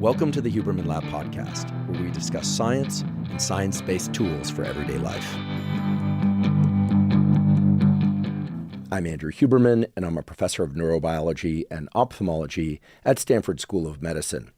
Welcome to the Huberman Lab podcast, where we discuss science and science-based tools for everyday life. I'm Andrew Huberman, and I'm a professor of neurobiology and ophthalmology at Stanford School of Medicine.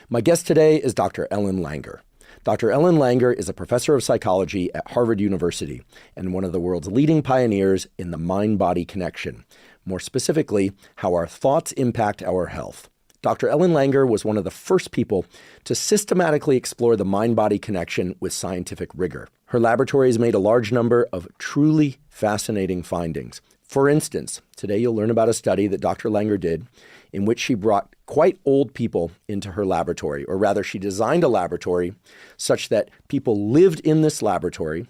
My guest today is Dr. Ellen Langer. Dr. Ellen Langer is a professor of psychology at Harvard University and one of the world's leading pioneers in the mind-body connection, more specifically, how our thoughts impact our health. Dr. Ellen Langer was one of the first people to systematically explore the mind-body connection with scientific rigor. Her laboratory has made a large number of truly fascinating findings. For instance, today you'll learn about a study that Dr. Langer did in which she brought quite old people into her laboratory, or rather she designed a laboratory such that people lived in this laboratory,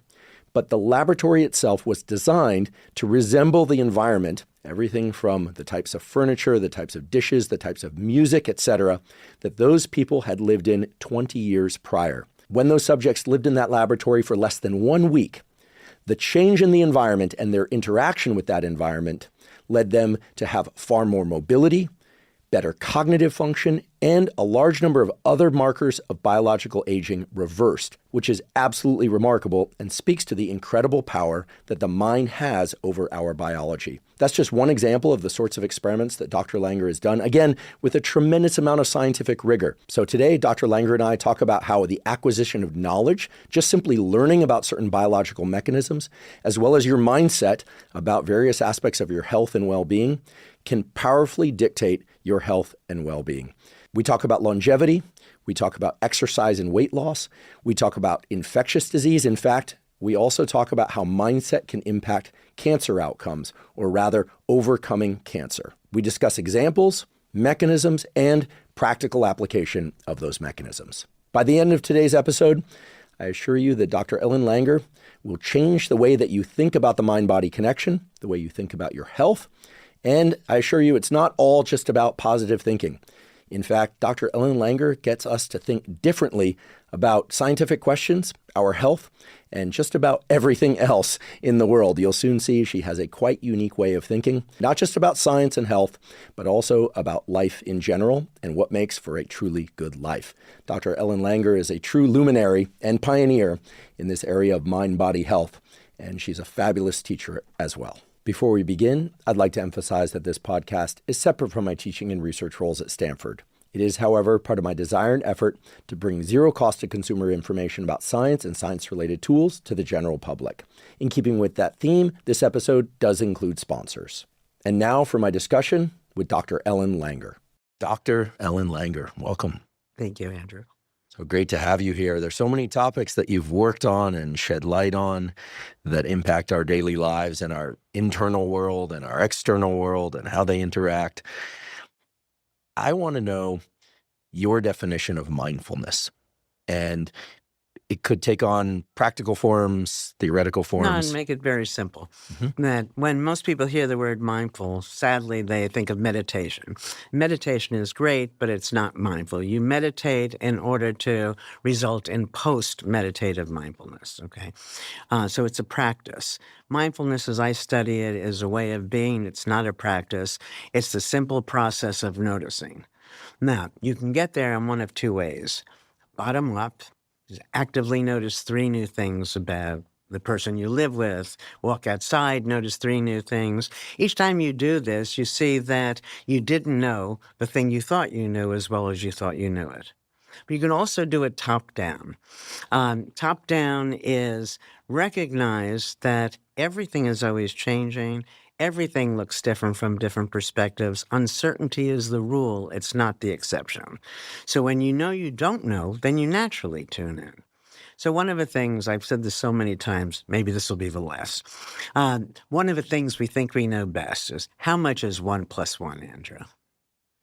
but the laboratory itself was designed to resemble the environment, everything from the types of furniture, the types of dishes, the types of music, etc., that those people had lived in 20 years prior. When those subjects lived in that laboratory for less than 1 week, the change in the environment and their interaction with that environment led them to have far more mobility, better cognitive function, and a large number of other markers of biological aging reversed, which is absolutely remarkable and speaks to the incredible power that the mind has over our biology. That's just one example of the sorts of experiments that Dr. Langer has done, again, with a tremendous amount of scientific rigor. So today, Dr. Langer and I talk about how the acquisition of knowledge, just simply learning about certain biological mechanisms, as well as your mindset about various aspects of your health and well-being, can powerfully dictate your health and well-being. We talk about longevity. We talk about exercise and weight loss. We talk about infectious disease. In fact, we also talk about how mindset can impact cancer outcomes, or rather, overcoming cancer. We discuss examples, mechanisms, and practical application of those mechanisms. By the end of today's episode, I assure you that Dr. Ellen Langer will change the way that you think about the mind-body connection, the way you think about your health, and I assure you it's not all just about positive thinking. In fact, Dr. Ellen Langer gets us to think differently about scientific questions, our health, and just about everything else in the world. You'll soon see she has a quite unique way of thinking, not just about science and health, but also about life in general and what makes for a truly good life. Dr. Ellen Langer is a true luminary and pioneer in this area of mind-body health, and she's a fabulous teacher as well. Before we begin, I'd like to emphasize that this podcast is separate from my teaching and research roles at Stanford. It is, however, part of my desire and effort to bring zero-cost-to-consumer information about science and science-related tools to the general public. In keeping with that theme, this episode does include sponsors. And now for my discussion with Dr. Ellen Langer. Dr. Ellen Langer, welcome. Thank you, Andrew. So great to have you here. There's so many topics that you've worked on and shed light on that impact our daily lives and our internal world and our external world and how they interact. I want to know your definition of mindfulness, and it could take on practical forms, theoretical forms. No, and make it very simple. That when most people hear the word mindful, sadly, they think of meditation. Meditation is great, but it's not mindful. You meditate in order to result in post-meditative mindfulness, okay? So it's a practice. Mindfulness, as I study it, is a way of being. It's not a practice. It's the simple process of noticing. Now, you can get there in one of two ways. Bottom up. Actively notice 3 new things about the person you live with. Walk outside, notice 3 new things. Each time you do this, you see that you didn't know the thing you thought you knew as well as you thought you knew it. But you can also do it top-down. Top-down is recognize that everything is always changing. Everything looks different from different perspectives. Uncertainty is the rule. It's not the exception. So when you know you don't know, then you naturally tune in. So one of the things, I've said this so many times, maybe this will be the last. One of the things we think we know best is how much is 1 + 1, Andrew?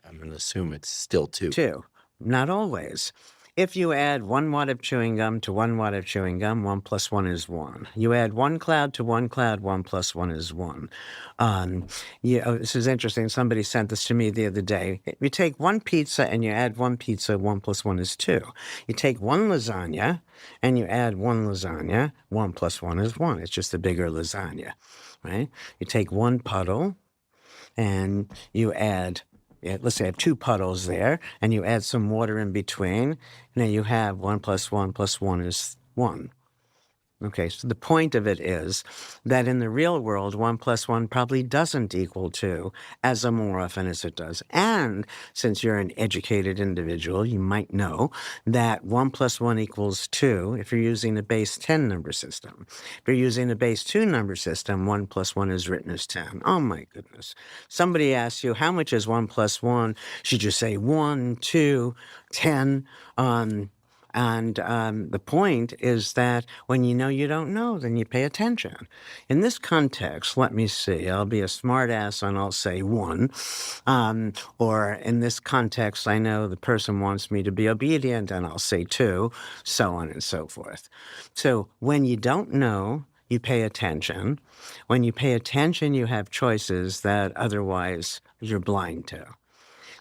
I'm going to assume it's still 2. 2. Not always. If you add 1 wad of chewing gum to 1 wad of chewing gum, 1 + 1 is 1. You add 1 cloud to 1 cloud, 1 + 1 is 1. This is interesting. Somebody sent this to me the other day. You take 1 pizza and you add 1 pizza, 1 + 1 is 2. You take 1 lasagna and you add 1 lasagna, 1 + 1 is 1. It's just a bigger lasagna, right? You take 1 puddle and you add let's say I have two puddles there, and you add some water in between, and then you have 1 plus 1 plus 1 is 1. Okay, so the point of it is that in the real world, 1 plus 1 probably doesn't equal 2 as more often as it does. And since you're an educated individual, you might know that 1 plus 1 equals 2 if you're using a base 10 number system. If you're using a base 2 number system, 1 plus 1 is written as 10. Oh my goodness. Somebody asks you, how much is 1 plus 1? Should you say 1, 2, 10? And the point is that when you know you don't know, then you pay attention. In this context, let me see, I'll be a smart ass and I'll say 1. Or in this context, I know the person wants me to be obedient and I'll say 2, so on and so forth. So when you don't know, you pay attention. When you pay attention, you have choices that otherwise you're blind to.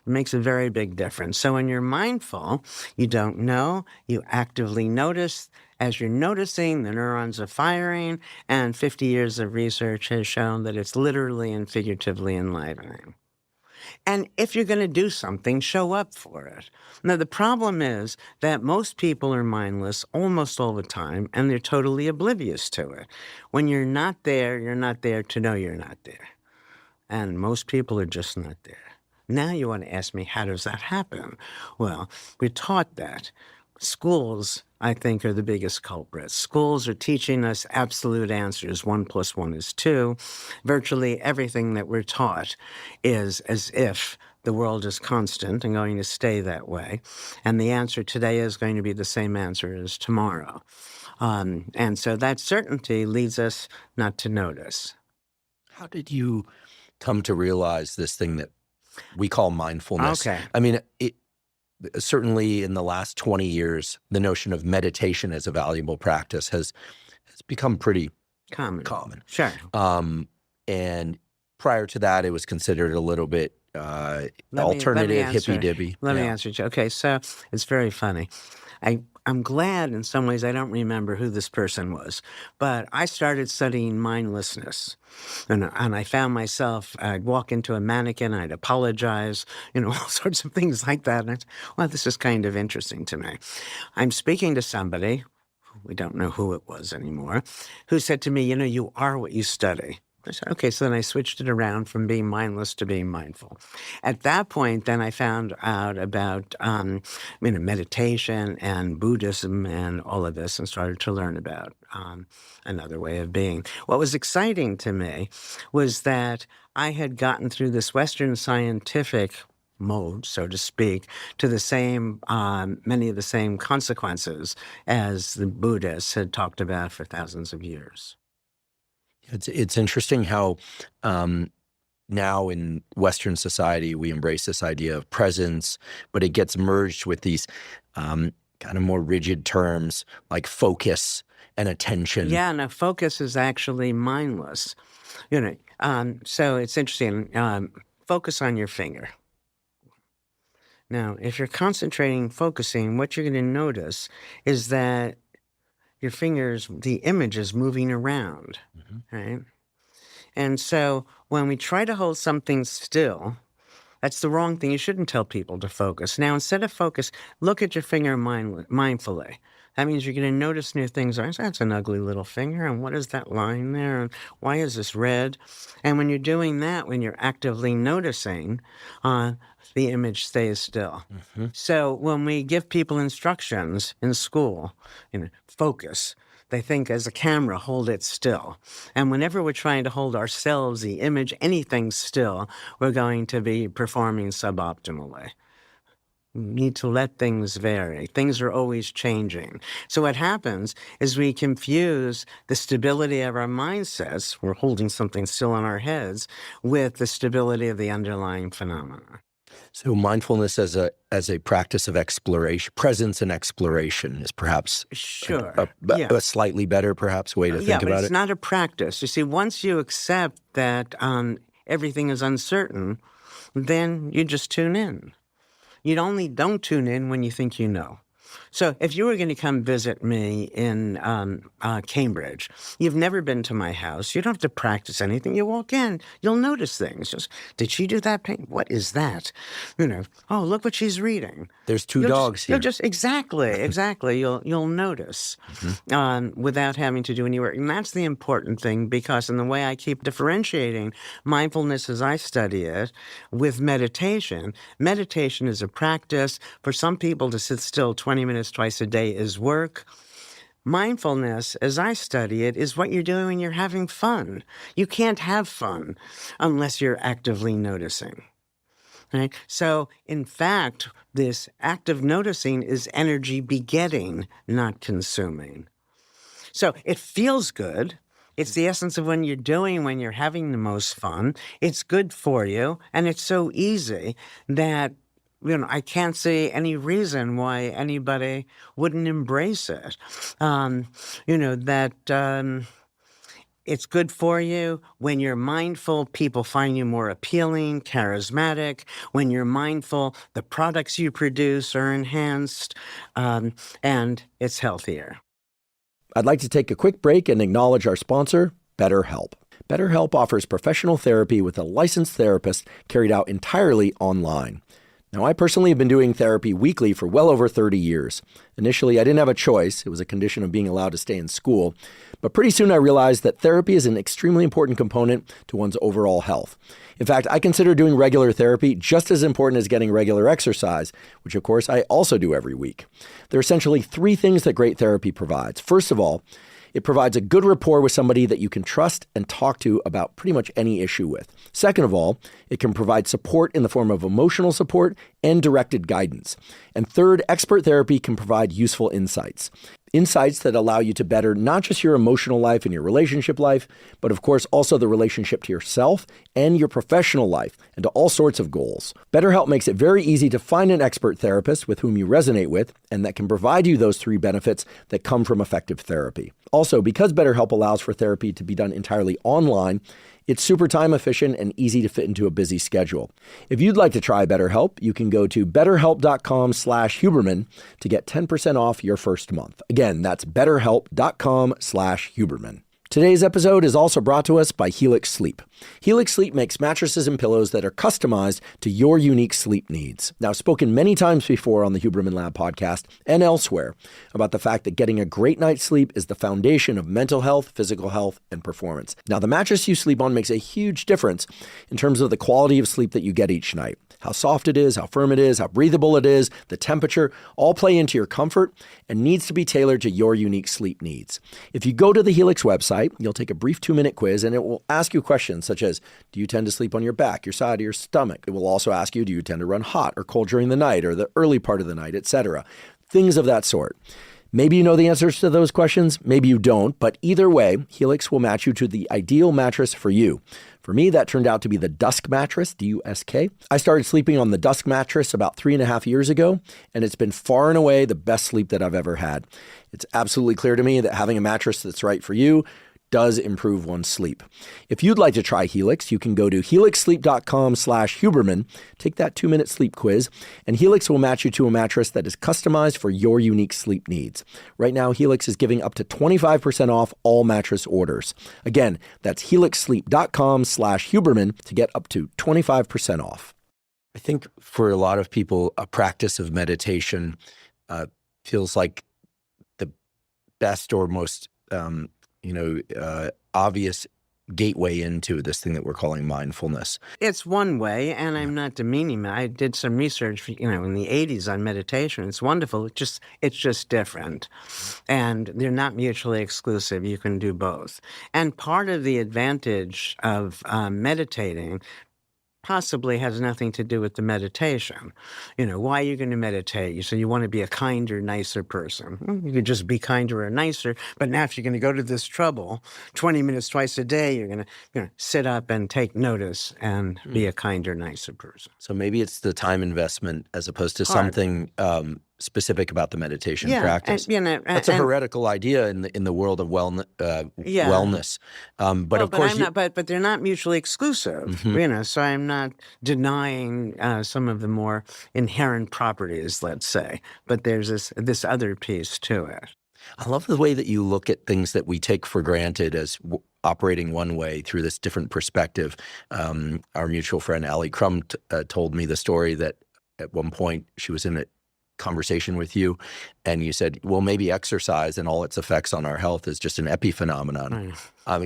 It makes a very big difference. So when you're mindful, you don't know, you actively notice. As you're noticing, the neurons are firing, and 50 years of research has shown that it's literally and figuratively enlivening. And if you're going to do something, show up for it. Now, the problem is that most people are mindless almost all the time, and they're totally oblivious to it. When you're not there, you're not there to know you're not there. And most people are just not there. Now you want to ask me, how does that happen? Well, we're taught that. Schools, I think, are the biggest culprits. Schools are teaching us absolute answers. 1 plus 1 is 2. Virtually everything that we're taught is as if the world is constant and going to stay that way. And the answer today is going to be the same answer as tomorrow. And so that certainty leads us not to notice. How did you come to realize this thing that we call mindfulness? Okay. I mean, certainly in the last 20 years, the notion of meditation as a valuable practice has become pretty common. Sure. And prior to that, it was considered a little bit alternative, hippy-dippy. Let me answer you. Okay, so it's very funny. I'm glad in some ways I don't remember who this person was, but I started studying mindlessness. And I found myself, I'd walk into a mannequin, I'd apologize, all sorts of things like that. And well, this is kind of interesting to me. I'm speaking to somebody, we don't know who it was anymore, who said to me, you are what you study. I said, okay, so then I switched it around from being mindless to being mindful. At that point, then I found out about meditation and Buddhism and all of this and started to learn about another way of being. What was exciting to me was that I had gotten through this Western scientific mode, so to speak, to the same, many of the same consequences as the Buddhists had talked about for thousands of years. It's interesting how now in Western society we embrace this idea of presence, but it gets merged with these kind of more rigid terms like focus and attention. Yeah, no, focus is actually mindless. So it's interesting. Focus on your finger. Now, if you're concentrating, focusing, what you're going to notice is that your fingers, the image is moving around, right? And so when we try to hold something still, that's the wrong thing. You shouldn't tell people to focus. Now, instead of focus, look at your finger mindfully. That means you're going to notice new things. That's an ugly little finger, and what is that line there? And why is this red? And when you're doing that, when you're actively noticing, the image stays still. So when we give people instructions in school, focus, they think as a camera, hold it still. And whenever we're trying to hold ourselves, the image, anything still, we're going to be performing suboptimally. We need to let things vary. Things are always changing. So what happens is we confuse the stability of our mindsets, we're holding something still in our heads, with the stability of the underlying phenomena. So mindfulness as a practice of exploration, presence and exploration is perhaps a slightly better perhaps way to think about it. Yeah, but it's not a practice. You see, once you accept that everything is uncertain, then you just tune in. You don't tune in when you think you know. So if you were going to come visit me in Cambridge, you've never been to my house. You don't have to practice anything. You walk in, you'll notice things. Just, did she do that painting? What is that? Oh, look what she's reading. There's two dogs here. You'll just exactly. You'll notice without having to do any work. And that's the important thing, because in the way I keep differentiating mindfulness as I study it with meditation is a practice. For some people, to sit still 20 minutes twice a day is work. Mindfulness, as I study it, is what you're doing when you're having fun. You can't have fun unless you're actively noticing. Right? So, in fact, this active noticing is energy begetting, not consuming. So it feels good. It's the essence of when you're having the most fun. It's good for you, and it's so easy that I can't see any reason why anybody wouldn't embrace it. It's good for you. When you're mindful, people find you more appealing, charismatic. When you're mindful, the products you produce are enhanced, and it's healthier. I'd like to take a quick break and acknowledge our sponsor, BetterHelp. BetterHelp offers professional therapy with a licensed therapist carried out entirely online. Now, I personally have been doing therapy weekly for well over 30 years. Initially, I didn't have a choice. It was a condition of being allowed to stay in school. But pretty soon I realized that therapy is an extremely important component to one's overall health. In fact, I consider doing regular therapy just as important as getting regular exercise, which of course I also do every week. There are essentially three things that great therapy provides. First of all, it provides a good rapport with somebody that you can trust and talk to about pretty much any issue with. Second of all, it can provide support in the form of emotional support and directed guidance. And third, expert therapy can provide useful insights. Insights that allow you to better not just your emotional life and your relationship life, but of course also the relationship to yourself and your professional life and to all sorts of goals. BetterHelp makes it very easy to find an expert therapist with whom you resonate with and that can provide you those three benefits that come from effective therapy. Also, because BetterHelp allows for therapy to be done entirely online, it's super time efficient and easy to fit into a busy schedule. If you'd like to try BetterHelp, you can go to betterhelp.com/Huberman to get 10% off your first month. Again, that's betterhelp.com/Huberman. Today's episode is also brought to us by Helix Sleep. Helix Sleep makes mattresses and pillows that are customized to your unique sleep needs. Now, I've spoken many times before on the Huberman Lab podcast and elsewhere about the fact that getting a great night's sleep is the foundation of mental health, physical health, and performance. Now, the mattress you sleep on makes a huge difference in terms of the quality of sleep that you get each night. How soft it is, how firm it is, how breathable it is, the temperature, all play into your comfort and needs to be tailored to your unique sleep needs. If you go to the Helix website, you'll take a brief 2-minute quiz and it will ask you questions such as, do you tend to sleep on your back, your side, or your stomach? It will also ask you, do you tend to run hot or cold during the night or the early part of the night, etc. Things of that sort. Maybe you know the answers to those questions, maybe you don't, but either way, Helix will match you to the ideal mattress for you. For me, that turned out to be the Dusk mattress, D-U-S-K. I started sleeping on the Dusk mattress about 3.5 years ago, and it's been far and away the best sleep that I've ever had. It's absolutely clear to me that having a mattress that's right for you does improve one's sleep. If you'd like to try Helix, you can go to helixsleep.com/Huberman, take that 2-minute sleep quiz, and Helix will match you to a mattress that is customized for your unique sleep needs. Right now, Helix is giving up to 25% off all mattress orders. Again, that's helixsleep.com/Huberman to get up to 25% off. I think for a lot of people, a practice of meditation feels like the best or most obvious gateway into this thing that we're calling mindfulness. It's one way, and I'm not demeaning it. I did some research, in the 80s on meditation. It's wonderful. It's just different. And they're not mutually exclusive. You can do both. And part of the advantage of meditating possibly has nothing to do with the meditation. Why are you going to meditate? You say you want to be a kinder, nicer person. You could just be kinder or nicer, but now if you're going to go to this trouble, 20 minutes twice a day, you're going to sit up and take notice and be a kinder, nicer person. So maybe it's the time investment as opposed to something specific about the meditation Yeah, practice. and, That's a heretical idea in the world of wellness. But of course, but they're not mutually exclusive. So I'm not denying some of the more inherent properties, let's say. But there's this other piece to it. I love the way that you look at things that we take for granted as operating one way through this different perspective. Our mutual friend Allie Crum told me the story that at one point she was in a conversation with you and you said, well, maybe exercise and all its effects on our health is just an epiphenomenon.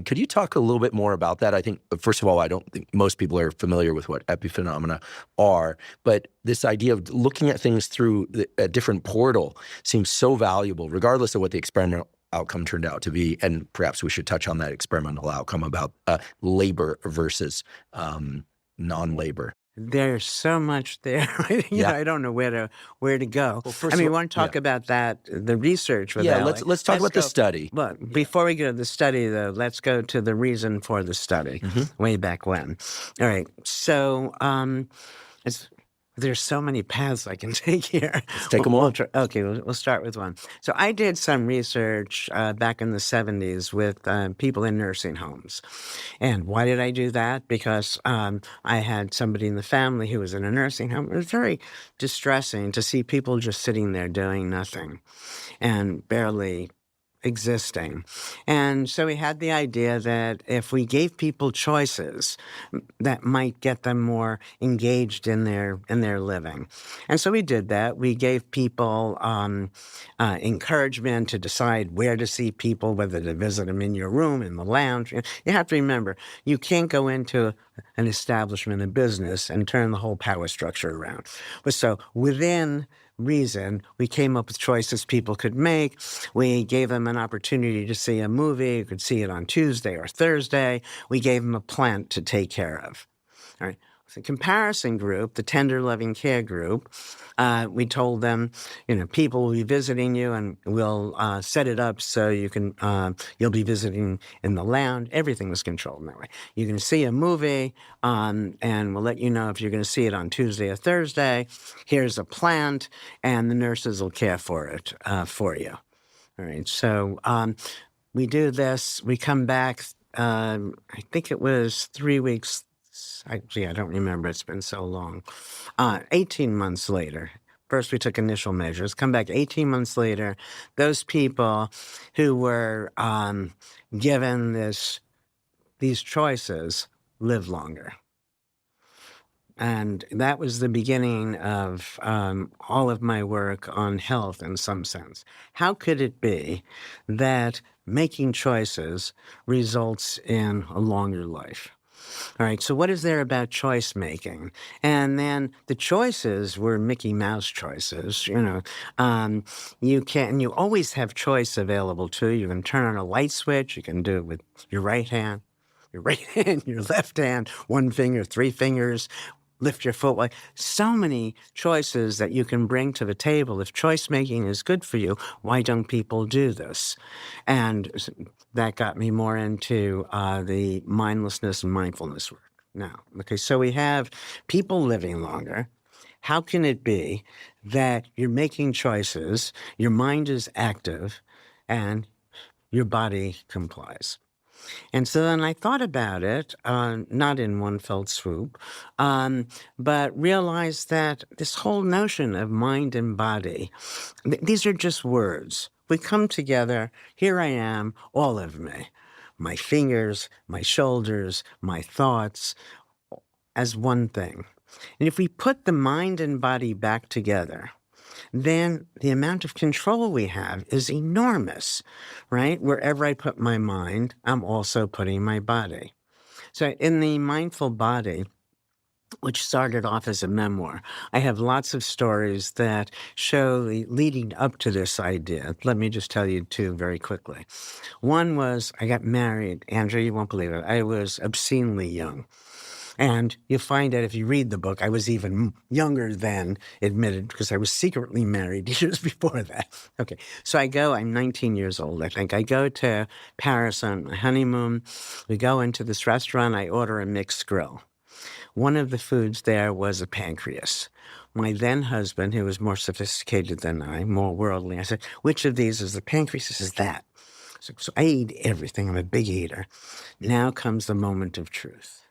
Could you talk a little bit more about that? I think, first of all, I don't think most people are familiar with what epiphenomena are, but this idea of looking at things through a different portal seems so valuable, regardless of what the experimental outcome turned out to be. And perhaps we should touch on that experimental outcome about labor versus non-labor. There's so much there. I don't know where to go. Well, we want to talk about that, the research with Allie. Let's talk about the study. But before we go to the study, though, let's go to the reason for the study, way back when. All right. So there's so many paths I can take here. Let's take them all. We'll start with one. So I did some research back in the 70s with people in nursing homes. And why did I do that? Because I had somebody in the family who was in a nursing home. It was very distressing to see people just sitting there doing nothing and barely existing. And so we had the idea that if we gave people choices, that might get them more engaged in their living. And so we did that. We gave people encouragement to decide where to see people, whether to visit them in your room, in the lounge. You have to remember, you can't go into an establishment, a business, and turn the whole power structure around. So within reason, we came up with choices people could make. We gave them an opportunity to see a movie. You could see it on Tuesday or Thursday. We gave them a plant to take care of. All right. The comparison group, the tender loving care group, we told them, people will be visiting you and we'll set it up so you'll be visiting in the lounge. Everything was controlled in that way. You can see a movie and we'll let you know if you're going to see it on Tuesday or Thursday. Here's a plant and the nurses will care for it for you. All right. So we do this. We come back, I think it was 3 weeks. Actually, I don't remember. It's been so long. 18 months later, first we took initial measures. Come back 18 months later, those people who were given these choices live longer. And that was the beginning of all of my work on health in some sense. How could it be that making choices results in a longer life? All right, so what is there about choice making? And then the choices were Mickey Mouse choices. You always have choice available to you. You can turn on a light switch. You can do it with your right hand, your left hand, one finger, 3 fingers. Lift your foot. So many choices that you can bring to the table. If choice making is good for you, why don't people do this? And that got me more into the mindlessness and mindfulness work now. Okay, so we have people living longer. How can it be that you're making choices, your mind is active, and your body complies? And so then I thought about it, not in one fell swoop, but realized that this whole notion of mind and body, these are just words. We come together, here I am, all of me, my fingers, my shoulders, my thoughts, as one thing. And if we put the mind and body back together, then the amount of control we have is enormous, right? Wherever I put my mind, I'm also putting my body. So in the Mindful Body, which started off as a memoir, I have lots of stories that show the leading up to this idea. Let me just tell you 2 very quickly. One was I got married. Andrew, you won't believe it. I was obscenely young. And you'll find that if you read the book, I was even younger than admitted because I was secretly married years before that. Okay, so I'm 19 years old, I think. I go to Paris on my honeymoon. We go into this restaurant. I order a mixed grill. One of the foods there was a pancreas. my then husband, who was more sophisticated than I, more worldly, I said, which of these is the pancreas? He says, that. So I eat everything. I'm a big eater. Now comes the moment of truth.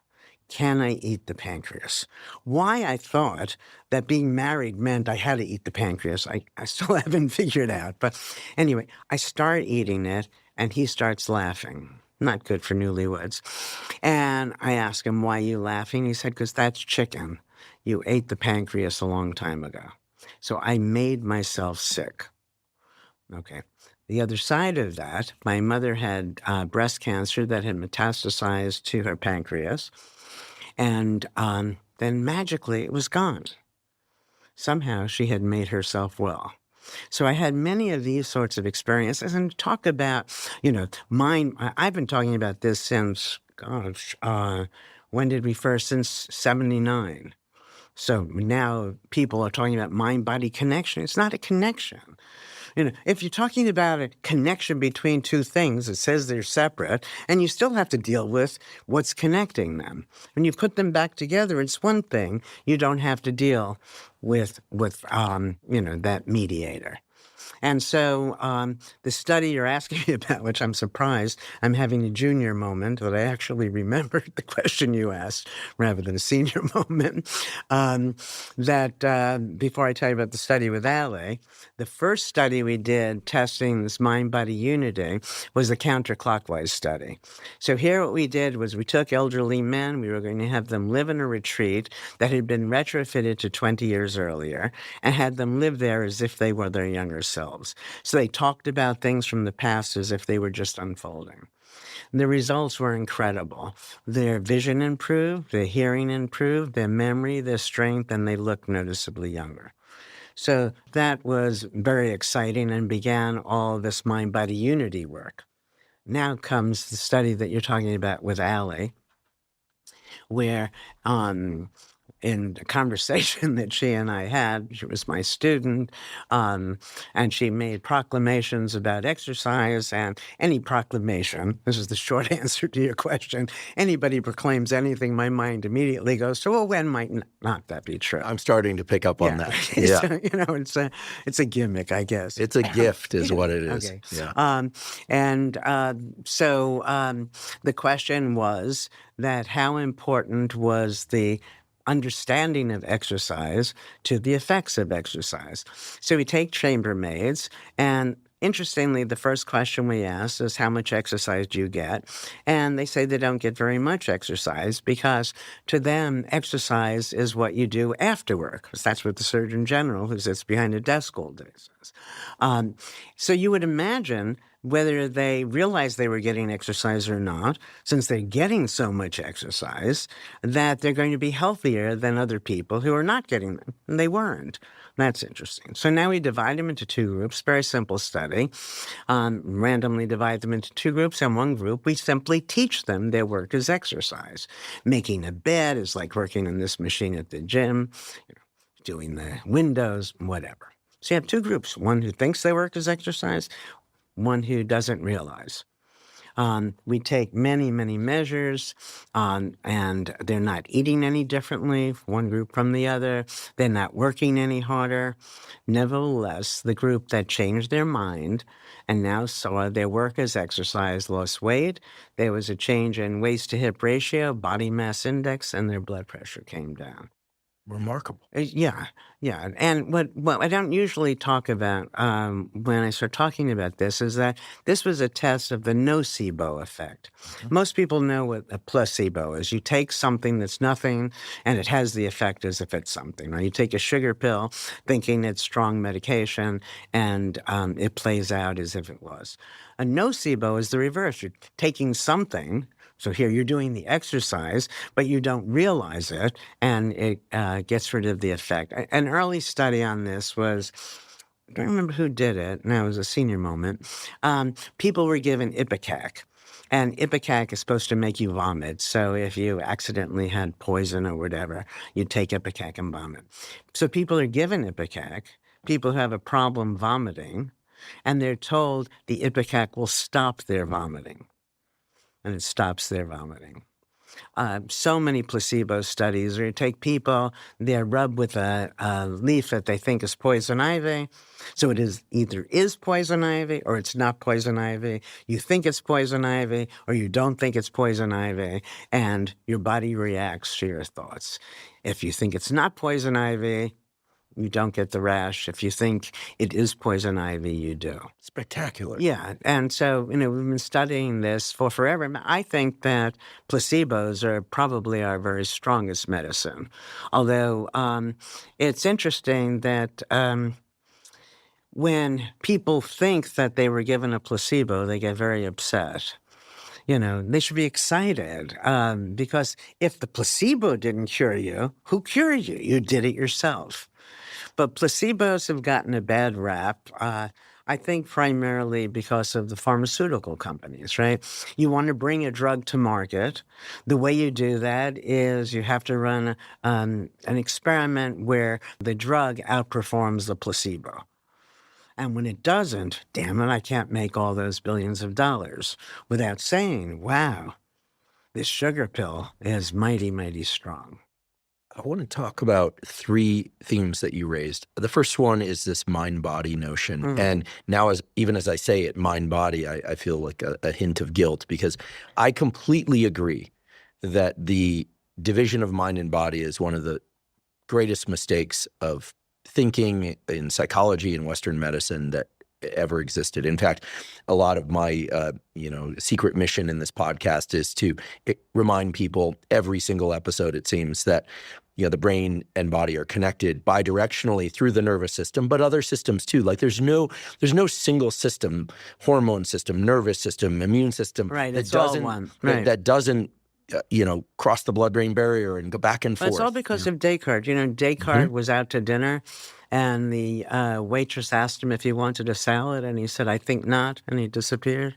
Can I eat the pancreas? Why I thought that being married meant I had to eat the pancreas, I still haven't figured out. But anyway, I start eating it, and he starts laughing. Not good for newlyweds. And I ask him, why are you laughing? He said, because that's chicken. You ate the pancreas a long time ago. So I made myself sick. Okay. The other side of that, my mother had breast cancer that had metastasized to her pancreas. And then magically it was gone. Somehow she had made herself well. So I had many of these sorts of experiences, and talk about, mind. I've been talking about this since, gosh, when did we first? Since 79. So now people are talking about mind-body connection. It's not a connection. If you're talking about a connection between two things, it says they're separate, and you still have to deal with what's connecting them. When you put them back together, it's one thing. You don't have to deal with that mediator. And so the study you're asking me about, which I'm surprised, I'm having a junior moment that I actually remembered the question you asked rather than a senior moment, before I tell you about the study with Ali, the first study we did testing this mind-body unity was the Counterclockwise Study. So here what we did was we took elderly men, we were going to have them live in a retreat that had been retrofitted to 20 years earlier, and had them live there as if they were their younger selves. So they talked about things from the past as if they were just unfolding. The results were incredible. Their vision improved, their hearing improved, their memory, their strength, and they looked noticeably younger. So that was very exciting and began all this mind-body unity work. Now comes the study that you're talking about with Ali, where in the conversation that she and I had, she was my student, and she made proclamations about exercise, and any proclamation, this is the short answer to your question, anybody proclaims anything, my mind immediately goes to, well, when might not that be true? I'm starting to pick up on that. So, it's a gimmick, I guess. It's a gift is what it is. Okay. Yeah. So the question was that how important was the understanding of exercise to the effects of exercise. So we take chambermaids, and interestingly, the first question we ask is, how much exercise do you get? And they say they don't get very much exercise because to them, exercise is what you do after work, because that's what the Surgeon General, who sits behind a desk all day, says. So you would imagine whether they realized they were getting exercise or not, since they're getting so much exercise, that they're going to be healthier than other people who are not getting them. And they weren't. That's interesting. So now we divide them into two groups, very simple study, randomly divide them into two groups. And one group, we simply teach them their work is exercise. Making a bed is like working on this machine at the gym, doing the windows, whatever. So you have two groups, one who thinks their work is exercise, one who doesn't realize. We take many, many measures, and they're not eating any differently, one group from the other. They're not working any harder. Nevertheless, the group that changed their mind and now saw their work as exercise lost weight, there was a change in waist-to-hip ratio, body mass index, and their blood pressure came down. Remarkable. Yeah. And what I don't usually talk about when I start talking about this is that this was a test of the nocebo effect. Mm-hmm. Most people know what a placebo is. You take something that's nothing, and it has the effect as if it's something. Right? You take a sugar pill thinking it's strong medication, and it plays out as if it was. A nocebo is the reverse. You're taking something. So here you're doing the exercise, but you don't realize it, and it gets rid of the effect. An early study on this was, I don't remember who did it, and that was a senior moment. People were given Ipecac, and Ipecac is supposed to make you vomit. So if you accidentally had poison or whatever, you take Ipecac and vomit. So people are given Ipecac, people who have a problem vomiting, and they're told the Ipecac will stop their vomiting. And it stops their vomiting. So many placebo studies where you take people, they're rubbed with a leaf that they think is poison ivy. So it is either is poison ivy or it's not poison ivy. You think it's poison ivy or you don't think it's poison ivy, and your body reacts to your thoughts. If you think it's not poison ivy, you don't get the rash. If you think it is poison ivy, you do. Spectacular. Yeah. And so, we've been studying this for forever. I think that placebos are probably our very strongest medicine. Although it's interesting that when people think that they were given a placebo, they get very upset. They should be excited because if the placebo didn't cure you, who cured you? You did it yourself. But placebos have gotten a bad rap, I think primarily because of the pharmaceutical companies, right? You want to bring a drug to market. The way you do that is you have to run an experiment where the drug outperforms the placebo. And when it doesn't, damn it, I can't make all those billions of dollars without saying, wow, this sugar pill is mighty, mighty strong. I want to talk about three themes that you raised. The first one is this mind-body notion. Mm-hmm. And now, even as I say it, mind-body, I feel like a hint of guilt, because I completely agree that the division of mind and body is one of the greatest mistakes of thinking in psychology and Western medicine that ever existed. In fact, a lot of my secret mission in this podcast is to remind people every single episode, it seems, that the brain and body are connected bidirectionally through the nervous system, but other systems too. Like there's no single system, hormone system, nervous system, immune system, right? That it's doesn't all one. Right. that doesn't cross the blood-brain barrier and go back and forth. It's all because of Descartes. Descartes was out to dinner, and the waitress asked him if he wanted a salad, and he said, "I think not," and he disappeared.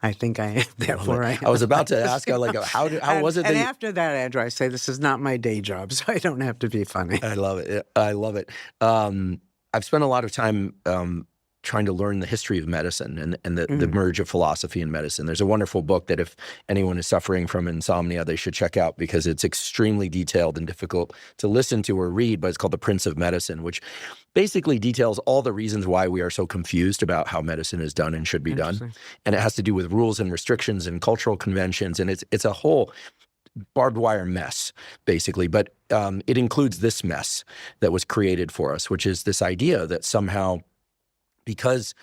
I think I am. Therefore, I was about to ask, how was it? And after that, Andrew, I say, this is not my day job, so I don't have to be funny. I love it. I love it. I've spent a lot of time trying to learn the history of medicine and the merge of philosophy and medicine. There's a wonderful book that if anyone is suffering from insomnia, they should check out because it's extremely detailed and difficult to listen to or read, but it's called The Prince of Medicine, which basically details all the reasons why we are so confused about how medicine is done and should be done. And it has to do with rules and restrictions and cultural conventions. And it's a whole barbed wire mess, basically. But it includes this mess that was created for us, which is this idea that somehow, because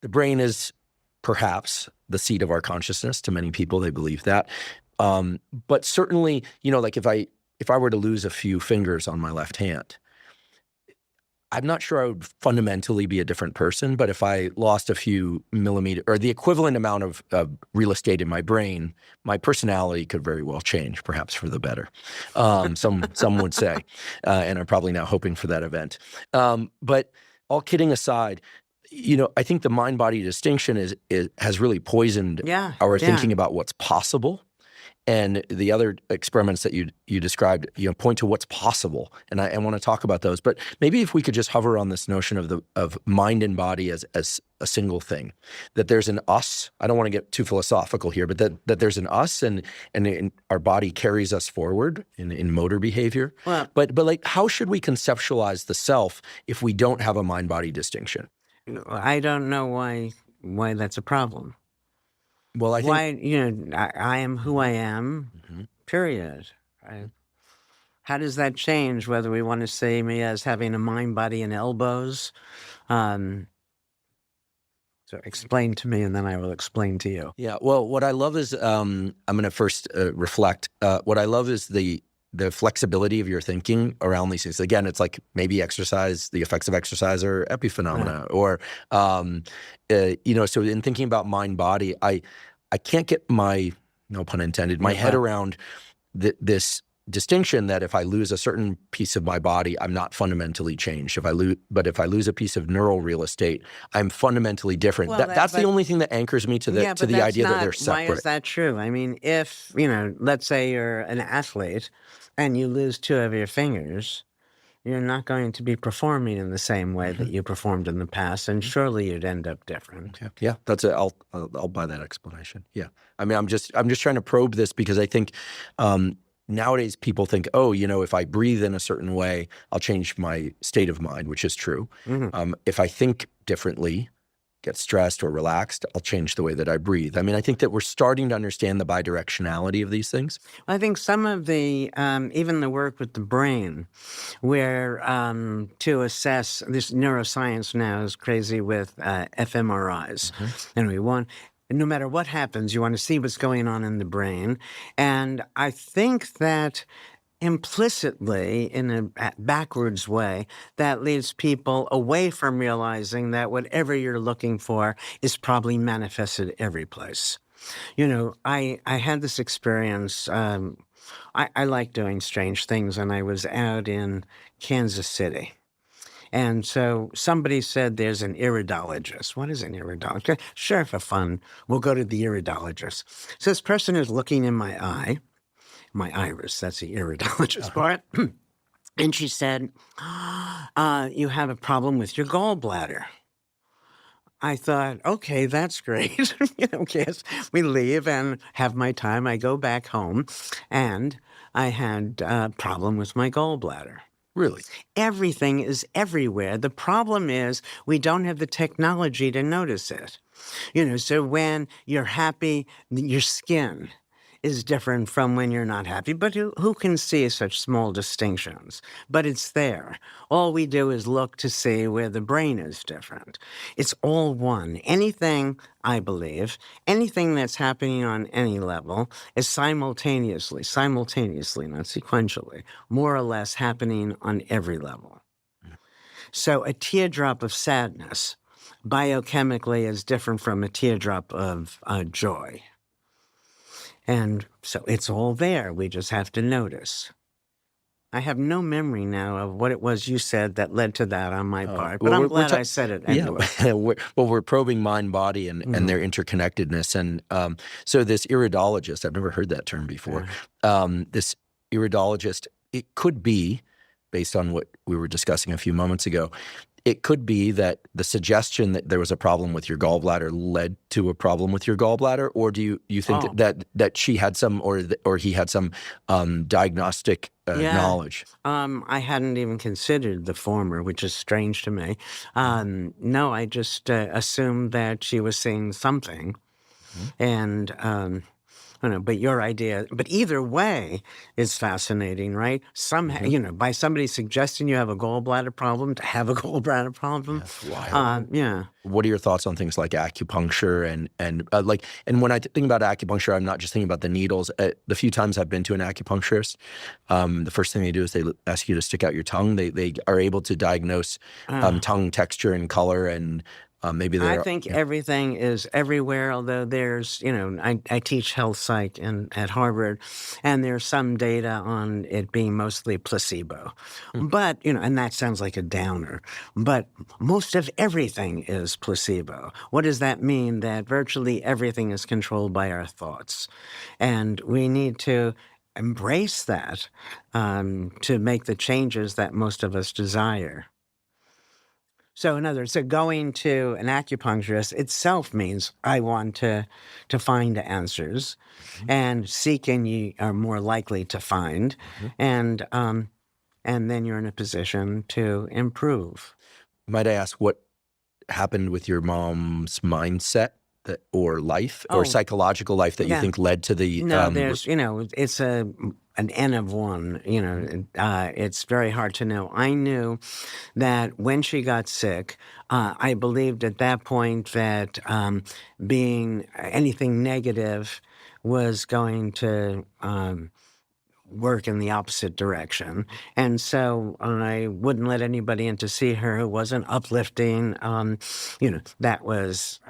the brain is perhaps the seat of our consciousness, to many people, they believe that. But certainly, like if I were to lose a few fingers on my left hand, I'm not sure I would fundamentally be a different person, but if I lost a few millimeters or the equivalent amount of real estate in my brain, my personality could very well change, perhaps for the better. Some would say, and I'm probably now hoping for that event. But all kidding aside, I think the mind-body distinction has really poisoned our thinking about what's possible. And the other experiments that you described, point to what's possible, and I want to talk about those. But maybe if we could just hover on this notion of mind and body as a single thing, that there's an us. I don't want to get too philosophical here, but that there's an us, and our body carries us forward in motor behavior. Well, but like, how should we conceptualize the self if we don't have a mind-body distinction? I don't know why that's a problem. Well, I think I am who I am, period. How does that change whether we want to see me as having a mind, body, and elbows? So explain to me, and then I will explain to you. Yeah, well, what I love is, I'm going to first reflect. What I love is the flexibility of your thinking around these things. Again, it's like maybe exercise, the effects of exercise are epiphenomena, or, so in thinking about mind body, I can't get my, no pun intended, my head around this distinction that if I lose a certain piece of my body, I'm not fundamentally changed. But if I lose a piece of neural real estate, I'm fundamentally different. Well, that's the only thing that anchors me to the idea that they're separate. Why is that true? I mean, if, let's say you're an athlete and you lose two of your fingers, you're not going to be performing in the same way that you performed in the past, and surely you'd end up different. Okay. Yeah, that's it. I'll buy that explanation. Yeah, I mean, I'm just trying to probe this because I think nowadays people think, oh, if I breathe in a certain way, I'll change my state of mind, which is true. If I think differently, get stressed or relaxed, I'll change the way that I breathe. I mean, I think that we're starting to understand the bidirectionality of these things. I think some of the, even the work with the brain, where to assess, this neuroscience now is crazy with fMRIs. And no matter what happens, you want to see what's going on in the brain. And I think that implicitly, in a backwards way, that leads people away from realizing that whatever you're looking for is probably manifested every place. I had this experience. I like doing strange things, and I was out in Kansas City. And so somebody said there's an iridologist. What is an iridologist? Sure, for fun, we'll go to the iridologist. So this person is looking in my eye, my iris, that's the iridologist part. And she said, you have a problem with your gallbladder. I thought, okay, that's great. Yes, we leave and have my time. I go back home, and I had a problem with my gallbladder. Really? Everything is everywhere. The problem is we don't have the technology to notice it. So when you're happy, your skin is different from when you're not happy. But who can see such small distinctions? But it's there. All we do is look to see where the brain is different. It's all one. Anything, I believe, anything that's happening on any level is simultaneously, not sequentially, more or less happening on every level. So a teardrop of sadness biochemically is different from a teardrop of joy. And so it's all there. We just have to notice. I have no memory now of what it was you said that led to that on my part, but I'm glad I said it anyway. Yeah, we're probing mind, body, and their interconnectedness. And so this iridologist, I've never heard that term before. This iridologist, it could be, based on what we were discussing a few moments ago, it could be that the suggestion that there was a problem with your gallbladder led to a problem with your gallbladder, or do you think that she had some or he had some diagnostic knowledge? I hadn't even considered the former, which is strange to me. No, I just assumed that she was seeing something, and. But your idea, but either way is fascinating, right? Somehow, by somebody suggesting you have a gallbladder problem, to have a gallbladder problem. That's wild. Yeah. What are your thoughts on things like acupuncture and when I think about acupuncture, I'm not just thinking about the needles. The few times I've been to an acupuncturist, the first thing they do is they ask you to stick out your tongue. They are able to diagnose tongue texture and color and. I think everything is everywhere, although there's, I teach health psych at Harvard, and there's some data on it being mostly placebo. But, and that sounds like a downer, but most of everything is placebo. What does that mean? That virtually everything is controlled by our thoughts. And we need to embrace that to make the changes that most of us desire. So in other words, going to an acupuncturist itself means I want to find answers, and seeking you are more likely to find, and then you're in a position to improve. Might I ask what happened with your mom's mindset or life or psychological life that you think led to the? No, there's it's an N of one. It's very hard to know. I knew that when she got sick, I believed at that point that being anything negative was going to work in the opposite direction. And so I wouldn't let anybody in to see her who wasn't uplifting. That was,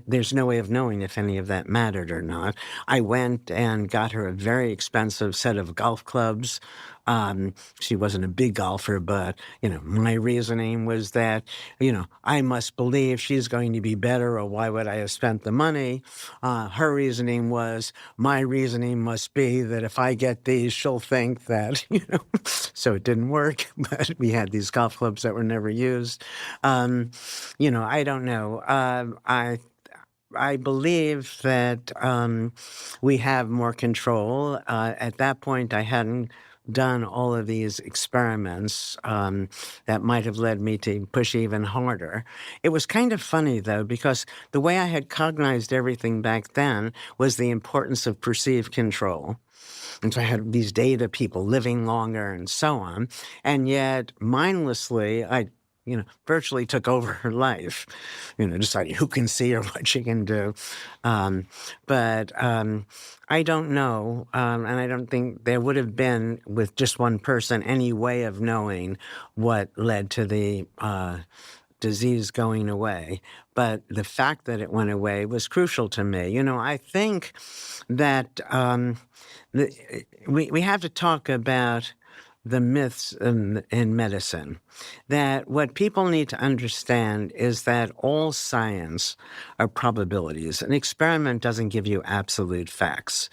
there's no way of knowing if any of that mattered or not. I went and got her a very expensive set of golf clubs, She wasn't a big golfer, but, my reasoning was that, I must believe she's going to be better, or why would I have spent the money? Her reasoning was, my reasoning must be that if I get these, she'll think that, so it didn't work, but we had these golf clubs that were never used. I don't know. I believe that we have more control. At that point, I hadn't done all of these experiments that might have led me to push even harder. It was kind of funny, though, because the way I had cognized everything back then was the importance of perceived control. And so I had these data people living longer and so on. And yet, mindlessly, I virtually took over her life, deciding who can see or what she can do. But I don't know, and I don't think there would have been, with just one person, any way of knowing what led to the disease going away. But the fact that it went away was crucial to me. I think that we have to talk about the myths in medicine, that what people need to understand is that all science are probabilities. An experiment doesn't give you absolute facts.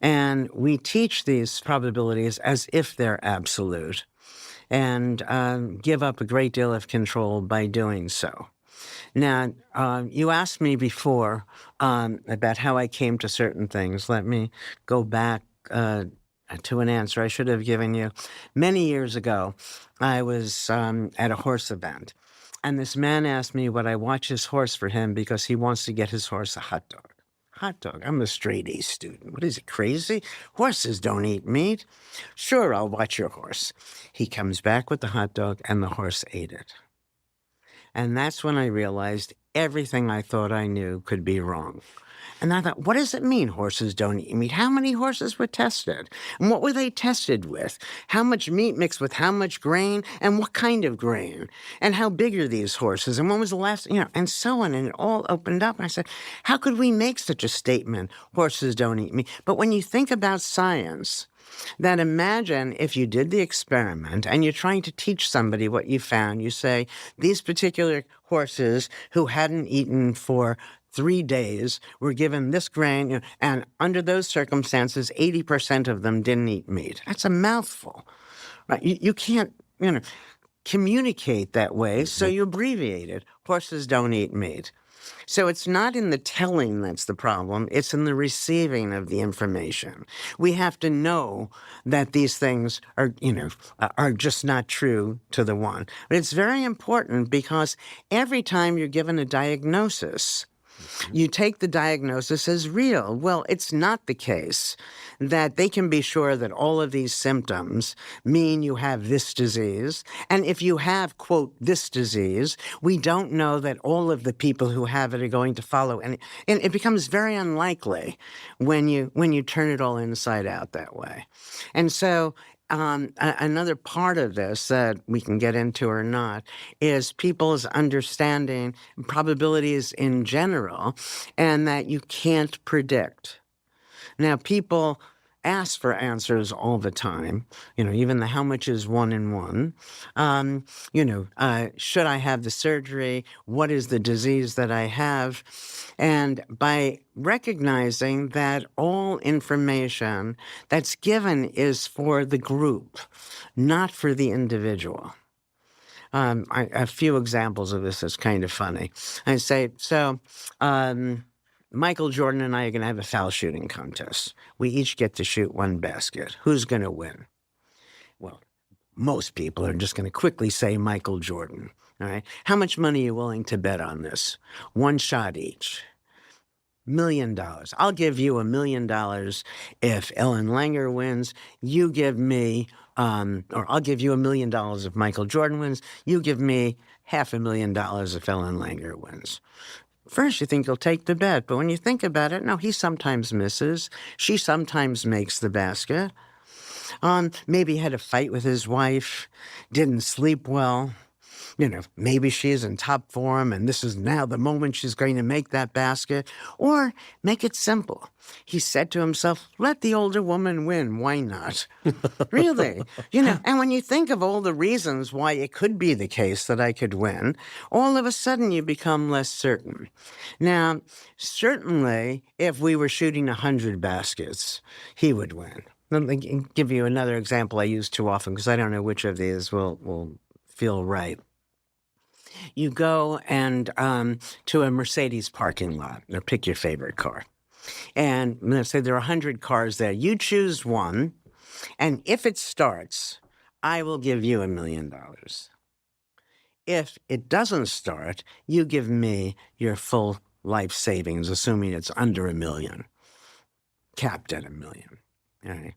And we teach these probabilities as if they're absolute, and give up a great deal of control by doing so. Now, you asked me before about how I came to certain things. Let me go back to an answer I should have given you. Many years ago, I was at a horse event, and this man asked me would I watch his horse for him because he wants to get his horse a hot dog. Hot dog? I'm a straight A student. What is it, crazy? Horses don't eat meat. Sure, I'll watch your horse. He comes back with the hot dog, and the horse ate it. And that's when I realized everything I thought I knew could be wrong. And I thought, what does it mean horses don't eat meat? How many horses were tested? And what were they tested with? How much meat mixed with how much grain? And what kind of grain? And how big are these horses? And when was the last, and so on. And it all opened up. And I said, how could we make such a statement? Horses don't eat meat. But when you think about science, that imagine if you did the experiment and you're trying to teach somebody what you found. You say, these particular horses who hadn't eaten for 3 days were given this grain, and under those circumstances, 80% of them didn't eat meat. That's a mouthful. Right? You can't, communicate that way, so you abbreviate it. Horses don't eat meat. So it's not in the telling that's the problem. It's in the receiving of the information. We have to know that these things are, are just not true to the one. But it's very important because every time you're given a diagnosis, you take the diagnosis as real. Well, it's not the case that they can be sure that all of these symptoms mean you have this disease. And if you have, quote, this disease, we don't know that all of the people who have it are going to follow. And it becomes very unlikely when you turn it all inside out that way. And so another part of this that we can get into or not is people's understanding probabilities in general, and that you can't predict. Now, people ask for answers all the time, even the how much is 1 and 1. Should I have the surgery? What is the disease that I have? And by recognizing that all information that's given is for the group, not for the individual. A few examples of this is kind of funny. I say, Michael Jordan and I are going to have a foul shooting contest. We each get to shoot one basket. Who's going to win? Well, most people are just going to quickly say Michael Jordan. All right. How much money are you willing to bet on this? One shot each. $1 million. I'll give you $1 million if Ellen Langer wins. You give me, or I'll give you $1 million if Michael Jordan wins. You give me $500,000 if Ellen Langer wins. First, you think he'll take the bet, but when you think about it, no, he sometimes misses. She sometimes makes the basket. Maybe had a fight with his wife, didn't sleep well, maybe she is in top form and this is now the moment she's going to make that basket. Or make it simple. He said to himself, let the older woman win. Why not? Really? And when you think of all the reasons why it could be the case that I could win, all of a sudden you become less certain. Now, certainly, if we were shooting 100 baskets, he would win. Let me give you another example I use too often because I don't know which of these will feel right. You go and to a Mercedes parking lot, or pick your favorite car. And let's say there are 100 cars there. You choose one, and if it starts, I will give you $1 million. If it doesn't start, you give me your full life savings, assuming it's under $1 million, capped at $1 million. All right.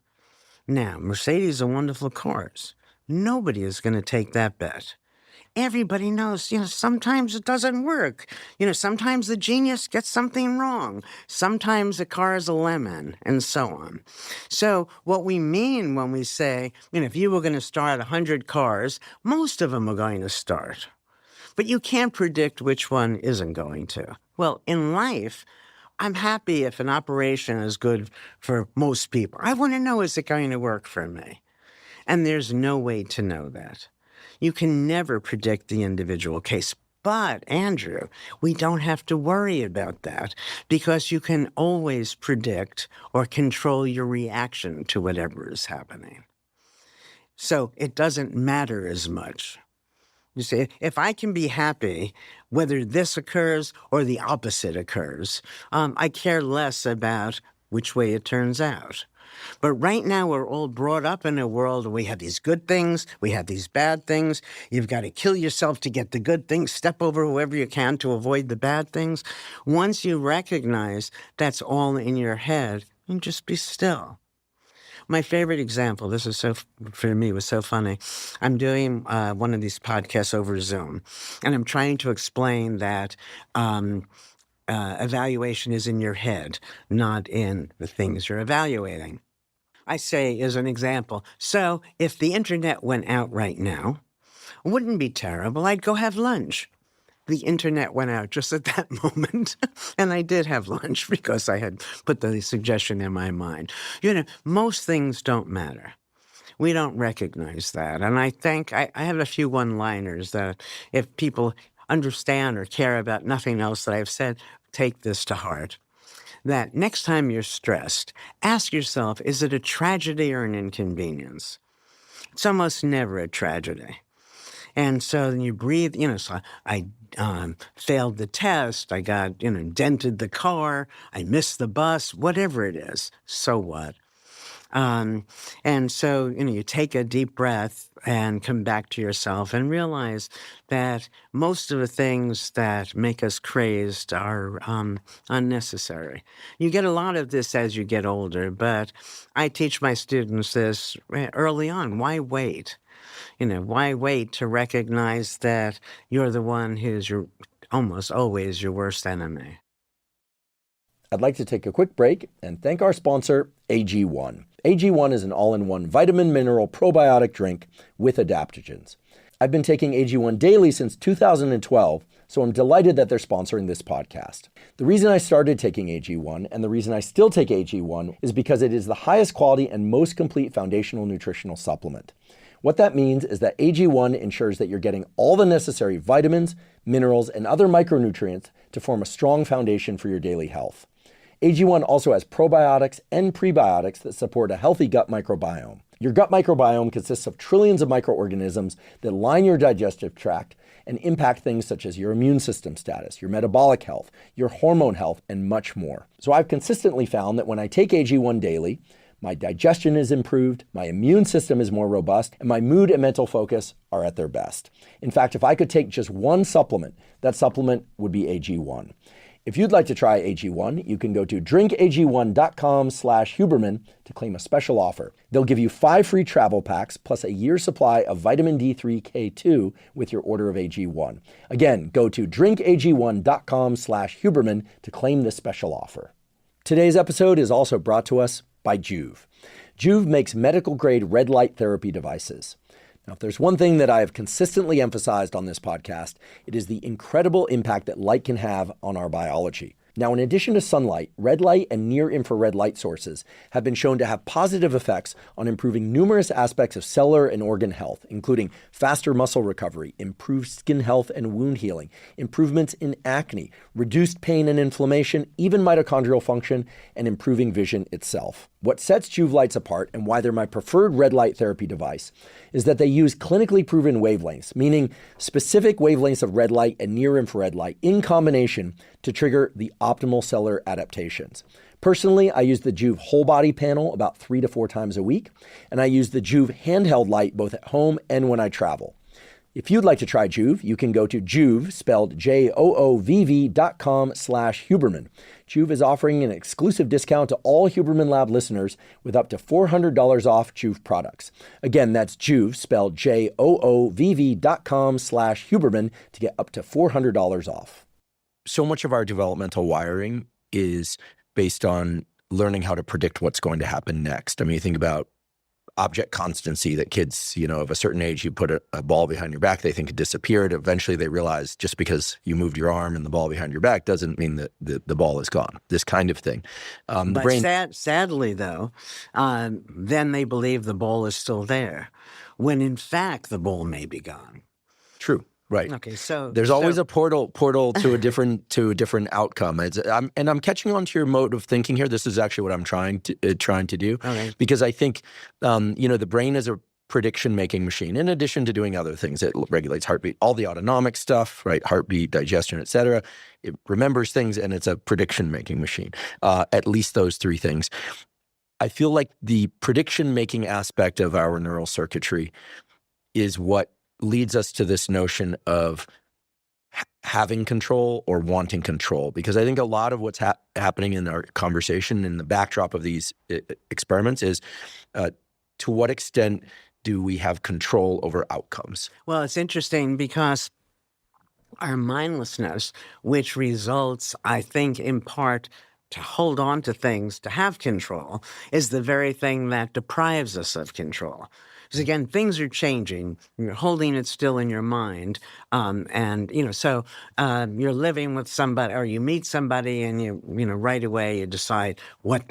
Now, Mercedes are wonderful cars. Nobody is going to take that bet. Everybody knows, sometimes it doesn't work. Sometimes the genius gets something wrong. Sometimes the car is a lemon, and so on. So what we mean when we say, if you were going to start 100 cars, most of them are going to start. But you can't predict which one isn't going to. Well, in life, I'm happy if an operation is good for most people. I want to know, is it going to work for me? And there's no way to know that. You can never predict the individual case. But, Andrew, we don't have to worry about that because you can always predict or control your reaction to whatever is happening. So it doesn't matter as much. You see, if I can be happy whether this occurs or the opposite occurs, I care less about which way it turns out. But right now, we're all brought up in a world where we have these good things, we have these bad things. You've got to kill yourself to get the good things, step over whoever you can to avoid the bad things. Once you recognize that's all in your head, you just be still. My favorite example, this is for me, was so funny. I'm doing one of these podcasts over Zoom, and I'm trying to explain that evaluation is in your head, not in the things you're evaluating. I say, as an example, so if the internet went out right now, it wouldn't be terrible. I'd go have lunch. The internet went out just at that moment, and I did have lunch because I had put the suggestion in my mind. Most things don't matter. We don't recognize that. And I think I have a few one-liners that if people understand or care about nothing else that I've said, take this to heart. That next time you're stressed, ask yourself, is it a tragedy or an inconvenience? It's almost never a tragedy. And so then you breathe, so I failed the test, I got, dented the car, I missed the bus, whatever it is, so what? And so, you take a deep breath and come back to yourself and realize that most of the things that make us crazed are unnecessary. You get a lot of this as you get older, but I teach my students this early on. Why wait? Why wait to recognize that you're the one who's almost always your worst enemy? I'd like to take a quick break and thank our sponsor, AG1. AG1 is an all-in-one vitamin mineral probiotic drink with adaptogens. I've been taking AG1 daily since 2012, so I'm delighted that they're sponsoring this podcast. The reason I started taking AG1 and the reason I still take AG1 is because it is the highest quality and most complete foundational nutritional supplement. What that means is that AG1 ensures that you're getting all the necessary vitamins, minerals, and other micronutrients to form a strong foundation for your daily health. AG1 also has probiotics and prebiotics that support a healthy gut microbiome. Your gut microbiome consists of trillions of microorganisms that line your digestive tract and impact things such as your immune system status, your metabolic health, your hormone health, and much more. So I've consistently found that when I take AG1 daily, my digestion is improved, my immune system is more robust, and my mood and mental focus are at their best. In fact, if I could take just one supplement, that supplement would be AG1. If you'd like to try AG1, you can go to drinkag1.com/Huberman to claim a special offer. They'll give you 5 free travel packs plus a year's supply of vitamin D3K2 with your order of AG1. Again, go to drinkag1.com/Huberman to claim this special offer. Today's episode is also brought to us by Joovv. Joovv makes medical-grade red light therapy devices. Now, if there's one thing that I have consistently emphasized on this podcast, it is the incredible impact that light can have on our biology. Now, in addition to sunlight, red light and near-infrared light sources have been shown to have positive effects on improving numerous aspects of cellular and organ health, including faster muscle recovery, improved skin health and wound healing, improvements in acne, reduced pain and inflammation, even mitochondrial function, and improving vision itself. What sets Joovv lights apart and why they're my preferred red light therapy device is that they use clinically proven wavelengths, meaning specific wavelengths of red light and near-infrared light in combination to trigger the optimal cellular adaptations. Personally, I use the Joovv whole body panel about 3 to 4 times a week, and I use the Joovv handheld light both at home and when I travel. If you'd like to try Joovv, you can go to Joovv, spelled JOOVV.com/Huberman. Joovv is offering an exclusive discount to all Huberman Lab listeners with up to $400 off Joovv products. Again, that's Joovv, spelled JOOVV.com/Huberman to get up to $400 off. So much of our developmental wiring is based on learning how to predict what's going to happen next. I mean, you think about object constancy, that kids, of a certain age, you put a ball behind your back, they think it disappeared. Eventually they realize just because you moved your arm and the ball behind your back doesn't mean that the ball is gone. This kind of thing. The brain... sadly, though, then they believe the ball is still there, when in fact the ball may be gone. True. Right. Okay. So there's always a portal to a different outcome. I'm catching on to your mode of thinking here. This is actually what I'm trying to do, okay. Because I think the brain is a prediction-making machine. In addition to doing other things, it regulates heartbeat, all the autonomic stuff, right? Heartbeat, digestion, etc. It remembers things, and it's a prediction-making machine. At least those 3 things. I feel like the prediction-making aspect of our neural circuitry is what leads us to this notion of having control or wanting control, because I think a lot of what's happening in our conversation in the backdrop of these experiments is to what extent do we have control over outcomes? Well, it's interesting because our mindlessness, which results, I think, in part to hold on to things, to have control, is the very thing that deprives us of control. Because again, things are changing. You're holding it still in your mind, so you're living with somebody, or you meet somebody, and you right away you decide what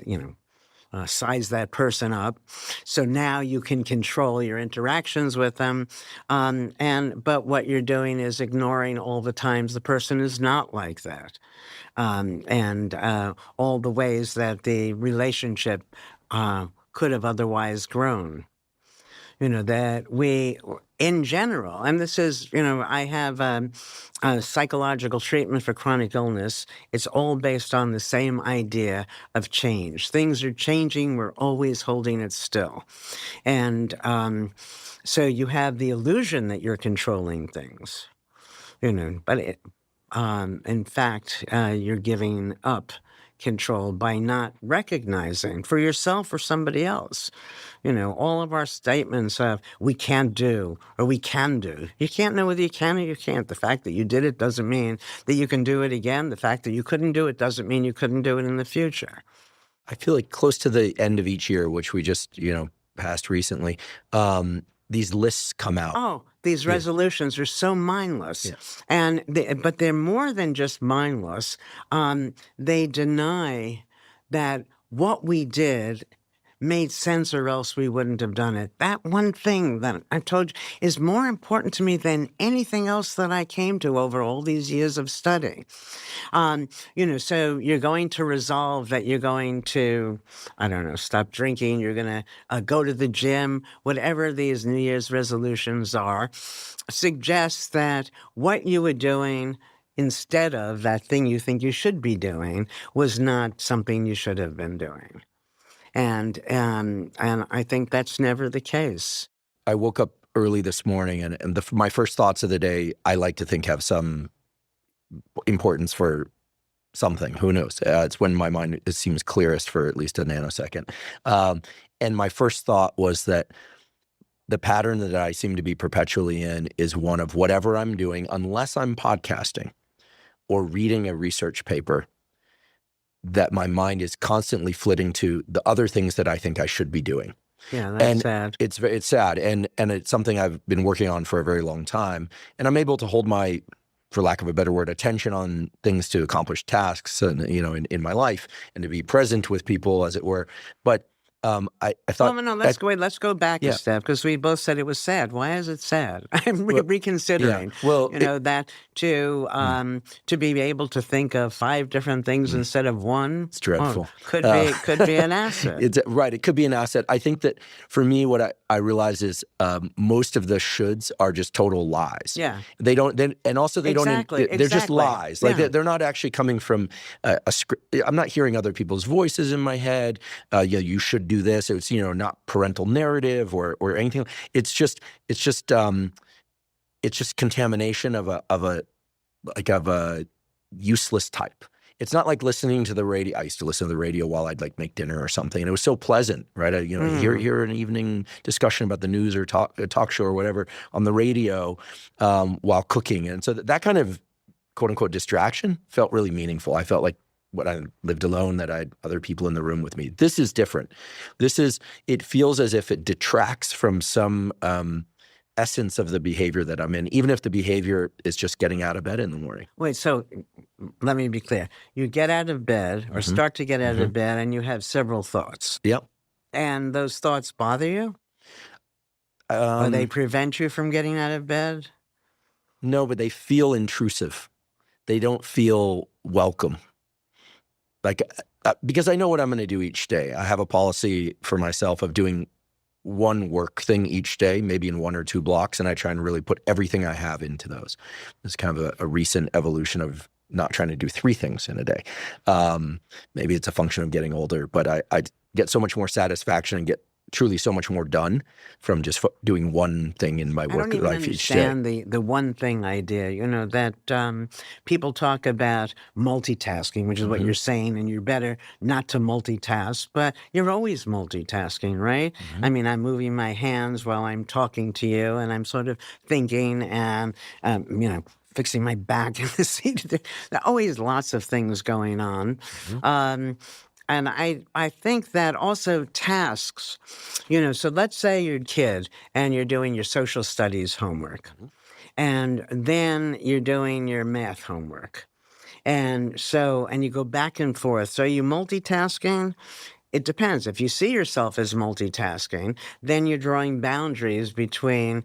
size that person up. So now you can control your interactions with them, but what you're doing is ignoring all the times the person is not like that, and all the ways that the relationship could have otherwise grown. That we, in general, and this is, I have a psychological treatment for chronic illness. It's all based on the same idea of change. Things are changing. We're always holding it still. And so you have the illusion that you're controlling things, but in fact, you're giving up control by not recognizing for yourself or somebody else. All of our statements of we can't do or we can do. You can't know whether you can or you can't. The fact that you did it doesn't mean that you can do it again. The fact that you couldn't do it doesn't mean you couldn't do it in the future. I feel like close to the end of each year, which we just, passed recently, these lists come out. Oh, these resolutions are so mindless. Yeah. But they're more than just mindless. They deny that what we did made sense, or else we wouldn't have done it. That one thing that I told you is more important to me than anything else that I came to over all these years of study. So you're going to resolve that you're going to, stop drinking, you're going to go to the gym, whatever these New Year's resolutions are, suggests that what you were doing instead of that thing you think you should be doing was not something you should have been doing. And I think that's never the case. I woke up early this morning, and my first thoughts of the day, I like to think have some importance for something. Who knows? It's when my mind seems clearest for at least a nanosecond. And my first thought was that the pattern that I seem to be perpetually in is one of whatever I'm doing, unless I'm podcasting or reading a research paper, that my mind is constantly flitting to the other things that I think I should be doing. Yeah, that's And sad. it's sad, and it's something I've been working on for a very long time. And I'm able to hold my, for lack of a better word, attention on things to accomplish tasks, and in my life, and to be present with people, as it were. But I thought, Well, no, let's go back a yeah. step, because we both said it was sad. Why is it sad? I'm Well, reconsidering. yeah. Well, That to be able to think of 5 different things instead of one. it's dreadful. Could be an asset. It's right. It could be an asset. I think that for me, what I realize is most of the shoulds are just total lies. Yeah. They don't. And also they Exactly, don't. They're just exactly. lies. Like Yeah. they're not actually coming from a script. I'm not hearing other people's voices in my head. Yeah, you should do this. It's not parental narrative or anything. It's just contamination of a useless type. It's not like listening to the radio. I used to listen to the radio while I'd make dinner or something, and it was so pleasant, right? Hear an evening discussion about the news or talk show or whatever on the radio while cooking, and so that kind of quote unquote distraction felt really meaningful. I felt like when I lived alone, that I had other people in the room with me. This is different. It feels as if it detracts from some essence of the behavior that I'm in, even if the behavior is just getting out of bed in the morning. Wait, so let me be clear. You get out of bed or start to get out of bed, and you have several thoughts. Yep. And those thoughts bother you? Or they prevent you from getting out of bed? No, but they feel intrusive. They don't feel welcome. Because I know what I'm going to do each day. I have a policy for myself of doing one work thing each day, maybe in 1 or 2 blocks, and I try and really put everything I have into those. It's kind of a recent evolution of not trying to do 3 things in a day. Maybe it's a function of getting older, but I get so much more satisfaction and get truly so much more done from just doing one thing in my work life each day. I don't even understand the one thing idea, that people talk about multitasking, which is what you're saying, and you're better not to multitask, but you're always multitasking, right? I mean, I'm moving my hands while I'm talking to you, and I'm sort of thinking and, fixing my back in the seat. There are always lots of things going on. And I think that also tasks, so let's say you're a kid and you're doing your social studies homework, and then you're doing your math homework. And you go back and forth. So are you multitasking? It depends. If you see yourself as multitasking, then you're drawing boundaries between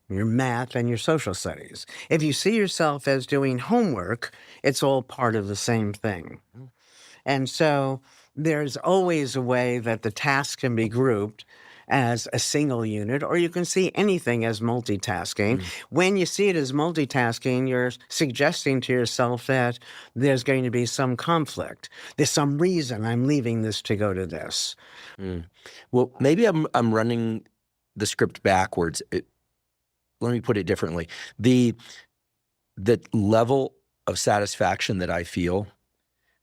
your math and your social studies. If you see yourself as doing homework, it's all part of the same thing. And so there's always a way that the task can be grouped as a single unit, or you can see anything as multitasking. When you see it as multitasking, you're suggesting to yourself that there's going to be some conflict. There's some reason I'm leaving this to go to this. Well, maybe I'm running the script backwards. Let me put it differently. The level of satisfaction that I feel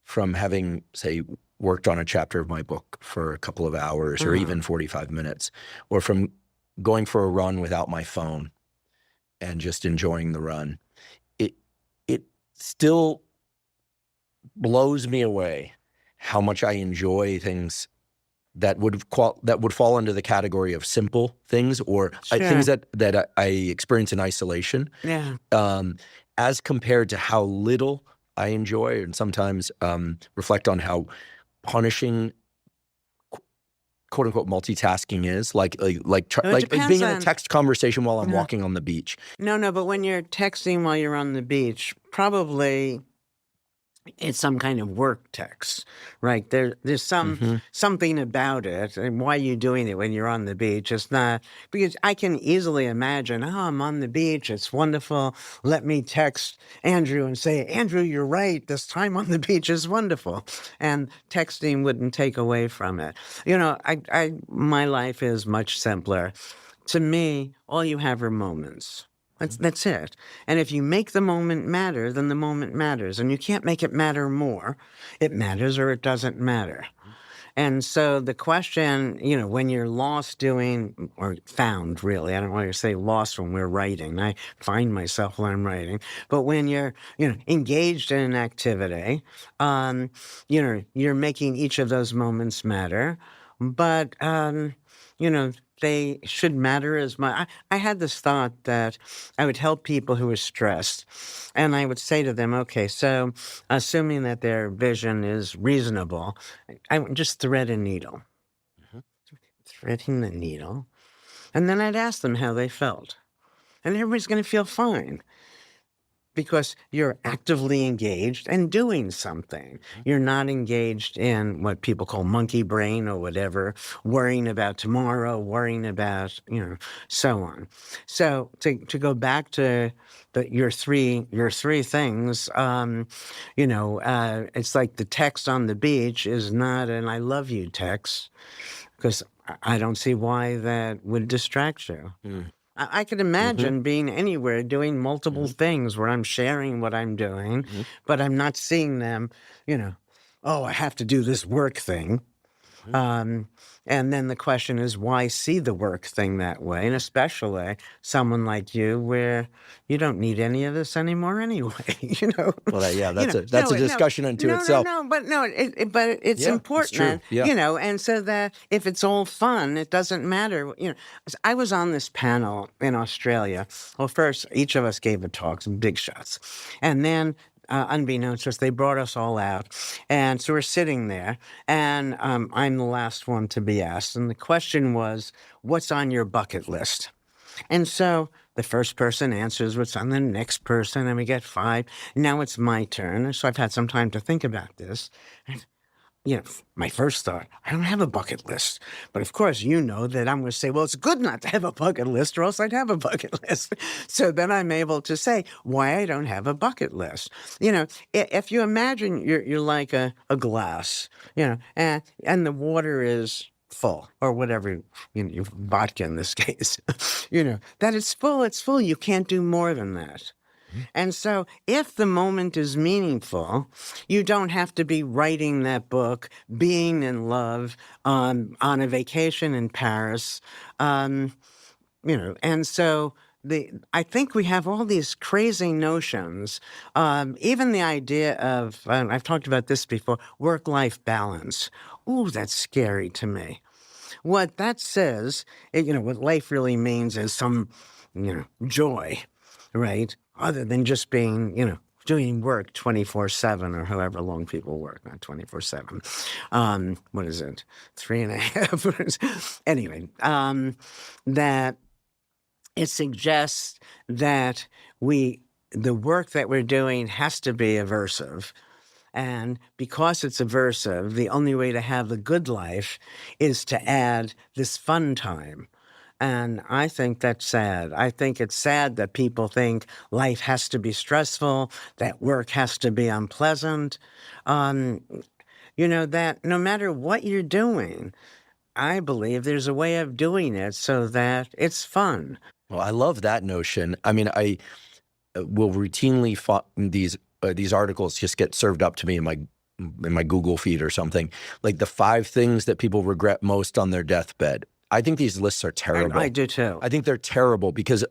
from having, say, worked on a chapter of my book for a couple of hours or even 45 minutes, or from going for a run without my phone and just enjoying the run, it still blows me away how much I enjoy things that would fall into the category of simple things, or things that I experience in isolation. Yeah. As compared to how little I enjoy, and sometimes reflect on how punishing quote unquote multitasking is, like being in a text conversation while I'm walking on the beach. No, but when you're texting while you're on the beach, probably it's some kind of work text, right? There's something about it, and why are you doing it when you're on the beach? It's not, because I can easily imagine, I'm on the beach, it's wonderful. Let me text Andrew and say, Andrew, you're right. This time on the beach is wonderful, and texting wouldn't take away from it. My life is much simpler. To me, all you have are moments. That's it. And if you make the moment matter, then the moment matters. And you can't make it matter more. It matters or it doesn't matter. And so the question, when you're lost doing, or found really, I don't want to say lost when we're writing. I find myself when I'm writing. But when you're, engaged in an activity, you're making each of those moments matter. But, they should matter as much. I had this thought that I would help people who were stressed, and I would say to them, okay, so assuming that their vision is reasonable, I would just thread a needle. Threading the needle. And then I'd ask them how they felt. And everybody's going to feel fine because you're actively engaged and doing something. You're not engaged in what people call monkey brain or whatever, worrying about tomorrow, worrying about, so on. So to go back to your three things, it's like the text on the beach is not an I love you text, because I don't see why that would distract you. I could imagine being anywhere doing multiple things where I'm sharing what I'm doing, but I'm not seeing them, oh, I have to do this work thing. And then the question is, why see the work thing that way? And especially someone like you, where you don't need any of this anymore anyway. Well, that's a discussion unto itself. But it's important. And so that if it's all fun, it doesn't matter. I was on this panel in Australia. Well, first, each of us gave a talk, some big shots, and then, unbeknownst to us, they brought us all out. And so we're sitting there, and I'm the last one to be asked. And the question was, what's on your bucket list? And so the first person answers what's on the next person, and we get 5. Now it's my turn. So I've had some time to think about this. And, my first thought, I don't have a bucket list. But of course, that I'm going to say, well, it's good not to have a bucket list, or else I'd have a bucket list. So then I'm able to say why I don't have a bucket list. If you imagine you're like a glass, and the water is full, or whatever, vodka in this case, that it's full. You can't do more than that. And so if the moment is meaningful, you don't have to be writing that book, being in love, on a vacation in Paris, and so I think we have all these crazy notions, even the idea of, I've talked about this before, work-life balance. Ooh, that's scary to me. What that says, what life really means is some, joy, right? Other than just being, doing work 24/7 or however long people work, not 24/7. What is it? 3.5. Anyway, that it suggests that the work that we're doing has to be aversive. And because it's aversive, the only way to have the good life is to add this fun time. And I think that's sad. I think it's sad that people think life has to be stressful, that work has to be unpleasant. That no matter what you're doing, I believe there's a way of doing it so that it's fun. Well, I love that notion. I mean, I will routinely these articles just get served up to me in my Google feed or something, like the 5 things that people regret most on their deathbed. I think these lists are terrible. I do too. I think they're terrible because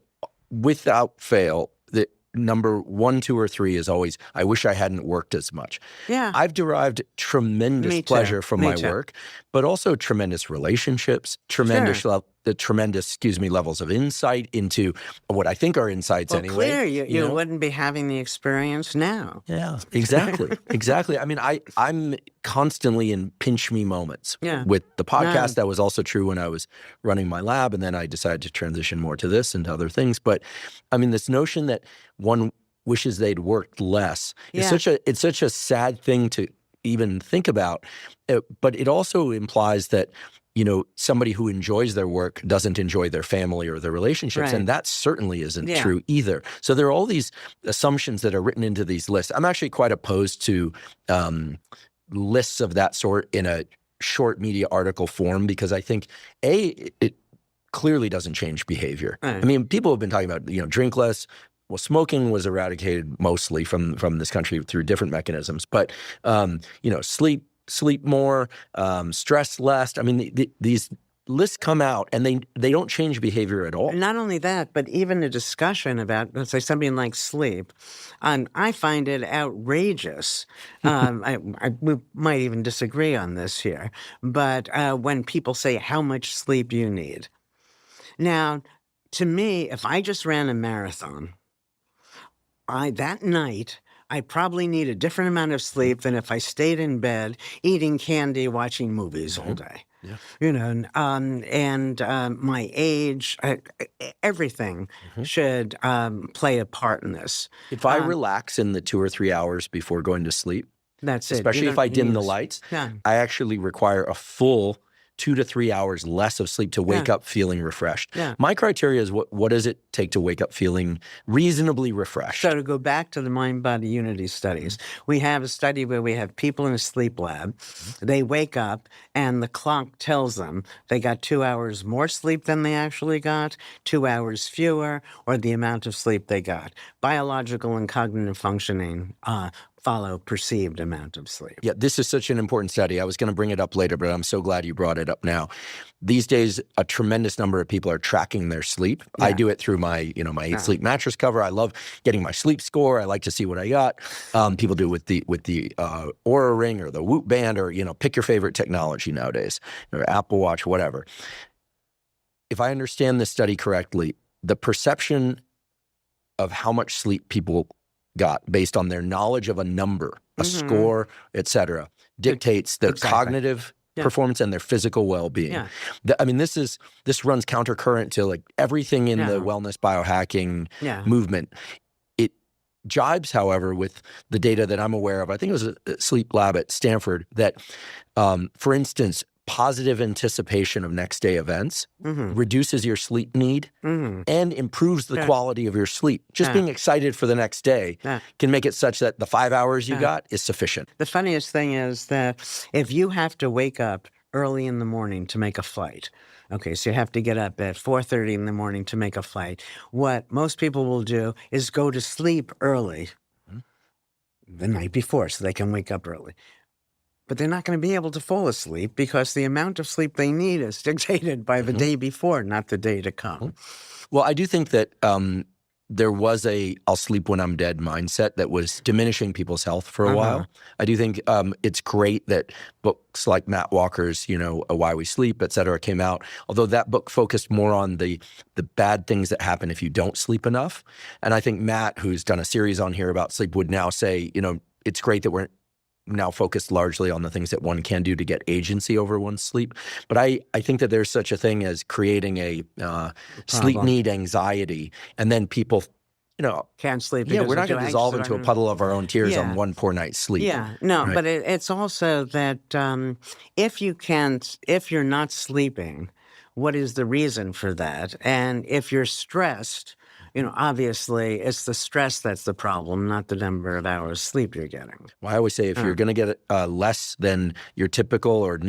without fail, the number 1, 2, or 3 is always, I wish I hadn't worked as much. Yeah. I've derived tremendous pleasure from my work, but also tremendous relationships, tremendous levels of insight into what I think are insights anyway. Clear, you wouldn't be having the experience now. Yeah, exactly. Exactly. I mean, I'm constantly in pinch me moments with the podcast. That was also true when I was running my lab, and then I decided to transition more to this and to other things. But I mean, this notion that one wishes they'd worked less is such a sad thing to even think about. But it also implies that somebody who enjoys their work doesn't enjoy their family or their relationships. Right. And that certainly isn't true either. So there are all these assumptions that are written into these lists. I'm actually quite opposed to lists of that sort in a short media article form, because I think, it clearly doesn't change behavior. Right. I mean, people have been talking about, drink less. Well, smoking was eradicated mostly from this country through different mechanisms. But, sleep more, stress less. I mean, these lists come out and they don't change behavior at all. Not only that, but even a discussion about, let's say, something like sleep. I find it outrageous. We might even disagree on this here. But when people say how much sleep you need. Now, to me, if I just ran a marathon, that night, I probably need a different amount of sleep than if I stayed in bed eating candy, watching movies all day. Yeah. And my age, everything should play a part in this. If I relax in the 2 or 3 hours before going to sleep, That's it. especially if I dim the lights, I actually require a full 2 to 3 hours less of sleep to wake up feeling refreshed. Yeah. My criteria is what does it take to wake up feeling reasonably refreshed? So to go back to the mind-body unity studies, we have a study where we have people in a sleep lab. They wake up and the clock tells them they got 2 hours more sleep than they actually got, 2 hours fewer, or the amount of sleep they got. Biological and cognitive functioning follow perceived amount of sleep. Yeah, this is such an important study. I was going to bring it up later, but I'm so glad you brought it up now. These days, a tremendous number of people are tracking their sleep. Yeah. I do it through my 8 Sleep mattress cover. I love getting my sleep score. I like to see what I got. People do it with the Oura Ring or the Whoop Band, or pick your favorite technology nowadays, or Apple Watch, whatever. If I understand this study correctly, the perception of how much sleep people got based on their knowledge of a number, a score, et cetera, dictates their cognitive performance and their physical well-being. Yeah. This runs countercurrent to like everything in the wellness biohacking movement. It jibes, however, with the data that I'm aware of. I think it was a sleep lab at Stanford that, for instance, positive anticipation of next day events reduces your sleep need and improves the quality of your sleep. Just being excited for the next day can make it such that the 5 hours you got is sufficient. The funniest thing is that if you have to wake up early in the morning to make a flight, okay, so you have to get up at 4:30 in the morning to make a flight, what most people will do is go to sleep early the night before so they can wake up early. But they're not going to be able to fall asleep because the amount of sleep they need is dictated by the day before, not the day to come. Well, I do think that there was a "I'll sleep when I'm dead" mindset that was diminishing people's health for a while. I do think it's great that books like Matt Walker's, Why We Sleep, et cetera, came out. Although that book focused more on the bad things that happen if you don't sleep enough. And I think Matt, who's done a series on here about sleep, would now say, it's great that we're now focused largely on the things that one can do to get agency over one's sleep. But I think that there's such a thing as creating a sleep need anxiety, and then people, can't sleep. Yeah, we're not going to dissolve into a puddle of our own tears on one poor night's sleep. Yeah, no, right? But it's also that if you're not sleeping, what is the reason for that? And if you're stressed, obviously it's the stress that's the problem, not the number of hours sleep you're getting. Well, I always say if you're going to get less than your typical or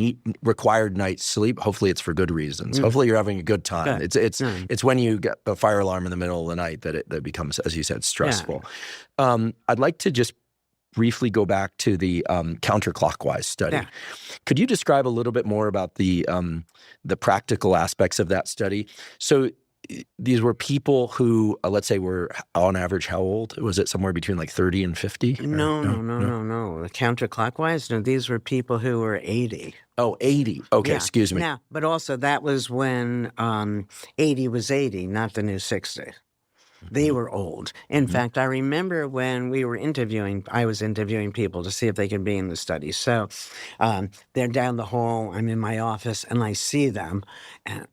required night's sleep, hopefully it's for good reasons. Hopefully you're having a good time. Good. It's when you get a fire alarm in the middle of the night that it becomes, as you said, stressful. I'd like to just briefly go back to the Counterclockwise Study. Yeah. Could you describe a little bit more about the practical aspects of that study? So these were people who, let's say, were on average how old? Was it somewhere between like 30 and 50? No. The counterclockwise? No, these were people who were 80. Oh, 80. Okay, excuse me. Now, but also that was when 80 was 80, not the new 60. They were old. In fact, I remember when we were I was interviewing people to see if they could be in the study. So they're down the hall, I'm in my office, and I see them, and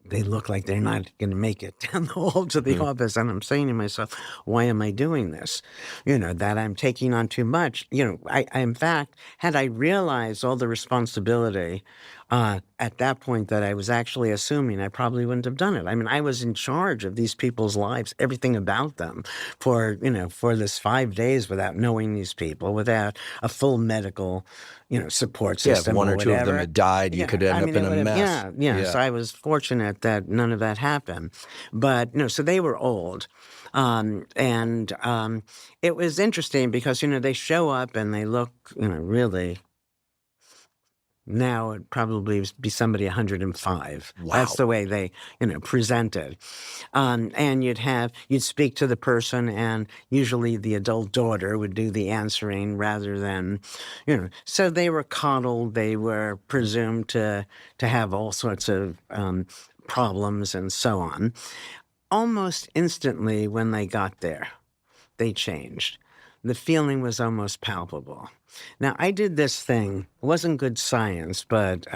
they look like they're not going to make it down the hall to the office. And I'm saying to myself, why am I doing this? That I'm taking on too much. I in fact, had I realized all the responsibility at that point that I was actually assuming, I probably wouldn't have done it. I mean, I was in charge of these people's lives, everything about them for this 5 days without knowing these people, without a full medical, support system. Yeah, if one or two whatever. of them had died, you could end up in a mess. Yeah. So I was fortunate that none of that happened. But, so they were old. And it was interesting because, they show up and they look, really now it'd probably be somebody 105. Wow. That's the way they, presented. And you'd speak to the person, and usually the adult daughter would do the answering rather than, so they were coddled. They were presumed to have all sorts of problems and so on. Almost instantly when they got there, they changed. The feeling was almost palpable. Now, I did this thing. It wasn't good science, but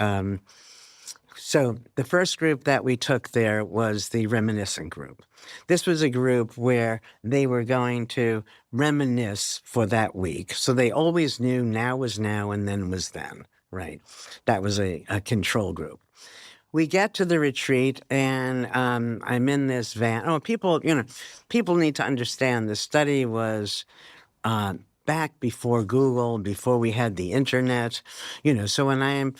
so the first group that we took there was the reminiscent group. This was a group where they were going to reminisce for that week. So they always knew now was now and then was then, right? That was a control group. We get to the retreat, and I'm in this van. Oh, people need to understand the study was back before Google, before we had the internet, so when I am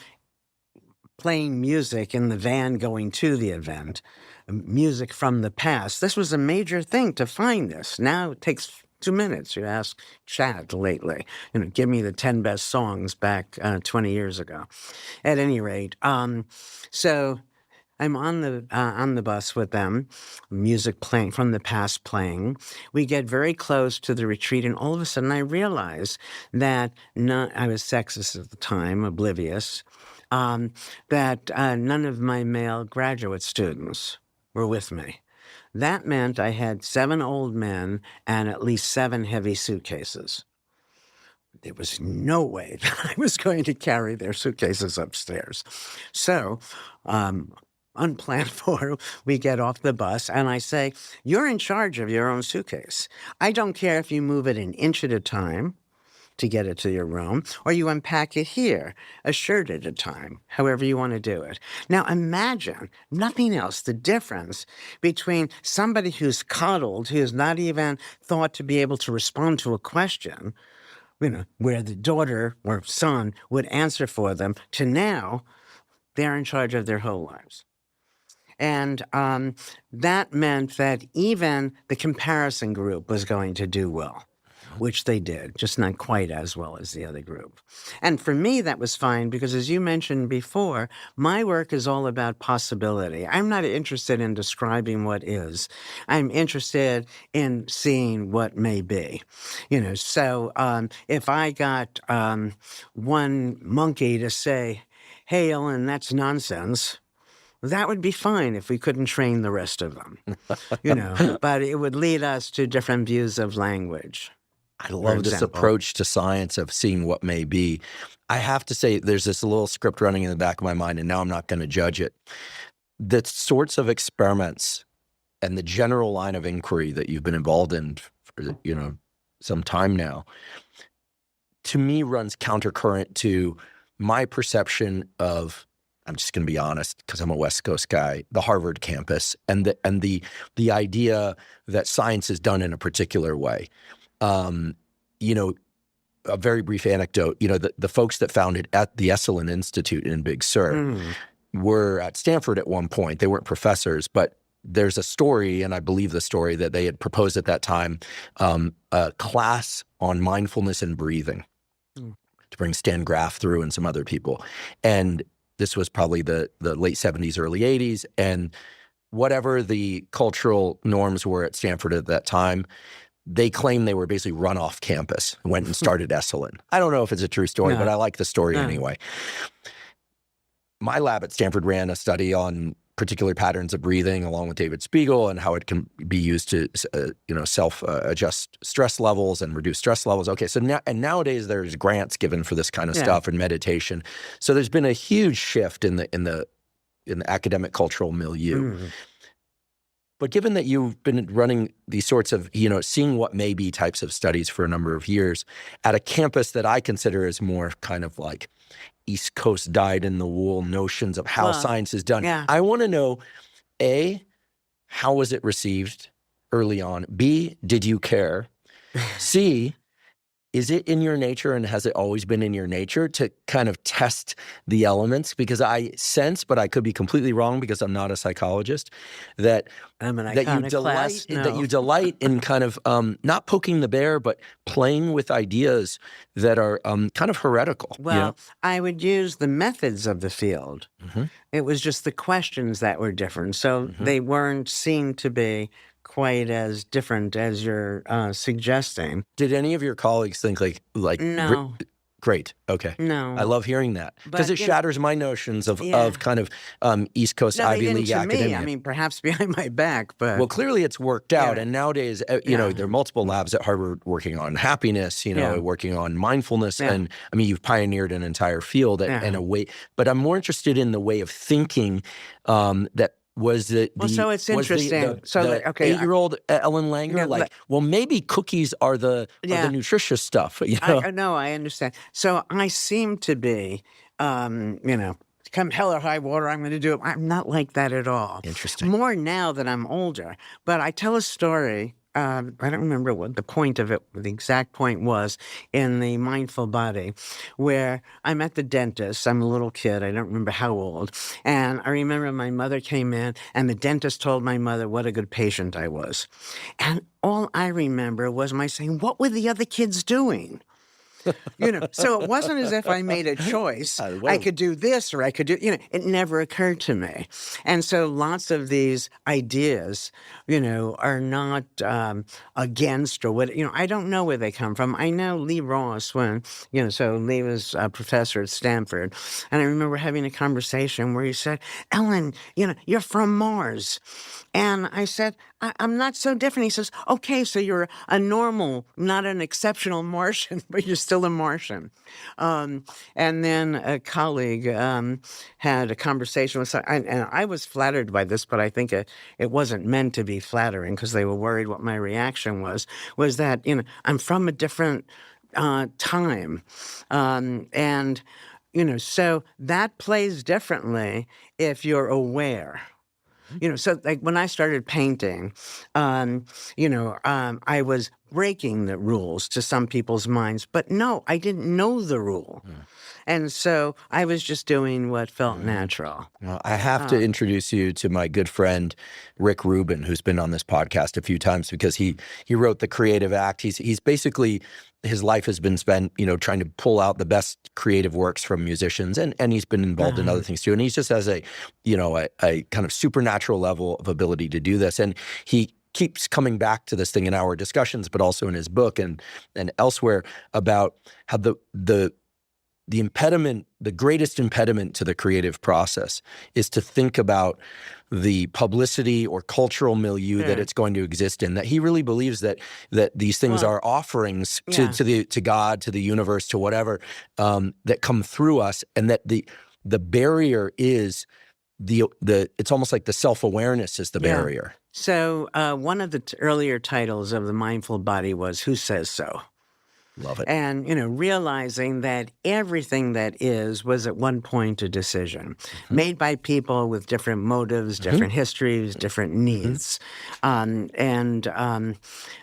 playing music in the van going to the event, music from the past, this was a major thing to find this. Now it takes 2 minutes. You ask Chad lately, give me the 10 best songs back 20 years ago. At any rate, so I'm on the bus with them, music playing from the past playing. We get very close to the retreat, and all of a sudden I realize that I was sexist at the time, oblivious, that none of my male graduate students were with me. That meant I had 7 old men and at least 7 heavy suitcases. There was no way that I was going to carry their suitcases upstairs. So, unplanned for, we get off the bus, and I say, you're in charge of your own suitcase. I don't care if you move it an inch at a time to get it to your room, or you unpack it here, a shirt at a time, however you want to do it. Now imagine, nothing else, the difference between somebody who's coddled, who's not even thought to be able to respond to a question, where the daughter or son would answer for them, to now they're in charge of their whole lives. And that meant that even the comparison group was going to do well, which they did, just not quite as well as the other group. And for me, that was fine because, as you mentioned before, my work is all about possibility. I'm not interested in describing what is. I'm interested in seeing what may be. So if I got one monkey to say, hey, Ellen, that's nonsense, that would be fine if we couldn't train the rest of them, but it would lead us to different views of language. I love this approach to science of seeing what may be. I have to say, there's this little script running in the back of my mind, and now I'm not going to judge it. The sorts of experiments and the general line of inquiry that you've been involved in for, some time now, to me runs countercurrent to my perception of, I'm just going to be honest because I'm a West Coast guy, the Harvard campus and the idea that science is done in a particular way. A very brief anecdote, the folks that founded at the Esalen Institute in Big Sur were at Stanford at one point. They weren't professors, but there's a story, and I believe the story, that they had proposed at that time a class on mindfulness and breathing to bring Stan Graff through and some other people. And this was probably the late 70s, early 80s. And whatever the cultural norms were at Stanford at that time, they claimed they were basically run off campus, went and started Esalen. I don't know if it's a true story, but I like the story anyway. My lab at Stanford ran a study on particular patterns of breathing along with David Spiegel and how it can be used to, self-adjust stress levels and reduce stress levels. Okay, so nowadays there's grants given for this kind of stuff and meditation. So there's been a huge shift in the academic cultural milieu. But given that you've been running these sorts of, seeing what may be types of studies for a number of years at a campus that I consider as more kind of like East Coast dyed-in-the-wool notions of how science is done. I want to know, A, how was it received early on? B, did you care? C, is it in your nature, and has it always been in your nature to kind of test the elements? Because I sense, but I could be completely wrong because I'm not a psychologist, that I'm an that you iconoclast. delight in kind of not poking the bear, but playing with ideas that are kind of heretical. Well, I would use the methods of the field. Mm-hmm. It was just the questions that were different. So they weren't seen to be quite as different as you're suggesting. Did any of your colleagues think No. Great. Okay. No. I love hearing that because it shatters my notions of kind of East Coast No, they Ivy didn't League to academia. me. I mean, perhaps behind my back, but well, clearly it's worked out. And nowadays, there are multiple labs at Harvard working on happiness, working on mindfulness. And I mean, you've pioneered an entire field and a way. But I'm more interested in the way of thinking that was so it's interesting. The 8-year-old Ellen Langer, well, maybe cookies are the nutritious stuff. No, I understand. So I seem to be, come hell or high water, I'm going to do it. I'm not like that at all. Interesting. More now that I'm older. But I tell a story. I don't remember what the point of it, the exact point was in the Mindful Body, where I'm at the dentist. I'm a little kid. I don't remember how old. And I remember my mother came in, and the dentist told my mother what a good patient I was. And all I remember was my saying, what were the other kids doing? So it wasn't as if I made a choice. I could do this or I could do, it never occurred to me. And so lots of these ideas, are not against or what, I don't know where they come from. I know Lee Ross so Lee was a professor at Stanford. And I remember having a conversation where he said, Ellen, you're from Mars. And I said, I'm not so different. He says, okay, so you're a normal, not an exceptional Martian, but you're still a Martian. And then a colleague had a conversation with, and I was flattered by this, but I think it wasn't meant to be flattering because they were worried what my reaction was that, I'm from a different time. So that plays differently if you're aware. So like when I started painting, I was breaking the rules to some people's minds, but no, I didn't know the rule. And so I was just doing what felt natural. Well, I have to introduce you to my good friend, Rick Rubin, who's been on this podcast a few times because he wrote The Creative Act. He's basically, his life has been spent, trying to pull out the best creative works from musicians, and he's been involved in other things too. And he just has a kind of supernatural level of ability to do this. And he keeps coming back to this thing in our discussions, but also in his book and elsewhere about how the impediment, the greatest impediment to the creative process is to think about the publicity or cultural milieu that it's going to exist in. That he really believes that these things are offerings to God, to the universe, to whatever that come through us, and that the barrier is it's almost like the self-awareness is the barrier. So one of the earlier titles of the Mindful Body was "Who Says So?" Love it. And, realizing that everything that is was at one point a decision made by people with different motives, different histories, different needs. When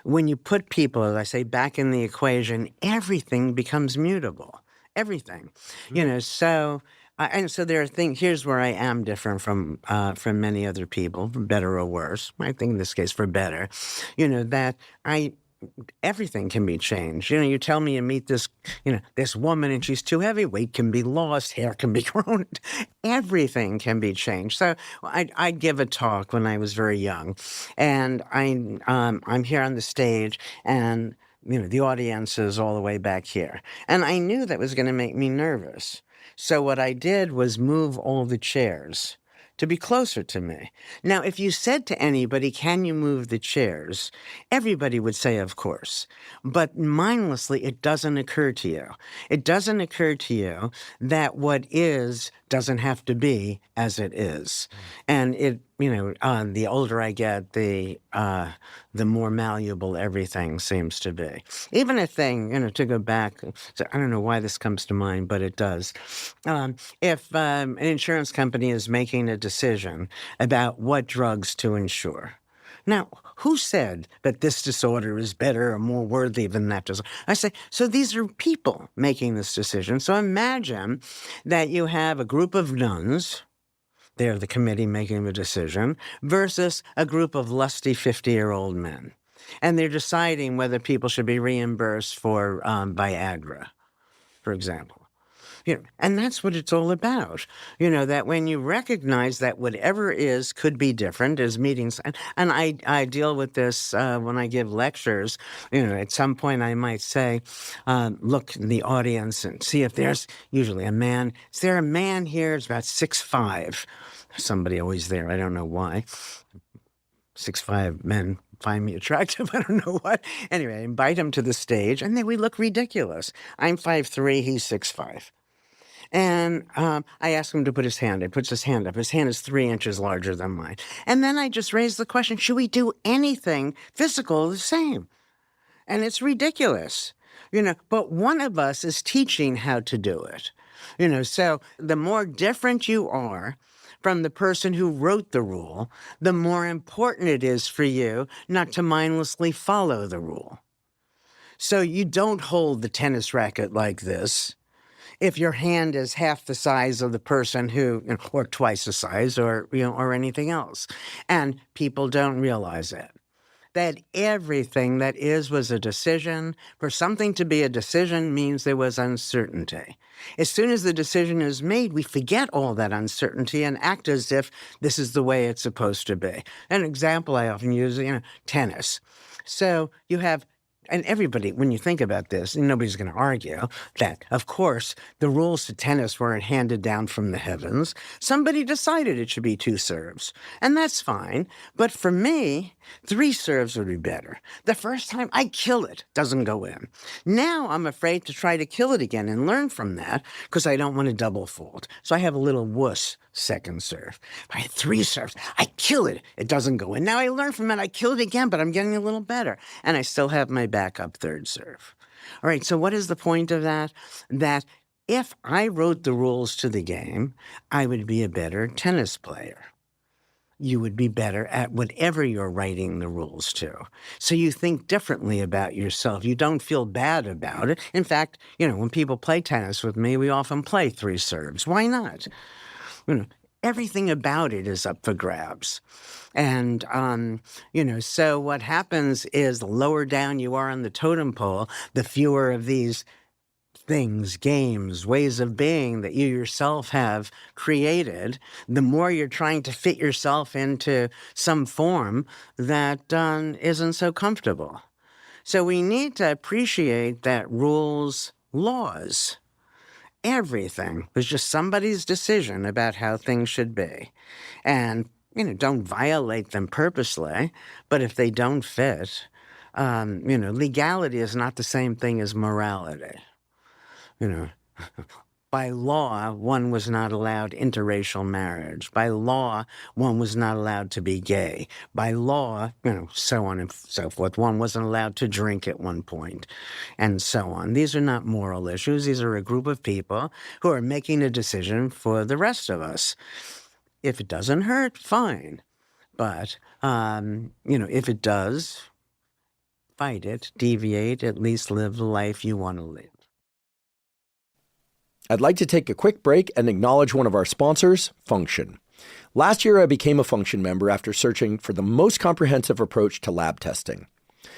you put people, as I say, back in the equation, everything becomes mutable. Everything. So... and so there are things, here's where I am different from many other people, for better or worse. I think in this case for better, that everything can be changed. You tell me you meet this, this woman and she's too heavy, weight can be lost, hair can be grown. Everything can be changed. So I'd give a talk when I was very young, and I'm here on the stage, and the audience is all the way back here, and I knew that was going to make me nervous. So what I did was move all the chairs to be closer to me. Now, if you said to anybody, can you move the chairs? Everybody would say, of course. But mindlessly, it doesn't occur to you. It doesn't occur to you that what is doesn't have to be as it is. And it, the older I get, the more malleable everything seems to be. Even a thing, to go back, so I don't know why this comes to mind, but it does. If an insurance company is making a decision about what drugs to insure, Now, who said that this disorder is better or more worthy than that disorder? I say, so these are people making this decision. So imagine that you have a group of nuns, they're the committee making the decision, versus a group of lusty 50-year-old men. And they're deciding whether people should be reimbursed for Viagra, for example. And that's what it's all about. That when you recognize that whatever is could be different as meetings, and I deal with this when I give lectures. At some point I might say, look in the audience and see if there's usually a man. Is there a man here? It's about 6'5". Somebody always there. I don't know why. 6'5" men find me attractive. I don't know what. Anyway, I invite him to the stage, and then we look ridiculous. I'm 5'3", he's 6'5". And I ask him to put his hand. He puts his hand up. His hand is 3 inches larger than mine. And then I just raise the question, should we do anything physical the same? And it's ridiculous, but one of us is teaching how to do it. So the more different you are from the person who wrote the rule, the more important it is for you not to mindlessly follow the rule. So you don't hold the tennis racket like this if your hand is half the size of the person who, or twice the size, or anything else. And people don't realize it. That everything that was a decision. For something to be a decision means there was uncertainty. As soon as the decision is made, we forget all that uncertainty and act as if this is the way it's supposed to be. An example I often use, tennis. So you have, and everybody, when you think about this, nobody's going to argue that, of course, the rules to tennis weren't handed down from the heavens. Somebody decided it should be 2 serves, and that's fine. But for me, 3 serves would be better. The first time I kill it, doesn't go in. Now I'm afraid to try to kill it again and learn from that because I don't want to double fault. So I have a little wuss second serve. If I had 3 serves, I kill it, it doesn't go in. Now I learn from it, I kill it again, but I'm getting a little better. And I still have my backup third serve. All right, so what is the point of that? That if I wrote the rules to the game, I would be a better tennis player. You would be better at whatever you're writing the rules to. So you think differently about yourself. You don't feel bad about it. In fact, when people play tennis with me, we often play 3 serves. Why not? Everything about it is up for grabs. And, so what happens is the lower down you are on the totem pole, the fewer of these things, games, ways of being that you yourself have created, the more you're trying to fit yourself into some form that isn't so comfortable. So we need to appreciate that rules, laws, everything was just somebody's decision about how things should be. And, don't violate them purposely, but if they don't fit, legality is not the same thing as morality. By law, one was not allowed interracial marriage. By law, one was not allowed to be gay. By law, so on and so forth. One wasn't allowed to drink at one point, and so on. These are not moral issues. These are a group of people who are making a decision for the rest of us. If it doesn't hurt, fine. But, if it does, fight it, deviate, at least live the life you want to live. I'd like to take a quick break and acknowledge one of our sponsors, Function. Last year, I became a Function member after searching for the most comprehensive approach to lab testing.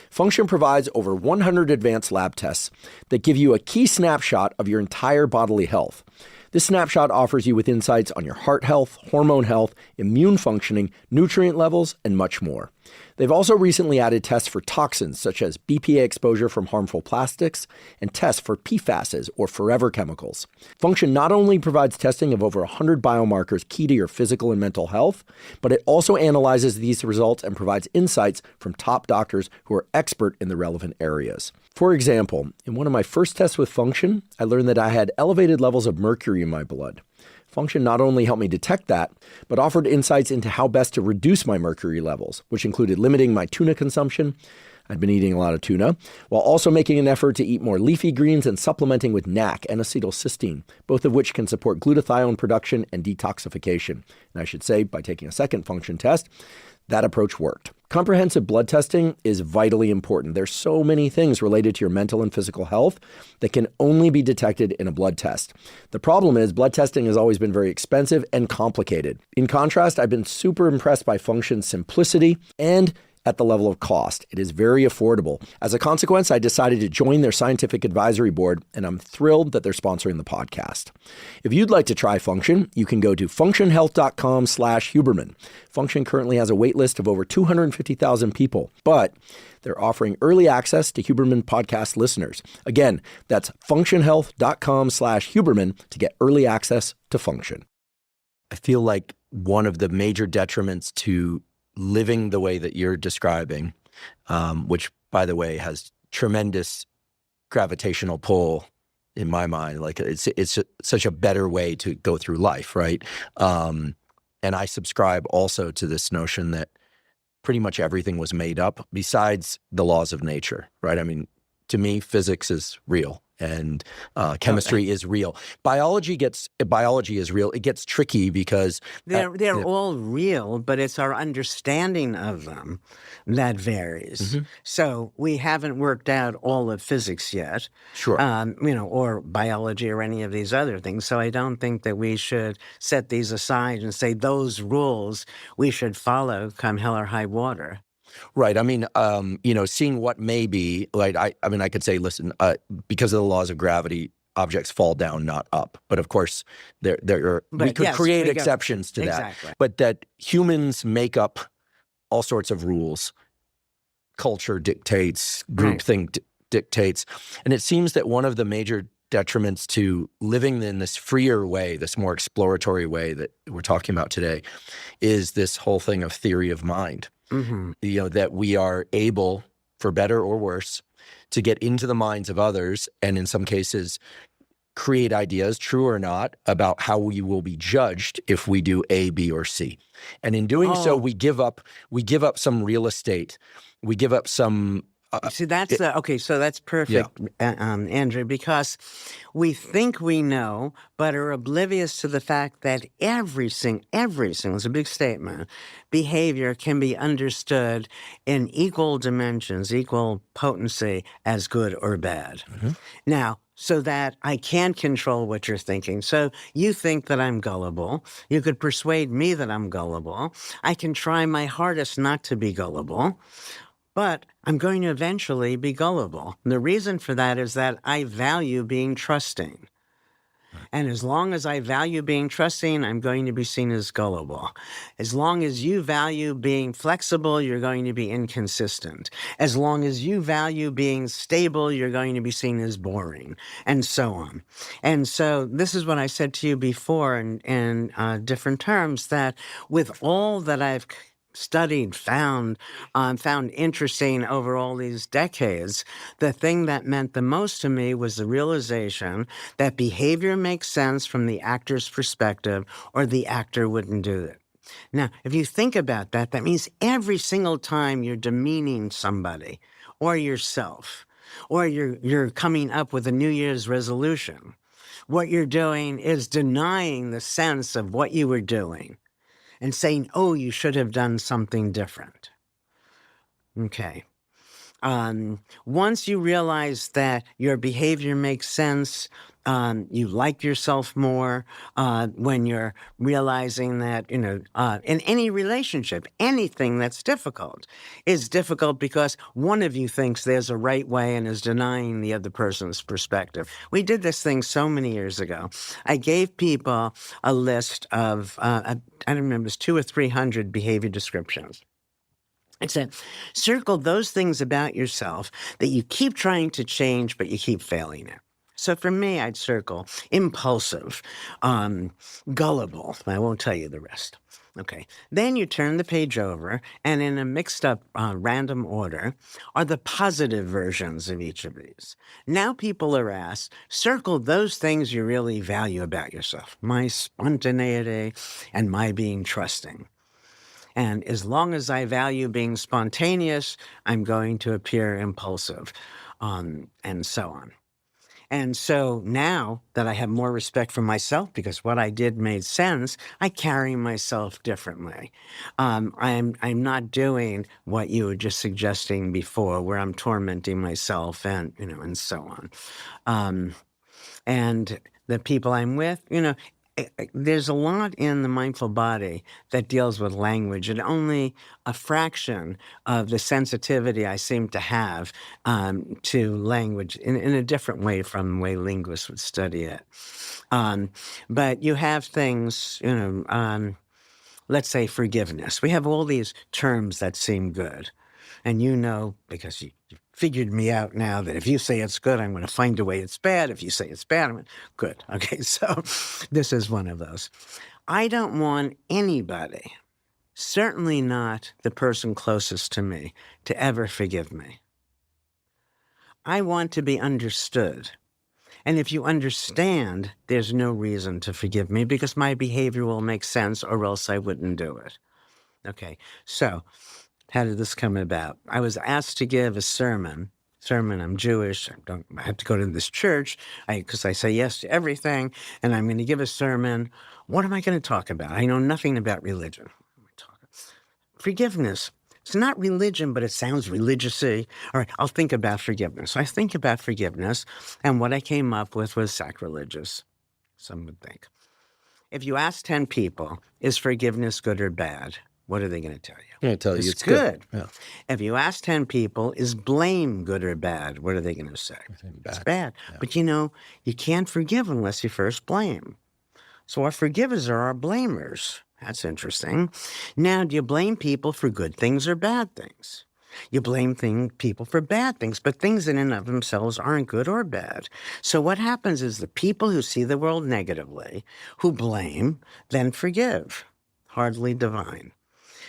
Function provides over 100 advanced lab tests that give you a key snapshot of your entire bodily health. This snapshot offers you with insights on your heart health, hormone health, immune functioning, nutrient levels, and much more. They've also recently added tests for toxins such as BPA exposure from harmful plastics and tests for PFASs or forever chemicals. Function not only provides testing of over 100 biomarkers key to your physical and mental health, but it also analyzes these results and provides insights from top doctors who are expert in the relevant areas. For example, in one of my first tests with Function, I learned that I had elevated levels of mercury in my blood. Function not only helped me detect that, but offered insights into how best to reduce my mercury levels, which included limiting my tuna consumption. I'd been eating a lot of tuna, while also making an effort to eat more leafy greens and supplementing with NAC and acetylcysteine, both of which can support glutathione production and detoxification. And I should say, by taking a second Function test, That approach worked. Comprehensive blood testing is vitally important. There's so many things related to your mental and physical health that can only be detected in a blood test. The problem is blood testing has always been very expensive and complicated. In contrast, I've been super impressed by Function's simplicity and at the level of cost. It is very affordable. As a consequence, I decided to join their scientific advisory board, and I'm thrilled that they're sponsoring the podcast. If you'd like to try Function, you can go to functionhealth.com/Huberman. Function currently has a wait list of over 250,000 people, but they're offering early access to Huberman podcast listeners. Again, that's functionhealth.com/Huberman to get early access to Function. I feel like one of the major detriments to living the way that you're describing, which, by the way, has tremendous gravitational pull in my mind. Like it's such a better way to go through life, right? And I subscribe also to this notion that pretty much everything was made up besides the laws of nature, right? I mean, to me, physics is real. And chemistry is real. Biology is real. It gets tricky because they're all real, but it's our understanding of them that varies. So we haven't worked out all of physics yet, Sure. Or biology or any of these other things. So I don't think that we should set these aside and say those rules we should follow come hell or high water. Right. I mean, seeing what may be, like, I could say, listen, because of the laws of gravity, objects fall down, not up. But of course, we could create exceptions to that. Exactly. But that humans make up all sorts of rules. Culture dictates, groupthink dictates. And it seems that one of the major detriments to living in this freer way, this more exploratory way that we're talking about today, is this whole thing of theory of mind. That we are able, for better or worse, to get into the minds of others and in some cases create ideas, true or not, about how we will be judged if we do A, B, or C. And in doing so, we give up some real estate. We give up some See, that's so that's perfect, Andrew, because we think we know, but are oblivious to the fact that every single, it's a big statement, behavior can be understood in equal dimensions, equal potency as good or bad. Now, so that I can control what you're thinking. So you think that I'm gullible. You could persuade me that I'm gullible. I can try my hardest not to be gullible. But I'm going to eventually be gullible. And the reason for that is that I value being trusting. And as long as I value being trusting, I'm going to be seen as gullible. As long as you value being flexible, you're going to be inconsistent. As long as you value being stable, you're going to be seen as boring, and so on. And so this is what I said to you before in different terms, that with all that I've studied, found interesting over all these decades, the thing that meant the most to me was the realization that behavior makes sense from the actor's perspective, or the actor wouldn't do it. Now, if you think about that, that means every single time you're demeaning somebody or yourself, or you're coming up with a New Year's resolution, what you're doing is denying the sense of what you were doing and saying, oh, you should have done something different. Okay. Once you realize that your behavior makes sense, you like yourself more, when you're realizing that, in any relationship, anything that's difficult is difficult because one of you thinks there's a right way and is denying the other person's perspective. We did this thing so many years ago. I gave people a list of, I don't remember, it was 200 or 300 behavior descriptions. I said, circle those things about yourself that you keep trying to change, but you keep failing at. So for me, I'd circle impulsive, gullible. I won't tell you the rest. Okay. Then you turn the page over, and in a mixed up random order are the positive versions of each of these. Now people are asked, circle those things you really value about yourself. My spontaneity and my being trusting. And as long as I value being spontaneous, I'm going to appear impulsive, and so on. And so now that I have more respect for myself because what I did made sense, I carry myself differently. I'm not doing what you were just suggesting before, where I'm tormenting myself and and so on. And the people I'm with, there's a lot in the mindful body that deals with language, and only a fraction of the sensitivity I seem to have to language in a different way from the way linguists would study it. But you have things, let's say forgiveness. We have all these terms that seem good. And because you figured me out now, that if you say it's good, I'm going to find a way it's bad. If you say it's bad, I'm good. Okay, so this is one of those. I don't want anybody, certainly not the person closest to me, to ever forgive me. I want to be understood. And if you understand, there's no reason to forgive me because my behavior will make sense or else I wouldn't do it. Okay, so how did this come about? I was asked to give a sermon. I'm Jewish. I have to go to this church because I say yes to everything, and I'm going to give a sermon. What am I going to talk about? I know nothing about religion. Forgiveness. It's not religion, but it sounds religious-y. All right, I'll think about forgiveness. So I think about forgiveness, and what I came up with was sacrilegious, some would think. If you ask 10 people, is forgiveness good or bad? What are they going to tell you? I'm going to tell you it's good. Yeah. If you ask 10 people, is blame good or bad? What are they going to say? It's bad. Yeah. But you can't forgive unless you first blame. So our forgivers are our blamers. That's interesting. Now, do you blame people for good things or bad things? You blame people for bad things, but things in and of themselves aren't good or bad. So what happens is the people who see the world negatively, who blame, then forgive. Hardly divine.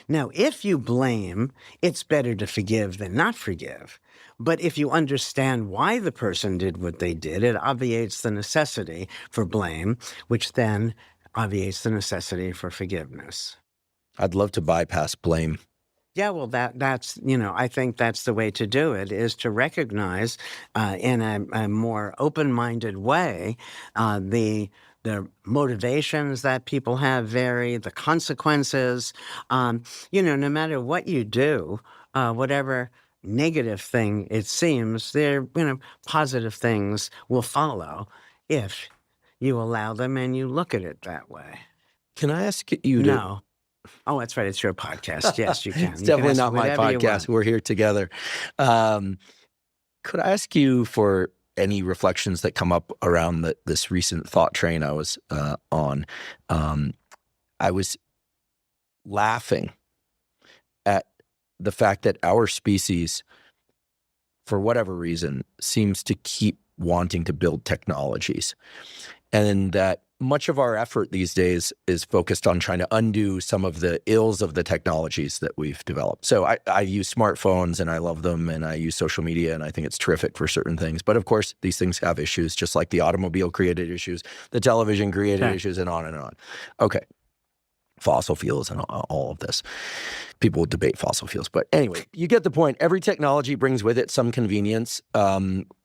Now, if you blame, it's better to forgive than not forgive. But if you understand why the person did what they did, it obviates the necessity for blame, which then obviates the necessity for forgiveness. I'd love to bypass blame. Yeah, well, that's I think that's the way to do it, is to recognize in a more open-minded way the motivations that people have vary, the consequences. No matter what you do, whatever negative thing it seems, positive things will follow if you allow them and you look at it that way. Can I ask you to... No. Oh, that's right. It's your podcast. Yes, you can. It's definitely not my podcast. We're here together. Could I ask you for any reflections that come up around this recent thought train I was on? I was laughing at the fact that our species, for whatever reason, seems to keep wanting to build technologies, and that much of our effort these days is focused on trying to undo some of the ills of the technologies that we've developed. So I use smartphones and I love them, and I use social media and I think it's terrific for certain things. But of course, these things have issues, just like the automobile created issues, the television created issues, and on and on. Okay. Fossil fuels and all of this. People will debate fossil fuels. But anyway, you get the point. Every technology brings with it some convenience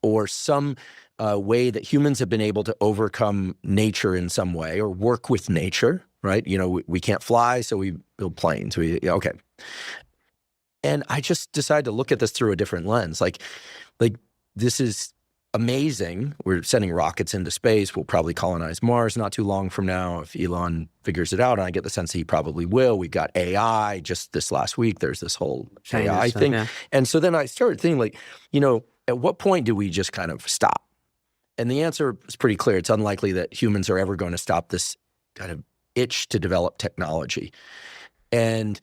or some way that humans have been able to overcome nature in some way or work with nature, right? We can't fly, so we build planes. Okay. And I just decided to look at this through a different lens. Like this is amazing. We're sending rockets into space. We'll probably colonize Mars not too long from now if Elon figures it out. And I get the sense that he probably will. We got AI just this last week. There's this whole AI thing. Yeah. And so then I started thinking at what point do we just kind of stop? And the answer is pretty clear. It's unlikely that humans are ever going to stop this kind of itch to develop technology. And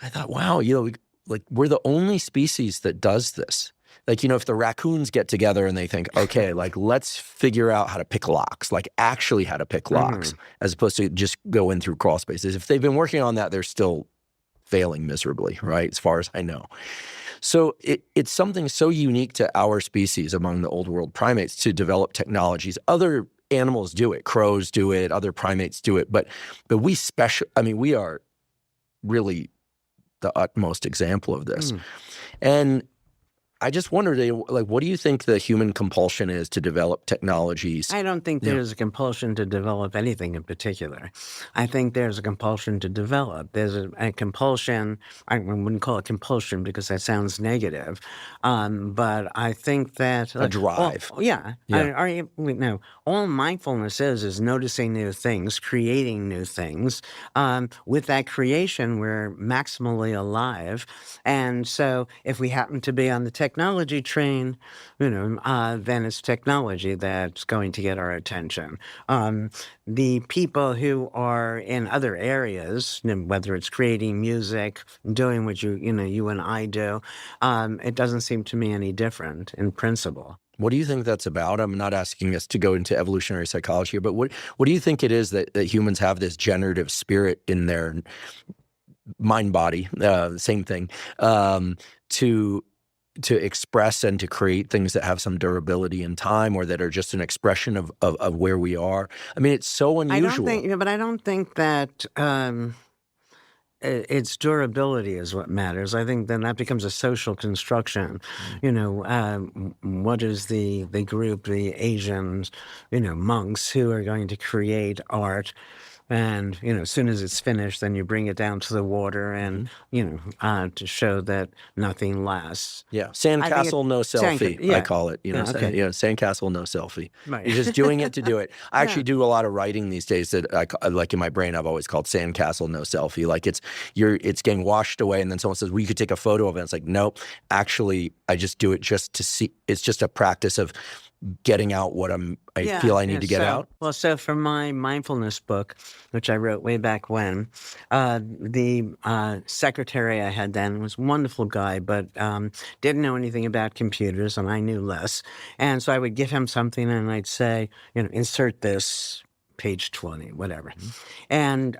I thought, wow, we're the only species that does this. If the raccoons get together and they think, okay, let's figure out how to pick locks, actually how to pick locks, as opposed to just go in through crawl spaces. If they've been working on that, they're still failing miserably, right? As far as I know. So it's something so unique to our species among the old world primates to develop technologies. Other animals do it. Crows do it. Other primates do it. But we are really the utmost example of this. And I just wonder, like, what do you think the human compulsion is to develop technologies? I don't think there's a compulsion to develop anything in particular. I think there's a compulsion to develop. There's a compulsion. I wouldn't call it compulsion because that sounds negative, but I think that A drive. No, all mindfulness is noticing new things, creating new things. With that creation, we're maximally alive, and so if we happen to be on the technology train, then it's technology that's going to get our attention. The people who are in other areas, whether it's creating music, doing what you and I do, it doesn't seem to me any different in principle. What do you think that's about? I'm not asking us to go into evolutionary psychology here, but what do you think it is that humans have this generative spirit in their mind body, same thing, to express and to create things that have some durability in time, or that are just an expression of where we are? I mean, it's so unusual. I don't think that its durability is what matters. I think then that becomes a social construction. What is the group, the Asians, monks who are going to create art? And, as soon as it's finished, then you bring it down to the water and, to show that nothing lasts. Yeah. Sandcastle, no selfie, I call it. Sandcastle, no selfie. Right. You're just doing it to do it. I actually do a lot of writing these days that like in my brain, I've always called sandcastle, no selfie. Like it's getting washed away. And then someone says, well, you could take a photo of it. It's like, nope, actually, I just do it just to see. It's just a practice of getting out what I feel I need to get out. Well, so for my mindfulness book, which I wrote way back when, the secretary I had then was a wonderful guy, but didn't know anything about computers, and I knew less. And so I would give him something, and I'd say, insert this, page 20, whatever. And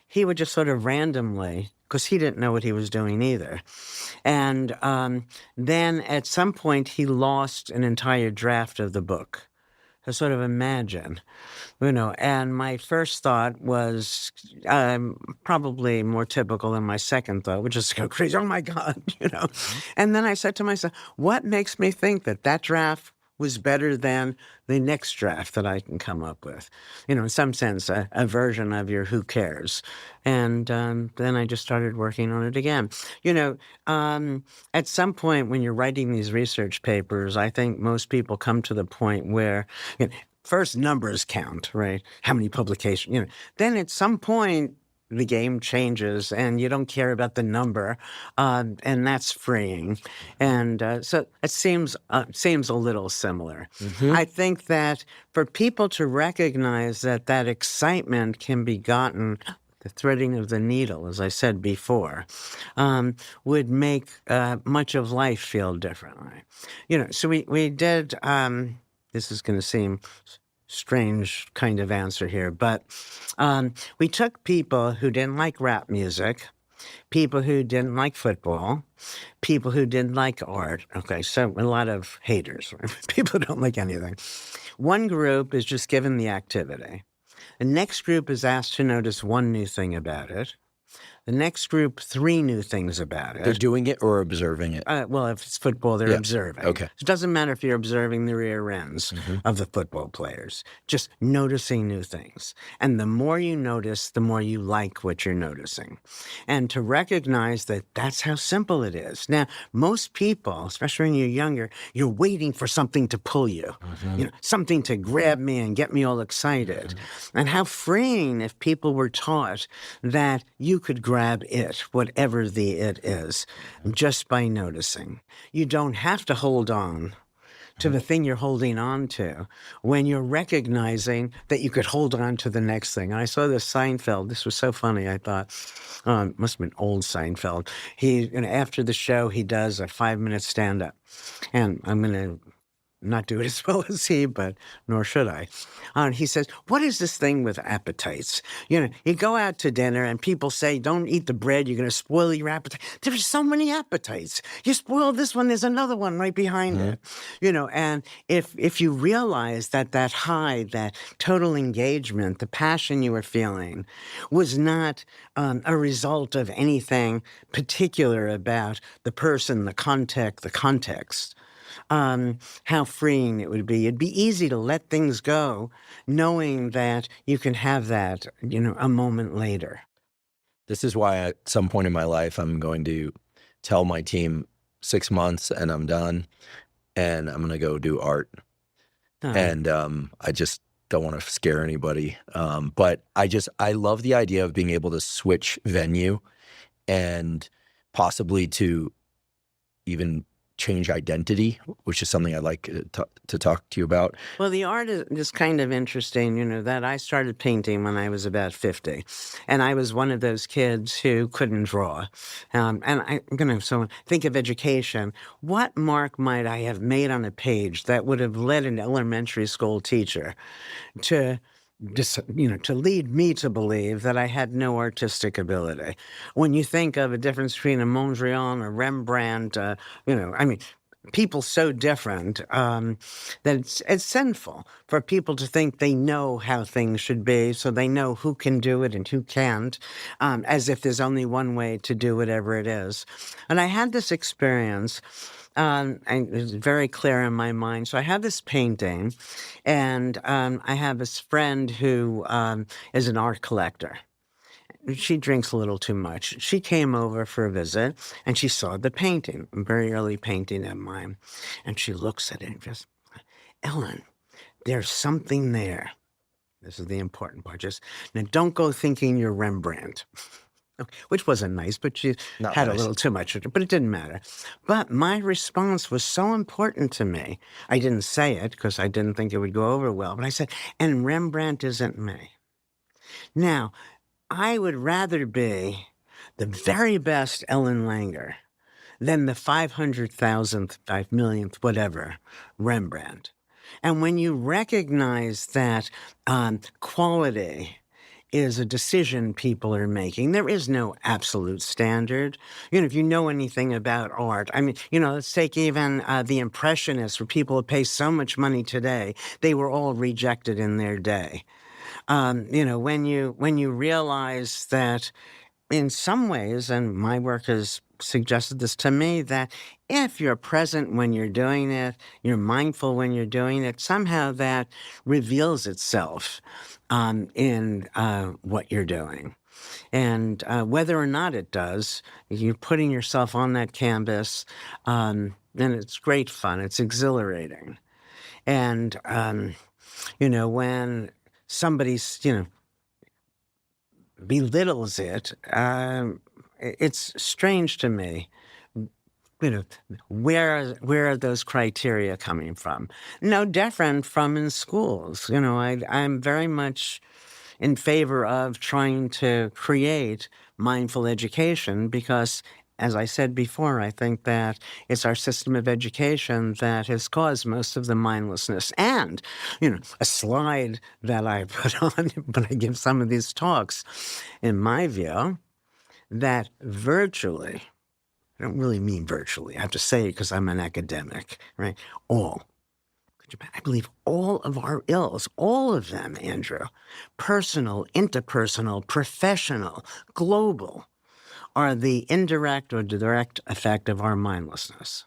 he would just sort of randomly, because he didn't know what he was doing either. And then at some point, he lost an entire draft of the book. To sort of imagine, and my first thought was probably more typical than my second thought, which is to go crazy. Oh my God, And then I said to myself, what makes me think that draft was better than the next draft that I can come up with? In some sense, a version of your who cares. And then I just started working on it again. At some point when you're writing these research papers, I think most people come to the point where, first numbers count, right? How many publications, Then at some point, the game changes and you don't care about the number, and that's freeing. And so it seems a little similar. I think that for people to recognize that excitement can be gotten, the threading of the needle, as I said before, would make much of life feel differently. So we did, this is going to seem strange kind of answer here, but we took people who didn't like rap music, people who didn't like football, people who didn't like art. Okay, so a lot of haters, right? People who don't like anything. One group is just given the activity. The next group is asked to notice one new thing about it. The next group, 3 new things about it. They're doing it or observing it? Well, if it's football, they're observing. Okay. It doesn't matter if you're observing the rear ends of the football players. Just noticing new things. And the more you notice, the more you like what you're noticing. And to recognize that that's how simple it is. Now, most people, especially when you're younger, you're waiting for something to pull you. Something to grab me and get me all excited. And how freeing if people were taught that you could grab it, whatever the it is, just by noticing. You don't have to hold on to the thing you're holding on to when you're recognizing that you could hold on to the next thing. And I saw this Seinfeld. This was so funny. I thought, it must have been old Seinfeld. He, after the show, he does a 5-minute stand-up. And I'm going to not do it as well as he, but nor should I. He says, what is this thing with appetites? You go out to dinner and people say, don't eat the bread, you're going to spoil your appetite. There's so many appetites. You spoil this one, there's another one right behind it. And if you realize that high, that total engagement, the passion you were feeling was not a result of anything particular about the person, the context, how freeing it would be. It'd be easy to let things go, knowing that you can have that, a moment later. This is why at some point in my life, I'm going to tell my team 6 months and I'm done, and I'm going to go do art. And I just don't want to scare anybody. But I love the idea of being able to switch venue and possibly to even change identity, which is something I'd like to talk to you about. Well, the art is kind of interesting, that I started painting when I was about 50. And I was one of those kids who couldn't draw. And I'm going to think of education. What mark might I have made on a page that would have led an elementary school teacher to lead me to believe that I had no artistic ability? When you think of a difference between a Mondrian, a Rembrandt, people so different that it's sinful for people to think they know how things should be, so they know who can do it and who can't, as if there's only one way to do whatever it is. And I had this experience. And it was very clear in my mind. So I have this painting, and I have this friend who is an art collector. She drinks a little too much. She came over for a visit, and she saw the painting, a very early painting of mine. And she looks at it and goes, Ellen, there's something there. This is the important part. Now, don't go thinking you're Rembrandt. Which wasn't nice, but she had a little too much of it, but it didn't matter. But my response was so important to me. I didn't say it because I didn't think it would go over well, but I said, and Rembrandt isn't me. Now, I would rather be the very best Ellen Langer than the 500,000th, 5 millionth, whatever, Rembrandt. And when you recognize that quality is a decision people are making. There is no absolute standard. If you know anything about art, let's take even the Impressionists, where people pay so much money today, they were all rejected in their day. When you realize that in some ways, and my work has suggested this to me, that if you're present when you're doing it, you're mindful when you're doing it, somehow that reveals itself in what you're doing. And whether or not it does, you're putting yourself on that canvas, and it's great fun. It's exhilarating. And, when somebody's, belittles it, it's strange to me. Where are those criteria coming from? No different from in schools. I'm very much in favor of trying to create mindful education because, as I said before, I think that it's our system of education that has caused most of the mindlessness. And, a slide that I put on when I give some of these talks, in my view, that virtually, I don't really mean virtually, I have to say it because I'm an academic, right? I believe all of our ills, all of them, Andrew, personal, interpersonal, professional, global, are the indirect or direct effect of our mindlessness.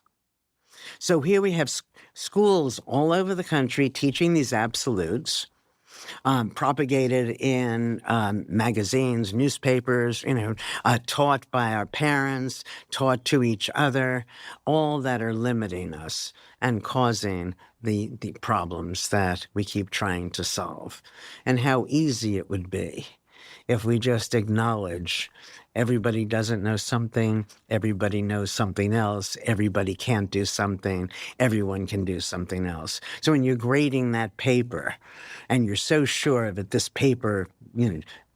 So here we have schools all over the country teaching these absolutes, propagated in magazines, newspapers, taught by our parents, taught to each other, all that are limiting us and causing the problems that we keep trying to solve. And how easy it would be if we just acknowledge everybody doesn't know something, everybody knows something else, everybody can't do something, everyone can do something else. So when you're grading that paper and you're so sure that this paper,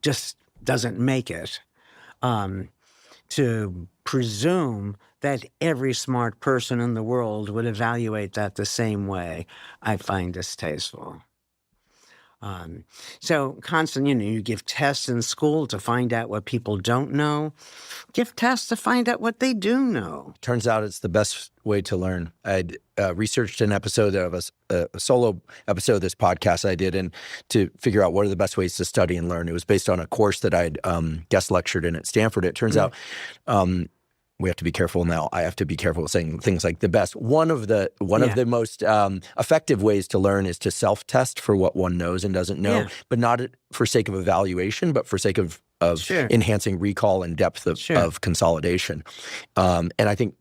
just doesn't make it, to presume that every smart person in the world would evaluate that the same way, I find distasteful. So constant, you give tests in school to find out what people don't know. Give tests to find out what they do know. Turns out it's the best way to learn. I'd researched an episode of a solo episode of this podcast I did, and to figure out what are the best ways to study and learn. It was based on a course that I'd guest lectured in at Stanford. It turns out we have to be careful now. I have to be careful saying things like the best. One of the most effective ways to learn is to self-test for what one knows and doesn't know, but not for sake of evaluation, but for sake of enhancing recall and depth of consolidation. And I think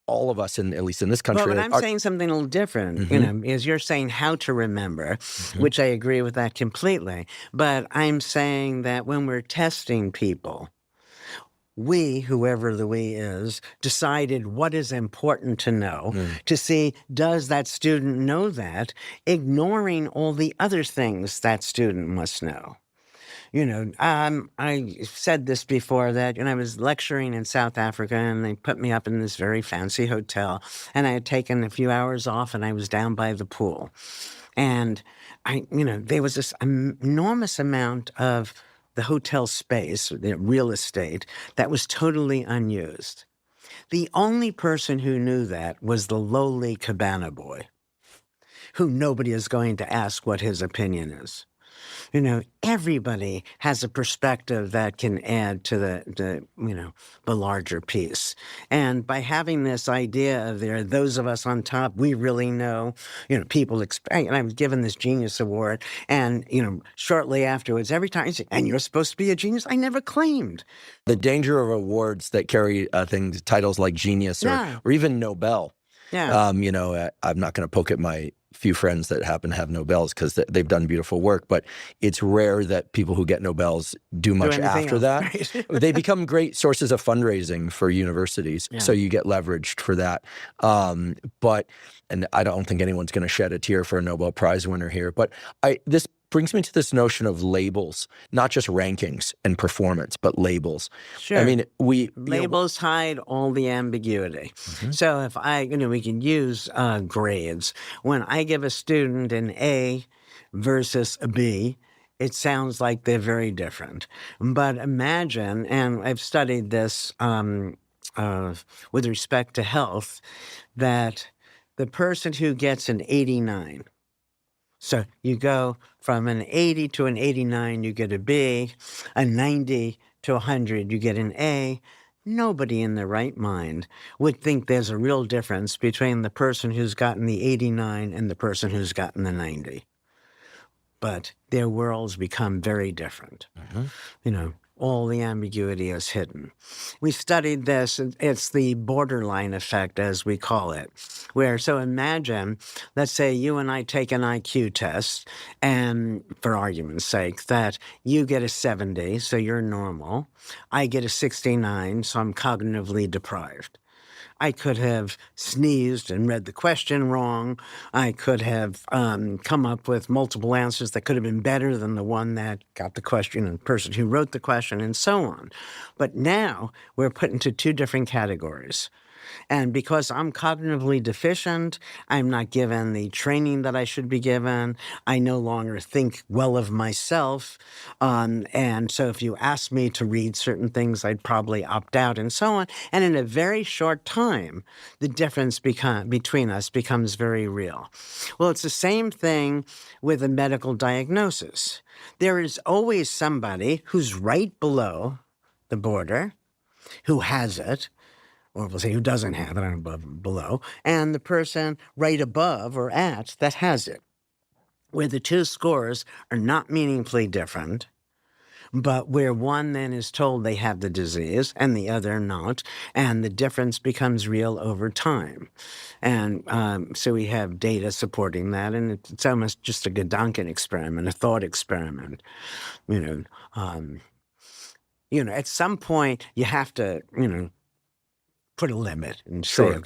all of us, at least in this country, but I'm saying something a little different. Is you're saying how to remember, which I agree with that completely. But I'm saying that when we're testing people, we, whoever the we is, decided what is important to know to see, does that student know that, ignoring all the other things that student must know. I said this before that, I was lecturing in South Africa, and they put me up in this very fancy hotel, and I had taken a few hours off, and I was down by the pool. And there was this enormous amount of the hotel space, the real estate, that was totally unused. The only person who knew that was the lowly cabana boy, who nobody is going to ask what his opinion is. Everybody has a perspective that can add to the larger piece. And by having this idea of there are those of us on top, we really know, people expect, and I was given this genius award, and, shortly afterwards, every time, and you're supposed to be a genius, I never claimed. The danger of awards that carry titles like genius or even Nobel. I'm not going to poke at my few friends that happen to have Nobels because they've done beautiful work, but it's rare that people who get Nobels do much after that. Right? They become great sources of fundraising for universities, so you get leveraged for that. And I don't think anyone's going to shed a tear for a Nobel Prize winner here, but this brings me to this notion of labels, not just rankings and performance, but labels. Sure. I mean, labels hide all the ambiguity. So if we can use grades. When I give a student an A versus a B, it sounds like they're very different. But imagine, and I've studied this with respect to health, that the person who gets an 89, so you go from an 80 to an 89, you get a B, a 90 to 100, you get an A. Nobody in their right mind would think there's a real difference between the person who's gotten the 89 and the person who's gotten the 90. But their worlds become very different. All the ambiguity is hidden. We studied this. It's the borderline effect, as we call it, so imagine, let's say you and I take an IQ test, and for argument's sake, that you get a 70, so you're normal. I get a 69, so I'm cognitively deprived. I could have sneezed and read the question wrong. I could have come up with multiple answers that could have been better than the one that got the question and the person who wrote the question, and so on. But now we're put into two different categories. And because I'm cognitively deficient, I'm not given the training that I should be given. I no longer think well of myself. And so if you ask me to read certain things, I'd probably opt out, and so on. And in a very short time, the difference between us becomes very real. Well, it's the same thing with a medical diagnosis. There is always somebody who's right below the border, who has it, or we'll say who doesn't have it, above, below, and the person right above or at that has it, where the two scores are not meaningfully different, but where one then is told they have the disease and the other not, and the difference becomes real over time. And so we have data supporting that, and it's almost just a Gedanken experiment, a thought experiment. At some point you have to, put a limit and say,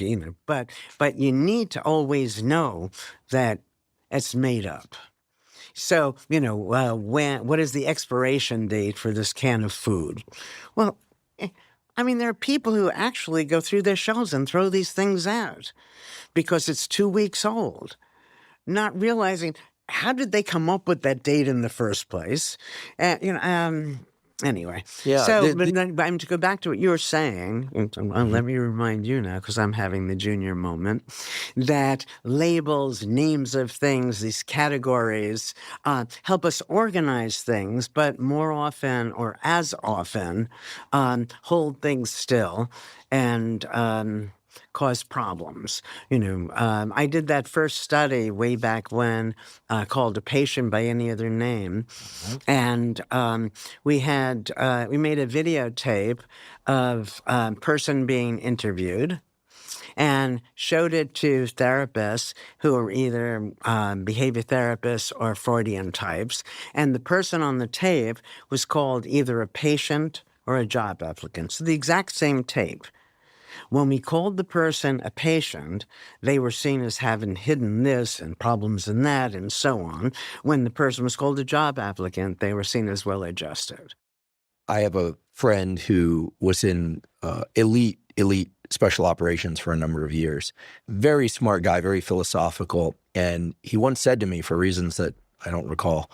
but you need to always know that it's made up. So, what is the expiration date for this can of food? Well, I mean, there are people who actually go through their shelves and throw these things out because it's 2 weeks old, not realizing how did they come up with that date in the first place. Anyway, Yeah, so but to go back to what you were saying, and let me remind you now, because I'm having the junior moment, that labels, names of things, these categories help us organize things, but more often, or as often, hold things still and cause problems. I did that first study way back when called A Patient by Any Other Name. And we made a videotape of a person being interviewed and showed it to therapists who are either behavior therapists or Freudian types. And the person on the tape was called either a patient or a job applicant. So the exact same tape. When we called the person a patient, they were seen as having hidden this and problems in that and so on. When the person was called a job applicant, they were seen as well-adjusted. I have a friend who was in elite special operations for a number of years. Very smart guy, very philosophical. And he once said to me, for reasons that I don't recall,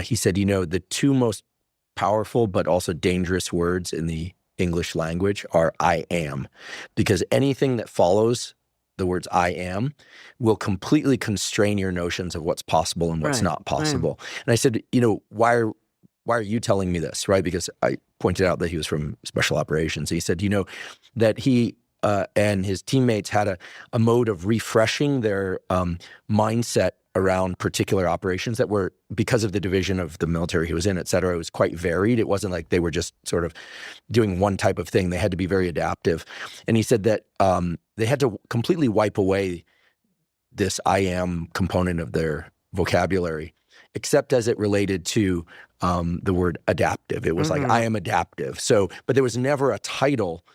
he said, the two most powerful but also dangerous words in the English language are I am, because anything that follows the words I am will completely constrain your notions of what's possible and what's not possible. And I said, why are you telling me this, right? Because I pointed out that he was from special operations. He said, that he and his teammates had a mode of refreshing their mindset around particular operations that were, because of the division of the military he was in, et cetera, it was quite varied. It wasn't like they were just sort of doing one type of thing. They had to be very adaptive. And he said that they had to completely wipe away this I am component of their vocabulary, except as it related to the word adaptive. It was like, I am adaptive. So, but there was never a title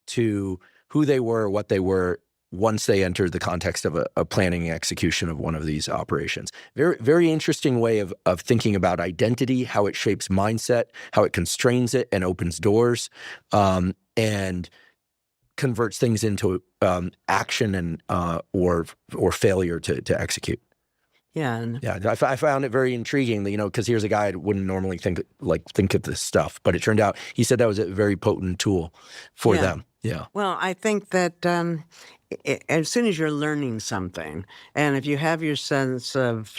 to who they were, what they were, once they entered the context of a planning and execution of one of these operations. Very, very interesting way of thinking about identity, how it shapes mindset, how it constrains it and opens doors, and converts things into action and or failure to execute. Yeah. I found it very intriguing, because here's a guy I wouldn't normally think of this stuff, but it turned out he said that was a very potent tool for them. Yeah. Well, I think that as soon as you're learning something, and if you have your sense of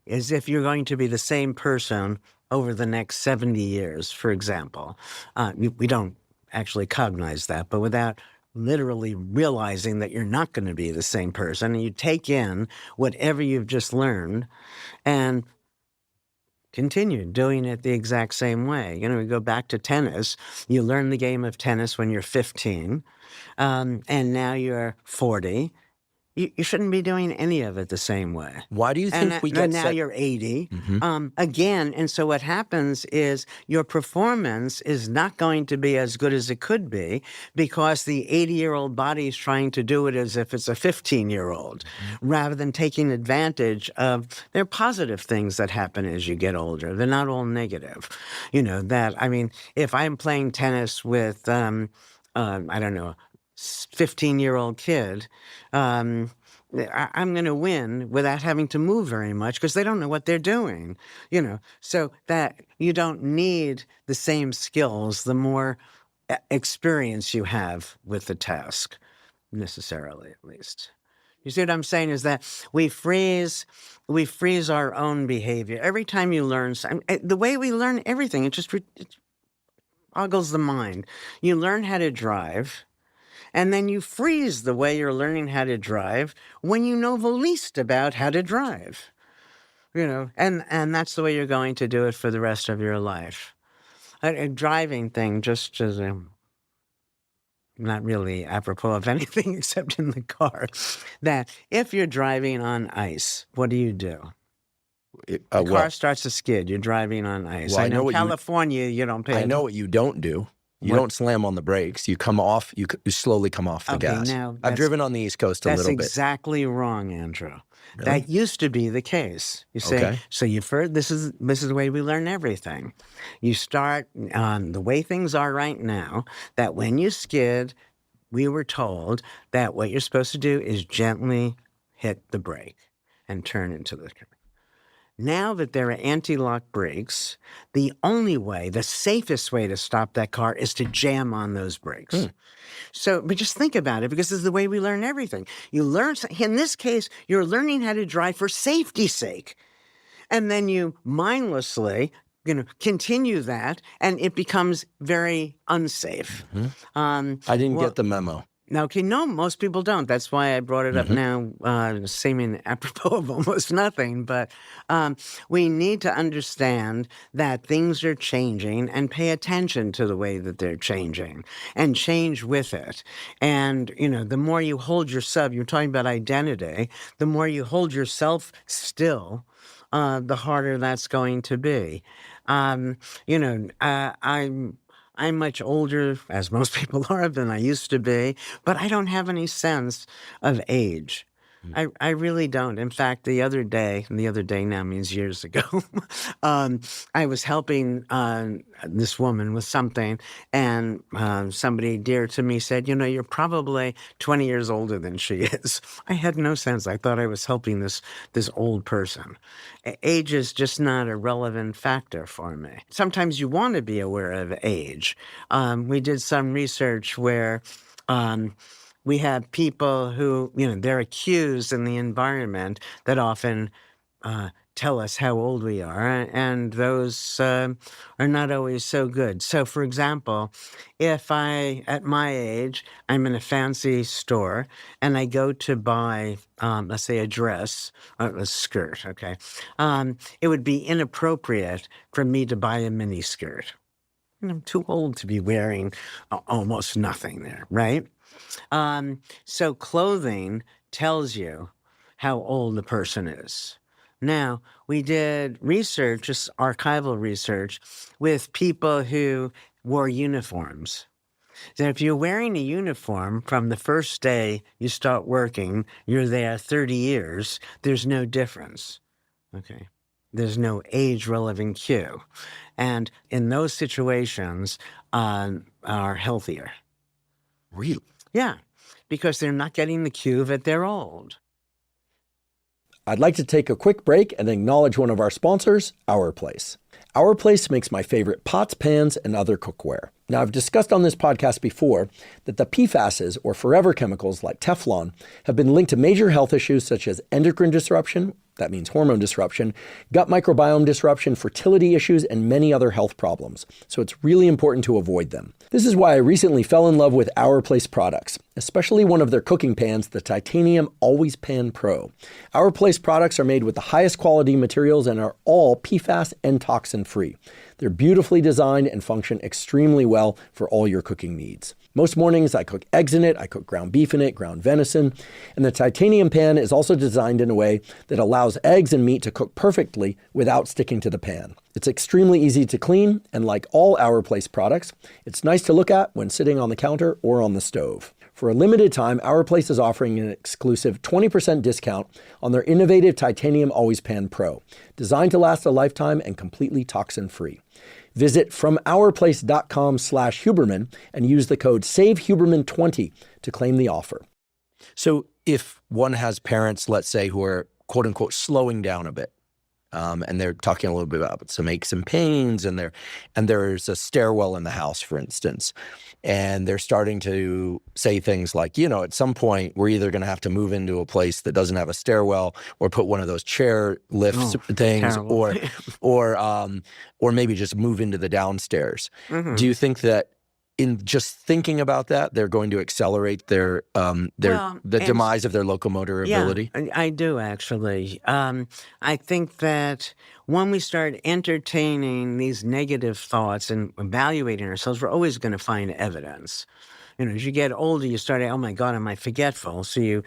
as if you're going to be the same person over the next 70 years, for example, we don't actually cognize that, but without literally realizing that you're not going to be the same person, and you take in whatever you've just learned and continue doing it the exact same way. We go back to tennis. You learn the game of tennis when you're 15, and now you're 40. You shouldn't be doing any of it the same way. Why do you think we get now you're 80 again, and so what happens is your performance is not going to be as good as it could be because the 80-year-old body is trying to do it as if it's a 15-year-old, rather than taking advantage of there are positive things that happen as you get older. They're not all negative. If I'm playing tennis with I don't know, 15-year-old kid, I'm going to win without having to move very much because they don't know what they're doing, so that you don't need the same skills the more experience you have with the task, necessarily, at least. You see what I'm saying is that we freeze our own behavior. Every time you learn something, the way we learn everything, it boggles the mind. You learn how to drive, and then you freeze the way you're learning how to drive when you know the least about how to drive. And that's the way you're going to do it for the rest of your life. A driving thing, just as not really apropos of anything except in the car, that if you're driving on ice, what do? The car starts to skid. You're driving on ice. Well, I know in California you don't pay. I know what you don't do. You don't slam on the brakes. You come off. You slowly come off the gas. Now I've driven on the East Coast a little bit. That's exactly wrong, Andrew. Really? That used to be the case. You see, Okay. so this is the way we learn everything. You start the way things are right now. That when you skid, we were told that what you're supposed to do is gently hit the brake and turn into the curb. Now that there are anti-lock brakes, the safest way to stop that car is to jam on those brakes. So, but just think about it, because this is the way we learn everything. In this case, you're learning how to drive for safety's sake. And then you mindlessly, continue that, and it becomes very unsafe. I didn't get the memo. Okay, no, most people don't. That's why I brought it up now, seeming apropos of almost nothing. But we need to understand that things are changing and pay attention to the way that they're changing and change with it. And, the more you hold yourself, you're talking about identity, the more you hold yourself still, the harder that's going to be. I'm much older, as most people are, than I used to be, but I don't have any sense of age. I really don't. In fact, the other day now means years ago, I was helping this woman with something, and somebody dear to me said, you're probably 20 years older than she is. I had no sense. I thought I was helping this old person. Age is just not a relevant factor for me. Sometimes you want to be aware of age. We did some research where we have people who, there are cues in the environment that often tell us how old we are, and those are not always so good. So, for example, if at my age, I'm in a fancy store and I go to buy, let's say, a dress or a skirt, okay, it would be inappropriate for me to buy a mini skirt. I'm too old to be wearing almost nothing there, right? So clothing tells you how old the person is. Now, we did research, just archival research, with people who wore uniforms. So if you're wearing a uniform from the first day you start working, you're there 30 years, there's no difference, okay? There's no age-relevant cue. And in those situations, are healthier. Really? Yeah, because they're not getting the cue that they're old. I'd like to take a quick break and acknowledge one of our sponsors, Our Place. Our Place makes my favorite pots, pans, and other cookware. Now, I've discussed on this podcast before that the PFASs, or forever chemicals like Teflon, have been linked to major health issues such as endocrine disruption, that means hormone disruption, gut microbiome disruption, fertility issues, and many other health problems. So it's really important to avoid them. This is why I recently fell in love with Our Place products, especially one of their cooking pans, the Titanium Always Pan Pro. Our Place products are made with the highest quality materials and are all PFAS and toxin free. They're beautifully designed and function extremely well for all your cooking needs. Most mornings I cook eggs in it, I cook ground beef in it, ground venison, and the titanium pan is also designed in a way that allows eggs and meat to cook perfectly without sticking to the pan. It's extremely easy to clean, and like all Our Place products, it's nice to look at when sitting on the counter or on the stove. For a limited time, Our Place is offering an exclusive 20% discount on their innovative Titanium Always Pan Pro, designed to last a lifetime and completely toxin-free. Visit FromOurPlace.com/Huberman and use the code SAVEHuberman20 to claim the offer. So if one has parents, let's say, who are quote unquote slowing down a bit, and they're talking a little bit about some aches and pains, and there's a stairwell in the house, for instance, and they're starting to say things like, at some point we're either going to have to move into a place that doesn't have a stairwell, or put one of those chair lifts things, or maybe just move into the downstairs. Mm-hmm. Do you think that in just thinking about that, they're going to accelerate the demise of their locomotor ability? Yeah, I do, actually. I think that when we start entertaining these negative thoughts and evaluating ourselves, we're always going to find evidence. As you get older, you start, oh my God, am I forgetful? So you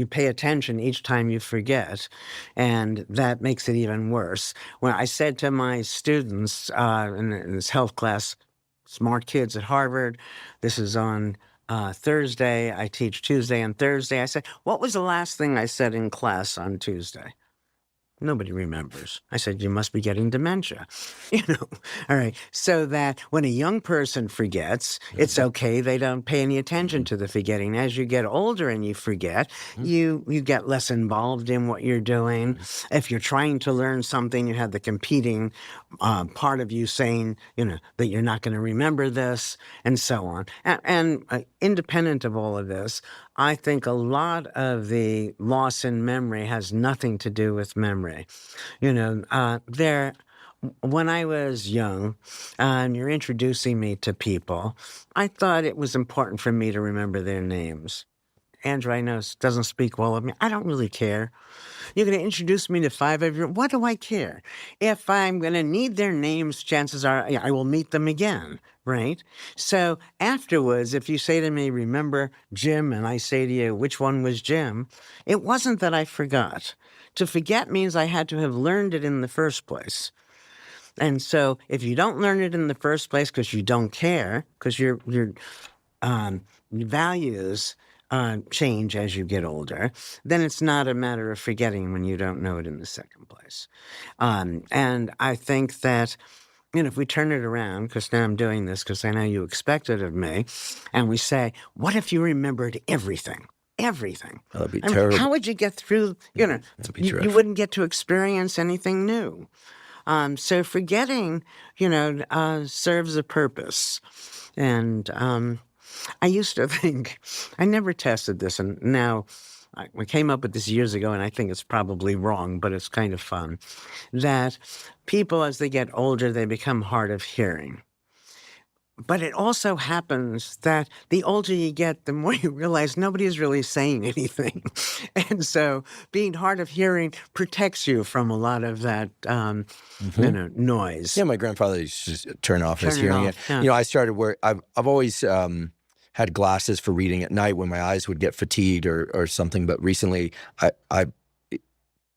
pay attention each time you forget, and that makes it even worse. When I said to my students in this health class smart kids at Harvard. This is on Thursday. I teach Tuesday and Thursday. I said, what was the last thing I said in class on Tuesday? Nobody remembers. I said, you must be getting dementia. All right. So that when a young person forgets, it's okay. They don't pay any attention to the forgetting. As you get older and you forget, you get less involved in what you're doing. If you're trying to learn something, you have the competing part of you saying, that you're not going to remember this, and so on. And independent of all of this, I think a lot of the loss in memory has nothing to do with memory. When I was young, and you're introducing me to people, I thought it was important for me to remember their names. Andrew, I know, doesn't speak well of me. I don't really care. You're going to introduce me to 5 of your... What do I care? If I'm going to need their names, chances are I will meet them again, right? So afterwards, if you say to me, remember Jim, and I say to you, which one was Jim? It wasn't that I forgot. To forget means I had to have learned it in the first place. And so if you don't learn it in the first place because you don't care, because your values change as you get older, then it's not a matter of forgetting when you don't know it in the second place. And I think that, if we turn it around, because now I'm doing this because I know you expect it of me, and we say, what if you remembered everything? Everything. That'd be terrible. How would you get through, That'd be you wouldn't get to experience anything new. So forgetting, serves a purpose. And I used to think, I never tested this, and now we came up with this years ago, and I think it's probably wrong, but it's kind of fun, that people, as they get older, they become hard of hearing. But it also happens that the older you get, the more you realize nobody is really saying anything. And so being hard of hearing protects you from a lot of that noise. Yeah, my grandfather used to just turn off his hearing aid. Yeah. I started where I've always had glasses for reading at night when my eyes would get fatigued or something. But recently I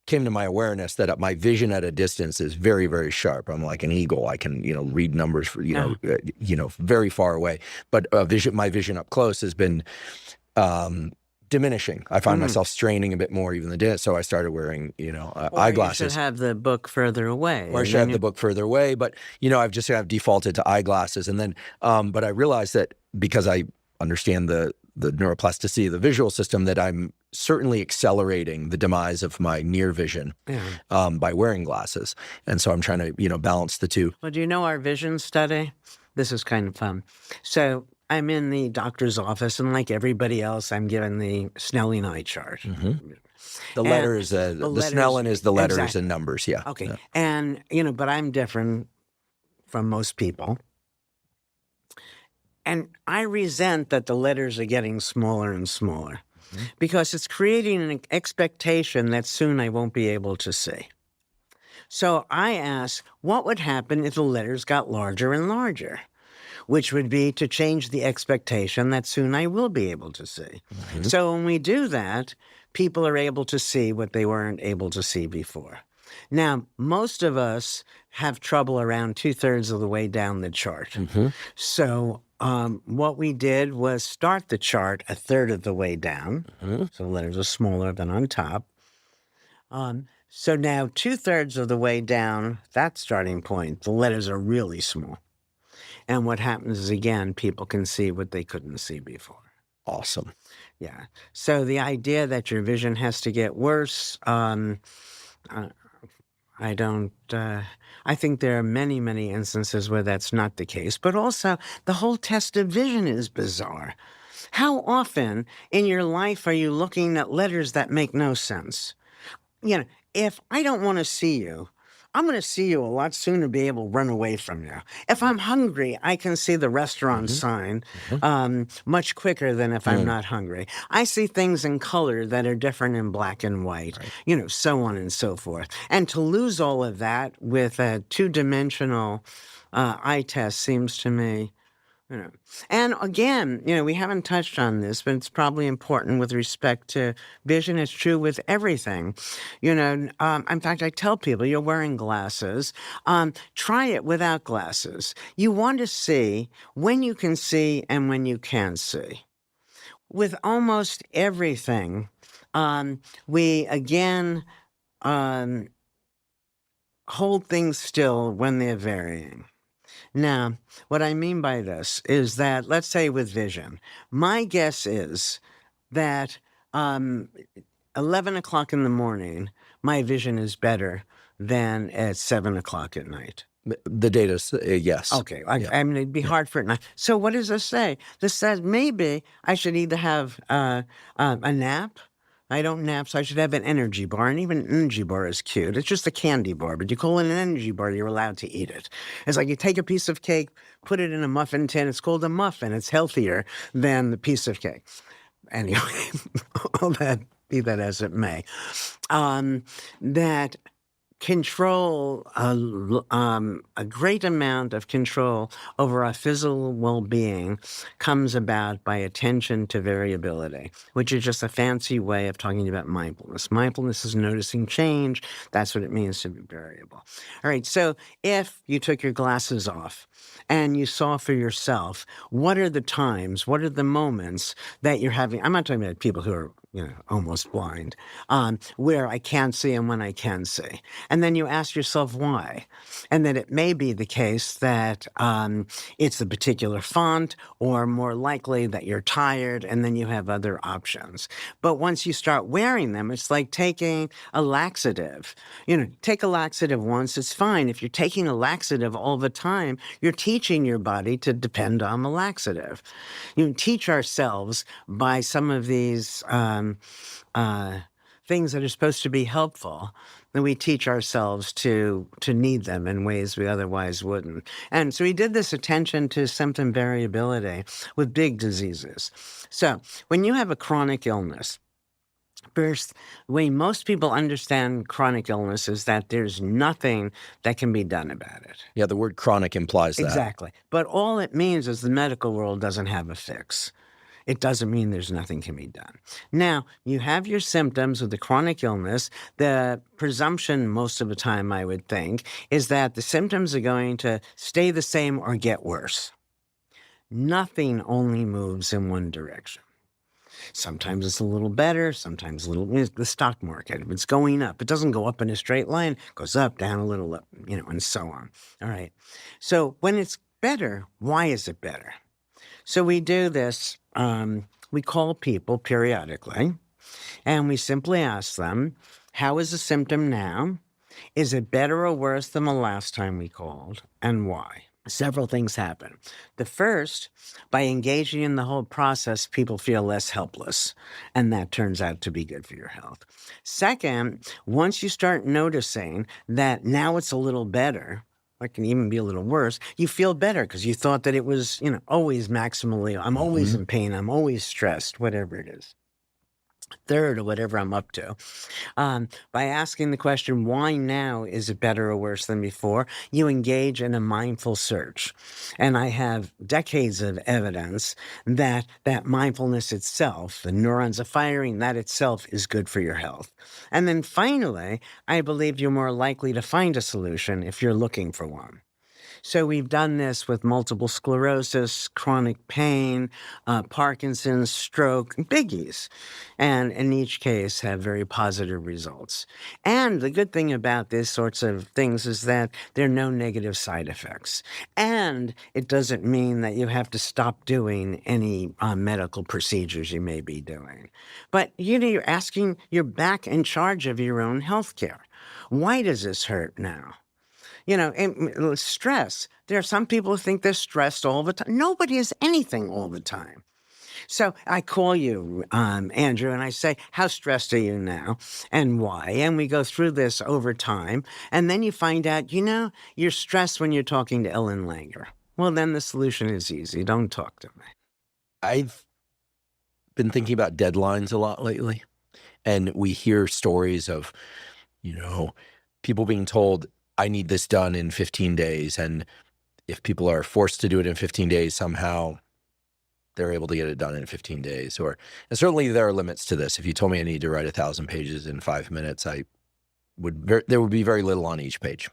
came to my awareness that my vision at a distance is very, very sharp. I'm like an eagle. I can, read numbers for, very far away. But my vision up close has been diminishing. I find myself straining a bit more even than the day. So I started wearing, eyeglasses. You should have the book further away. Or I should have the book further away. But, I've defaulted to eyeglasses. And then, but I realized that because I understand the neuroplasticity of the visual system, that I'm certainly accelerating the demise of my near vision by wearing glasses. And so I'm trying to, balance the two. Well, do you know our vision study? This is kind of fun. So I'm in the doctor's office, and like everybody else, I'm given the Snelling eye chart. Mm-hmm. The letters, the Snellen is the letters and numbers, yeah. Okay. Yeah. And, but I'm different from most people. And I resent that the letters are getting smaller and smaller because it's creating an expectation that soon I won't be able to see. So I ask, what would happen if the letters got larger and larger? Which would be to change the expectation that soon I will be able to see. Mm-hmm. So when we do that, people are able to see what they weren't able to see before. Now, most of us have trouble around 2/3 of the way down the chart. Mm-hmm. So what we did was start the chart 1/3 of the way down. Mm-hmm. So the letters are smaller than on top. So now 2/3 of the way down, that starting point, the letters are really small. And what happens is, again, people can see what they couldn't see before. Awesome. Yeah. So the idea that your vision has to get worse, I think there are many, many instances where that's not the case. But also, the whole test of vision is bizarre. How often in your life are you looking at letters that make no sense? If I don't want to see you, I'm going to see you a lot sooner, be able to run away from you. If I'm hungry, I can see the restaurant sign much quicker than if I'm not hungry. I see things in color that are different in black and white, so on and so forth. And to lose all of that with a two-dimensional eye test seems to me You know. And again, we haven't touched on this, but it's probably important with respect to vision. It's true with everything. In fact, I tell people, you're wearing glasses. Try it without glasses. You want to see when you can see and when you can't see. With almost everything, we again hold things still when they're varying. Now, what I mean by this is that, let's say with vision, my guess is that 11 o'clock in the morning, my vision is better than at 7 o'clock at night. The data, yes. Okay. I mean, it'd be hard for it not. So what does this say? This says maybe I should either have a nap. I don't nap, so I should have an energy bar. And even an energy bar is cute. It's just a candy bar, but you call it an energy bar, you're allowed to eat it. It's like you take a piece of cake, put it in a muffin tin. It's called a muffin. It's healthier than the piece of cake. Anyway, all that, be that as it may, that control, a great amount of control over our physical well-being comes about by attention to variability, which is just a fancy way of talking about mindfulness. Mindfulness is noticing change. That's what it means to be variable. All right, so if you took your glasses off and you saw for yourself, what are the times, what are the moments that you're having, I'm not talking about people who are almost blind, where I can't see and when I can see. And then you ask yourself why. And then it may be the case that it's a particular font, or more likely that you're tired, and then you have other options. But once you start wearing them, it's like taking a laxative. Take a laxative once, it's fine. If you're taking a laxative all the time, you're teaching your body to depend on the laxative. You teach ourselves by some of these things that are supposed to be helpful, then we teach ourselves to need them in ways we otherwise wouldn't. And so we did this attention to symptom variability with big diseases. So when you have a chronic illness, first, the way most people understand chronic illness is that there's nothing that can be done about it. Yeah, the word chronic implies that. Exactly. But all it means is the medical world doesn't have a fix. It doesn't mean there's nothing can be done. Now, you have your symptoms with the chronic illness. The presumption most of the time, I would think, is that the symptoms are going to stay the same or get worse. Nothing only moves in one direction. Sometimes it's a little better, sometimes a little, the stock market, if it's going up, it doesn't go up in a straight line, it goes up, down a little up, and so on. All right. So when it's better, why is it better? So we do this, we call people periodically, and we simply ask them, how is the symptom now? Is it better or worse than the last time we called, and why? Several things happen. The first, by engaging in the whole process, people feel less helpless, and that turns out to be good for your health. Second, once you start noticing that now it's a little better, or it can even be a little worse, you feel better because you thought that it was, always maximally, I'm always in pain, I'm always stressed, whatever it is. Third, or whatever I'm up to, by asking the question, why now is it better or worse than before, you engage in a mindful search. And I have decades of evidence that mindfulness itself, the neurons are firing, that itself is good for your health. And then finally, I believe you're more likely to find a solution if you're looking for one. So we've done this with multiple sclerosis, chronic pain, Parkinson's, stroke, biggies, and in each case have very positive results. And the good thing about these sorts of things is that there are no negative side effects. And it doesn't mean that you have to stop doing any medical procedures you may be doing. But you're back in charge of your own health care. Why does this hurt now? Stress. There are some people who think they're stressed all the time. Nobody is anything all the time. So I call you, Andrew, and I say, how stressed are you now and why? And we go through this over time. And then you find out, you're stressed when you're talking to Ellen Langer. Well, then the solution is easy. Don't talk to me. I've been thinking about deadlines a lot lately. And we hear stories of, people being told, I need this done in 15 days. And if people are forced to do it in 15 days, somehow they're able to get it done in 15 days. And certainly there are limits to this. If you told me I need to write 1,000 pages in 5 minutes, there would be very little on each page.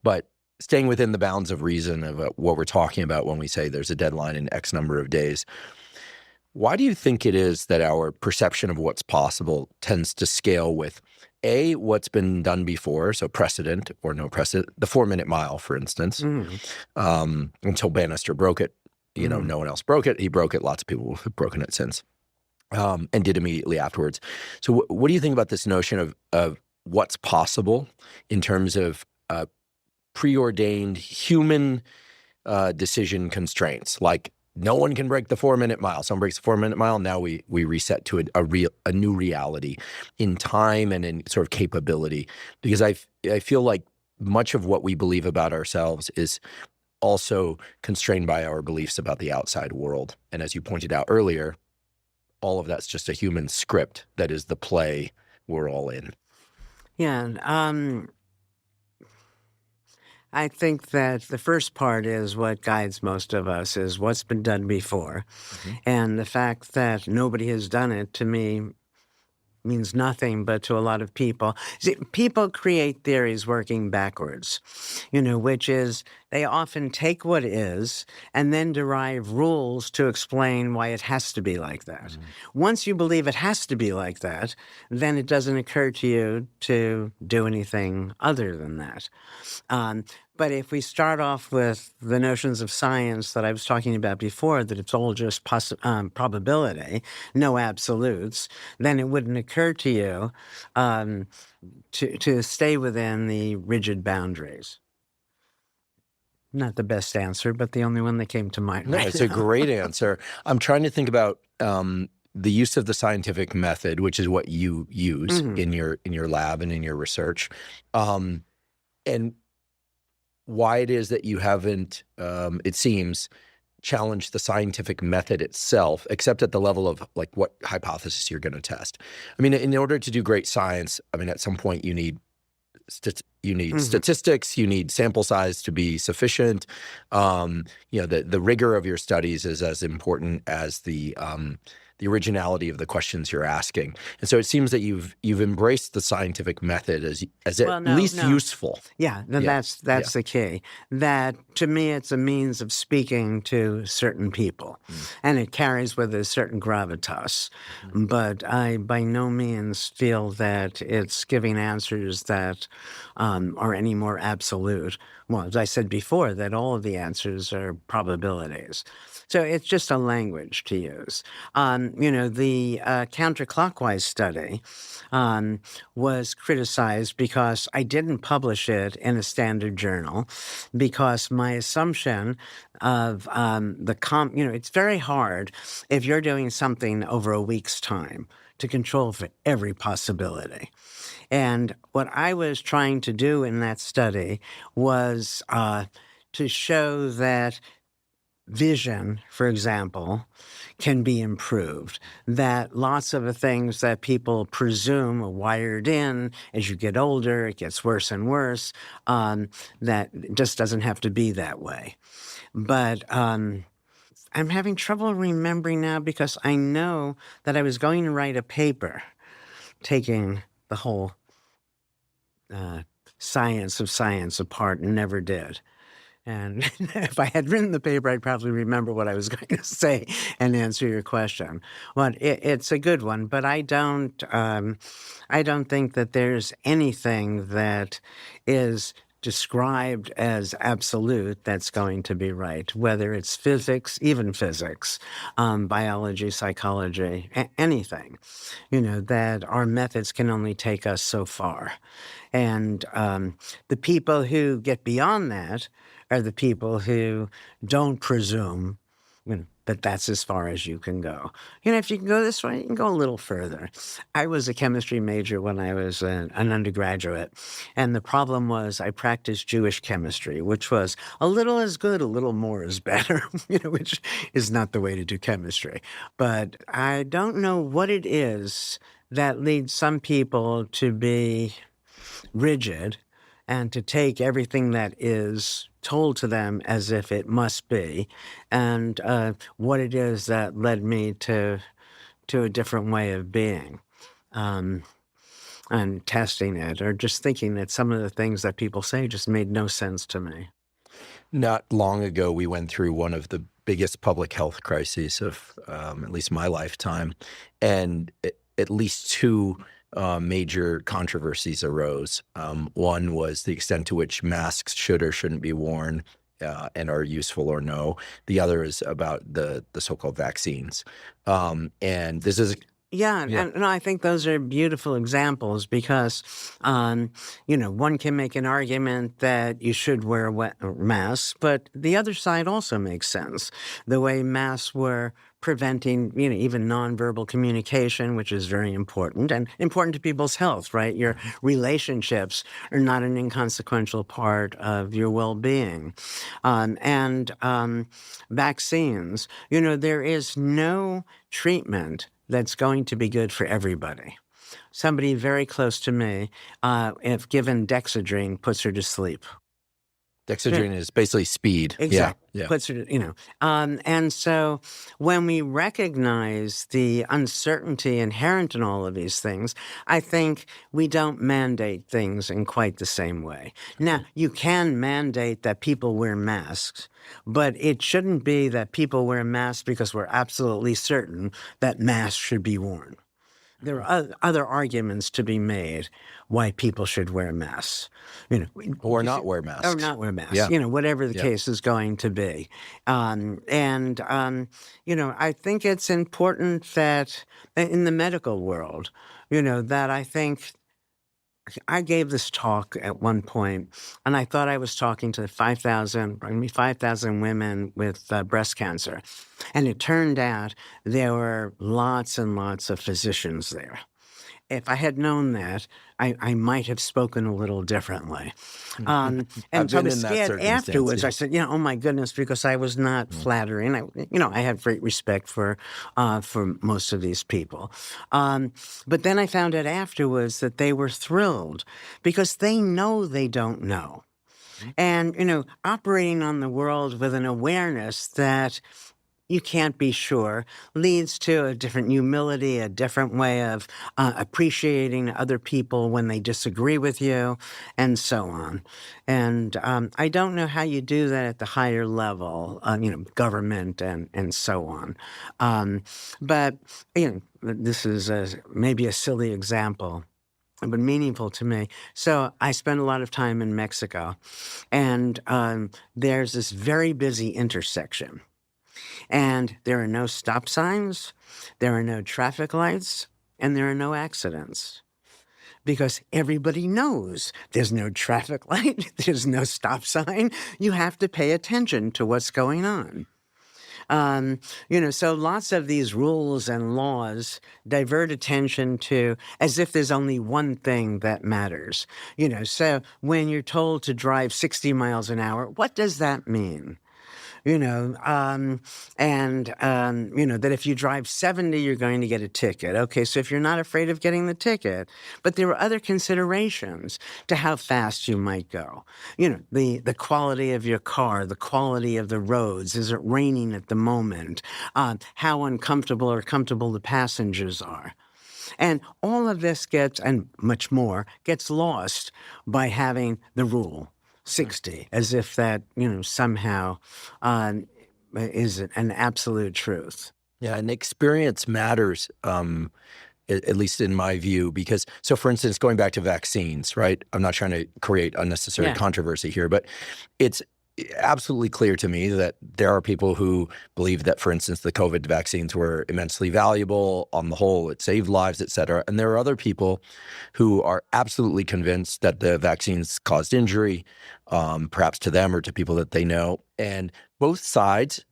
But staying within the bounds of reason of what we're talking about when we say there's a deadline in X number of days, why do you think it is that our perception of what's possible tends to scale with A, what's been done before, so precedent or no precedent, the 4-minute mile, for instance, until Bannister broke it. No one else broke it. He broke it. Lots of people have broken it since, and did immediately afterwards. So what do you think about this notion of what's possible in terms of preordained human decision constraints? Like, no one can break the 4-minute mile. Someone breaks the 4-minute mile. Now we reset to a new reality in time and in sort of capability. Because I feel like much of what we believe about ourselves is also constrained by our beliefs about the outside world. And as you pointed out earlier, all of that's just a human script that is the play we're all in. Yeah. I think that the first part is what guides most of us is what's been done before. And the fact that nobody has done it, to me, means nothing, but to a lot of people. See, people create theories working backwards, which is they often take what is and then derive rules to explain why it has to be like that. Once you believe it has to be like that, then it doesn't occur to you to do anything other than that. But if we start off with the notions of science that I was talking about before, that it's all just probability, no absolutes, then it wouldn't occur to you to stay within the rigid boundaries. Not the best answer, but the only one that came to mind. No, it's a great answer. I'm trying to think about the use of the scientific method, which is what you use in your lab and in your research, and why it is that you haven't, it seems, challenged the scientific method itself, except at the level of like what hypothesis you're going to test. I mean, in order to do great science, I mean, at some point you need statistics, you need sample size to be sufficient. The rigor of your studies is as important as the originality of the questions you're asking. And so it seems that you've embraced the scientific method as at least useful. Yeah, that's the key. That, to me, it's a means of speaking to certain people. And it carries with it a certain gravitas. But I by no means feel that it's giving answers that are any more absolute. Well, as I said before, that all of the answers are probabilities. So it's just a language to use. The Counterclockwise Study was criticized because I didn't publish it in a standard journal, because my assumption of it's very hard if you're doing something over a week's time to control for every possibility. And what I was trying to do in that study was to show that vision, for example, can be improved. That lots of the things that people presume are wired in as you get older, it gets worse and worse, that it just doesn't have to be that way. But I'm having trouble remembering now, because I know that I was going to write a paper taking the whole science of science apart and never did. And if I had written the paper, I'd probably remember what I was going to say and answer your question. Well, it's a good one, but I don't think that there's anything that is described as absolute that's going to be right, whether it's physics, even physics, biology, psychology, anything, that our methods can only take us so far. And the people who get beyond that are the people who don't presume that that's as far as you can go. If you can go this way, you can go a little further. I was a chemistry major when I was an undergraduate, and the problem was I practiced Jewish chemistry, which was a little is good, a little more is better, which is not the way to do chemistry. But I don't know what it is that leads some people to be rigid and to take everything that is told to them as if it must be, and what it is that led me to a different way of being. And testing it, or just thinking that some of the things that people say just made no sense to me. Not long ago, we went through one of the biggest public health crises of at least my lifetime, and at least two major controversies arose. One was the extent to which masks should or shouldn't be worn and are useful or no. The other is about the so-called vaccines. And this is Yeah, and I think those are beautiful examples because, one can make an argument that you should wear masks, but the other side also makes sense. The way masks were preventing, even nonverbal communication, which is very important and important to people's health, right? Your relationships are not an inconsequential part of your well-being. And vaccines, there is no treatment that's going to be good for everybody. Somebody very close to me, if given Dexedrine, puts her to sleep. Dexedrine is basically speed. Exactly. Yeah. Puts her to, and so when we recognize the uncertainty inherent in all of these things, I think we don't mandate things in quite the same way. Now, you can mandate that people wear masks, but it shouldn't be that people wear masks because we're absolutely certain that masks should be worn. There are other arguments to be made why people should wear masks. Or not wear masks. Or not wear masks, Yeah. Whatever the case is going to be. I think it's important that in the medical world, that I think I gave this talk at one point, and I thought I was talking to 5,000 women with breast cancer. And it turned out there were lots and lots of physicians there. If I had known that, I might have spoken a little differently. And so I was scared afterwards. I said, oh my goodness, because I was not flattering. I have great respect for most of these people. But then I found out afterwards that they were thrilled because they know they don't know. And, operating on the world with an awareness that you can't be sure leads to a different humility, a different way of appreciating other people when they disagree with you, and so on. And I don't know how you do that at the higher level, government and so on. But this is maybe a silly example, but meaningful to me. So I spent a lot of time in Mexico, and there's this very busy intersection. And there are no stop signs, there are no traffic lights, and there are no accidents. Because everybody knows there's no traffic light, there's no stop sign. You have to pay attention to what's going on. So lots of these rules and laws divert attention to as if there's only one thing that matters. So when you're told to drive 60 miles an hour, what does that mean? That if you drive 70, you're going to get a ticket. Okay, so if you're not afraid of getting the ticket, but there are other considerations to how fast you might go. The quality of your car, the quality of the roads. Is it raining at the moment? How uncomfortable or comfortable the passengers are. And all of this and much more, gets lost by having the rule. 60, as if that, somehow is an absolute truth. Yeah, and experience matters, at least in my view, because, so for instance, going back to vaccines, right? I'm not trying to create unnecessary controversy here, but it's absolutely clear to me that there are people who believe that, for instance, the COVID vaccines were immensely valuable. On the whole, it saved lives, et cetera. And there are other people who are absolutely convinced that the vaccines caused injury, perhaps to them or to people that they know. And both sides,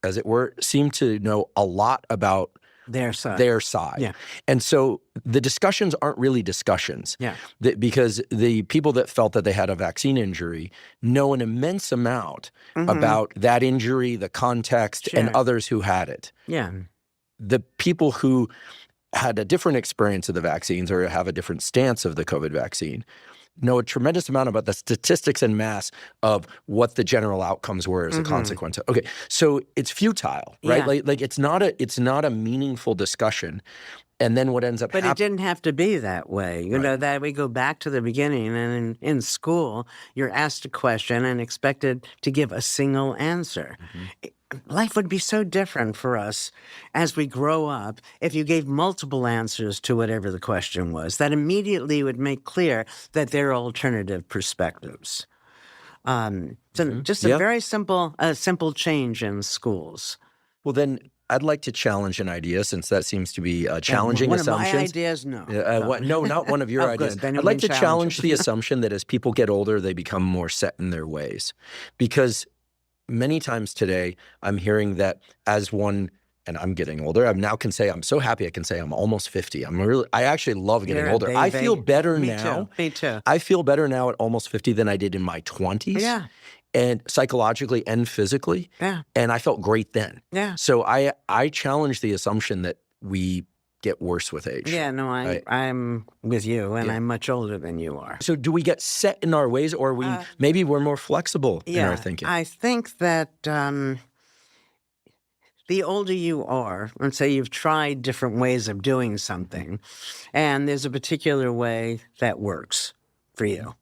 as it were, seem to know a lot about their side. Yeah. And so the discussions aren't really discussions. Yeah. Because the people that felt that they had a vaccine injury know an immense amount about that injury, the context, and others who had it. Yeah. The people who had a different experience of the vaccines or have a different stance of the COVID vaccine know a tremendous amount about the statistics and mass of what the general outcomes were as a consequence. Okay, so it's futile, right? Yeah. Like it's not a meaningful discussion. And then what ends up But happening? it didn't have to be that way. You know, that we go back to the beginning, and in school, you're asked a question and expected to give a single answer. Life would be so different for us as we grow up if you gave multiple answers to whatever the question was. That immediately would make clear that there are alternative perspectives. So just a very simple change in schools. Well, then I'd like to challenge an idea, since that seems to be challenging one assumptions. Of my ideas, no. No, not one of your Oh, ideas. good. Then I'd like to challenge the assumption that as people get older, they become more set in their ways. Because many times today, I'm hearing that as one, and I'm getting older, I now can say, I'm so happy I can say I'm almost 50. I actually love getting You're a older. I baby. feel better Me now. too. Me too. I feel better now at almost 50 than I did in my 20s. Yeah. And psychologically and physically. Yeah. And I felt great then. Yeah. So I challenge the assumption that we get worse with age. Yeah, no, I'm with you, and I'm much older than you are. So do we get set in our ways, or maybe we're more flexible in our thinking? I think that the older you are, let's say you've tried different ways of doing something, and there's a particular way that works for you.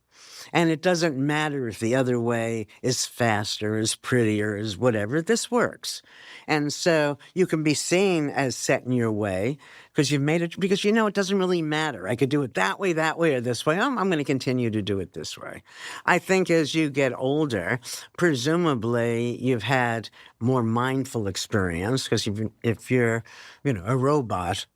And it doesn't matter if the other way is faster, is prettier, is whatever. This works. And so you can be seen as set in your way because you've made it, because you know it doesn't really matter. I could do it that way, or this way. I'm going to continue to do it this way. I think as you get older, presumably you've had more mindful experience, because if you're, a robot,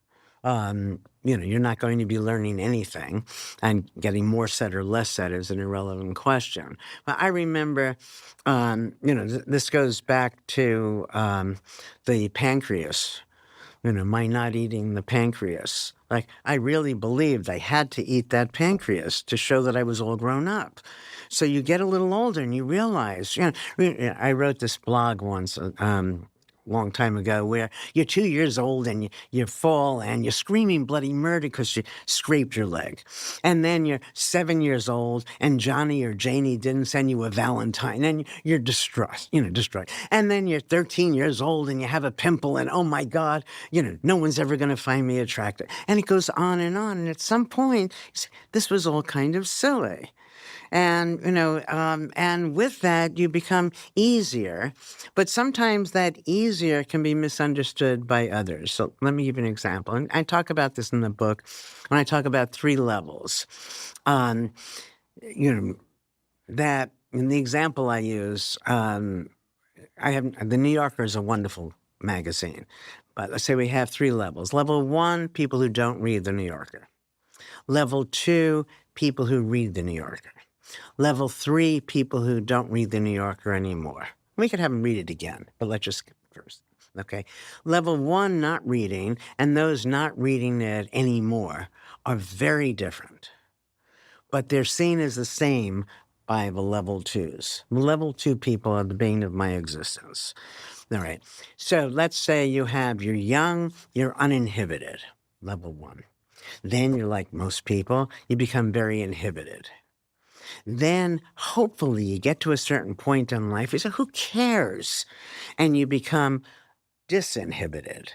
you're not going to be learning anything, and getting more set or less set is an irrelevant question. But I remember, this goes back to the pancreas, my not eating the pancreas. Like, I really believed I had to eat that pancreas to show that I was all grown up. So you get a little older and you realize, I wrote this blog once, long time ago, where you're 2 years old and you fall and you're screaming bloody murder because you scraped your leg. And then you're 7 years old and Johnny or Janie didn't send you a Valentine, and you're distraught. And then you're 13 years old and you have a pimple, and oh my God, no one's ever going to find me attractive. And it goes on. And at some point, this was all kind of silly. And, and with that, you become easier. But sometimes that easier can be misunderstood by others. So let me give you an example. And I talk about this in the book when I talk about 3 levels. That in the example I use, the New Yorker is a wonderful magazine. But let's say we have 3 levels. Level 1, people who don't read the New Yorker. Level 2, people who read the New Yorker. Level 3, people who don't read the New Yorker anymore. We could have them read it again, but let's just skip first. Okay. Level 1, not reading, and those not reading it anymore are very different. But they're seen as the same by the level 2s. The level 2 people are the bane of my existence. All right. So let's say you're young, you're uninhibited, level 1. Then you're like most people, you become very inhibited. Then, hopefully, you get to a certain point in life, you say, who cares? And you become disinhibited.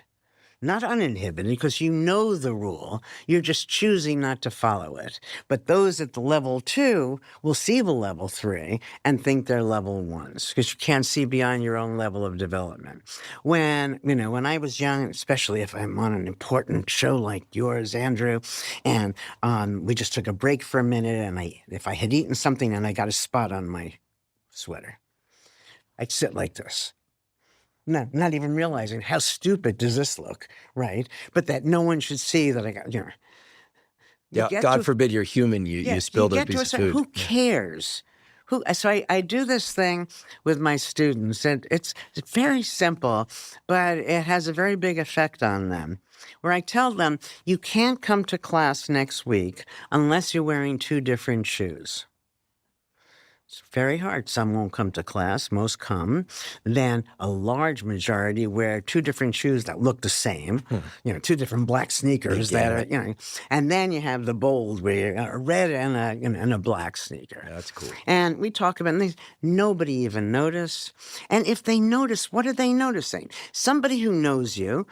Not uninhibited, because you know the rule. You're just choosing not to follow it. But those at the level 2 will see the level 3 and think they're level 1s, because you can't see beyond your own level of development. When I was young, especially if I'm on an important show like yours, Andrew, and we just took a break for a minute, and if I had eaten something and I got a spot on my sweater, I'd sit like this. Not even realizing how stupid does this look, right? But that no one should see that I got, God forbid you're human, you spilled a piece of food. Who cares? So I do this thing with my students, and it's very simple, but it has a very big effect on them, where I tell them, you can't come to class next week unless you're wearing 2 different shoes. It's very hard. Some won't come to class. Most come. Then a large majority wear two different shoes that look the same. Two different black sneakers that are, and then you have the bold where a red and a black sneaker. That's cool. And we talk about things. Nobody even noticed. And if they notice, what are they noticing? Somebody who knows you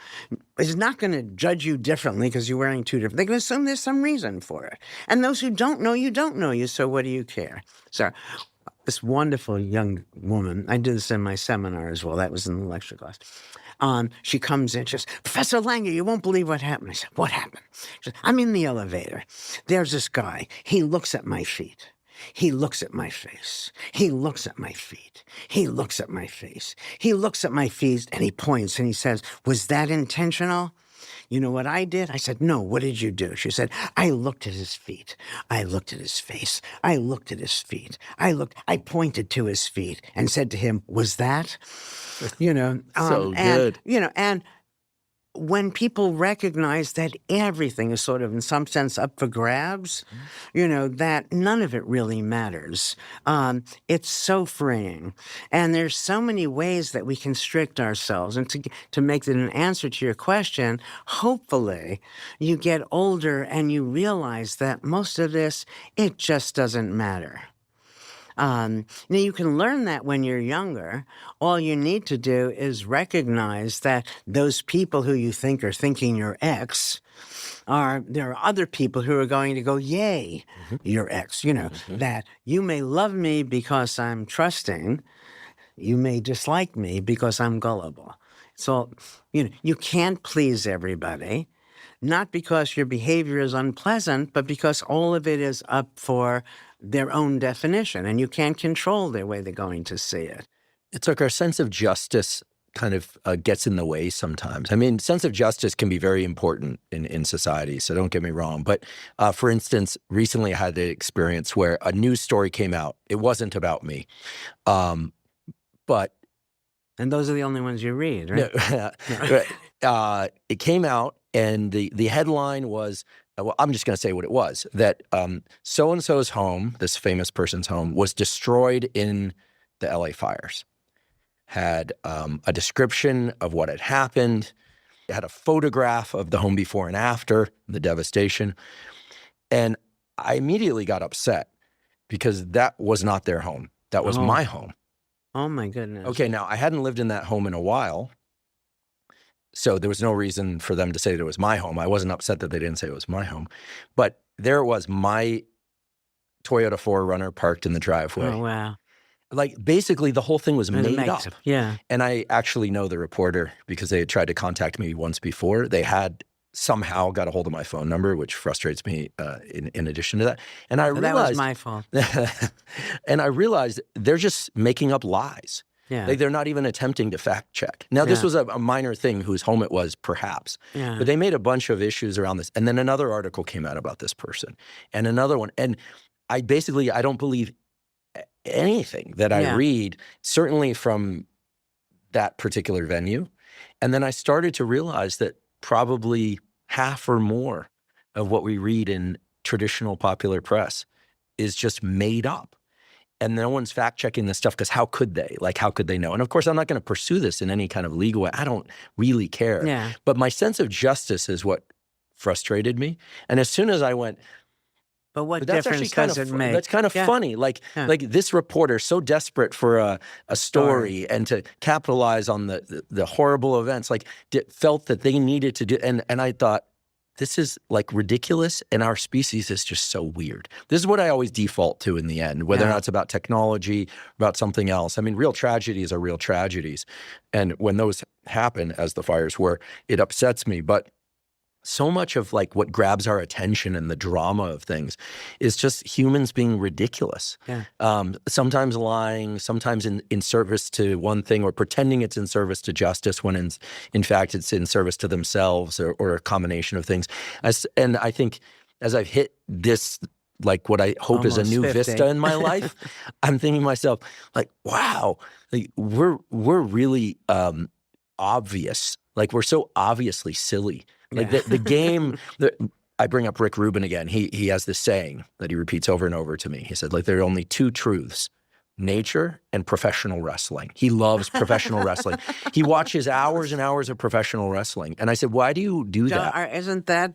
is not going to judge you differently because you're wearing two different. They're going to assume there's some reason for it. And those who don't know you don't know you. So what do you care? So this wonderful young woman, I did this in my seminar as well. That was in the lecture class. She comes in, she says, Professor Langer, you won't believe what happened. I said, what happened? She says, I'm in the elevator. There's this guy. He looks at my feet. He looks at my face. He looks at my feet. He looks at my face. He looks at my feet and he points and he says, was that intentional? You know what I did? I said, no, what did you do? She said, I looked at his feet. I looked at his face. I looked at his feet. I pointed to his feet and said to him, was that? So good. And when people recognize that everything is sort of in some sense up for grabs, that none of it really matters. It's so freeing. And there's so many ways that we constrict ourselves. And to make it an answer to your question, hopefully you get older and you realize that most of this, it just doesn't matter. Now, you can learn that when you're younger. All you need to do is recognize that those people who you think are thinking you're X there are other people who are going to go, yay, you're X. That you may love me because I'm trusting. You may dislike me because I'm gullible. So, you can't please everybody. Not because your behavior is unpleasant, but because all of it is up for their own definition, and you can't control the way they're going to see it. It's like our sense of justice kind of gets in the way sometimes. I mean, sense of justice can be very important in society, so don't get me wrong. But for instance, recently I had the experience where a news story came out. It wasn't about me, but... And those are the only ones you read, right? No, it came out, and the headline was, well, I'm just going to say what it was, that so-and-so's home, this famous person's home, was destroyed in the LA fires. Had a description of what had happened. It had a photograph of the home before and after, the devastation. And I immediately got upset because that was not their home. That was my home. Oh, my goodness. Okay, now, I hadn't lived in that home in a while, so there was no reason for them to say that it was my home. I wasn't upset that they didn't say it was my home. But there it was, my Toyota 4Runner parked in the driveway. Oh, wow. Like, basically, the whole thing was made up. Yeah. And I actually know the reporter because they had tried to contact me once before. They had somehow got a hold of my phone number, which frustrates me in addition to that. And I realized— That was my fault. And I realized they're just making up lies. Yeah. Like, they're not even attempting to fact check. Now, this was a minor thing whose home it was, perhaps. Yeah. But they made a bunch of issues around this. And then another article came out about this person and another one. And I don't believe anything that I read, certainly from that particular venue. And then I started to realize that probably half or more of what we read in traditional popular press is just made up. And no one's fact-checking this stuff because how could they? Like, how could they know? And of course, I'm not going to pursue this in any kind of legal way. I don't really care. Yeah. But my sense of justice is what frustrated me. And as soon as I went— But what difference does it make? That's kind of funny. Like this reporter, so desperate for a story and to capitalize on the horrible events, like felt that they needed to do. And I thought, this is like ridiculous, and our species is just so weird. This is what I always default to in the end, whether or not it's about technology, about something else. I mean, real tragedies are real tragedies. And when those happen, as the fires were, it upsets me. But so much of like what grabs our attention and the drama of things is just humans being ridiculous. Yeah. Sometimes lying, sometimes in service to one thing, or pretending it's in service to justice when in fact it's in service to themselves, or a combination of things. And I think as I've hit this, like what I hope is a new 50. vista in my life, I'm thinking to myself, like, wow, like we're really obvious. Like, we're so obviously silly. Like the game, I bring up Rick Rubin again. He has this saying that he repeats over and over to me. He said, like, there are only two truths nature and professional wrestling. He loves professional wrestling. He watches hours and hours of professional wrestling. And I said, why do you do that? Isn't that...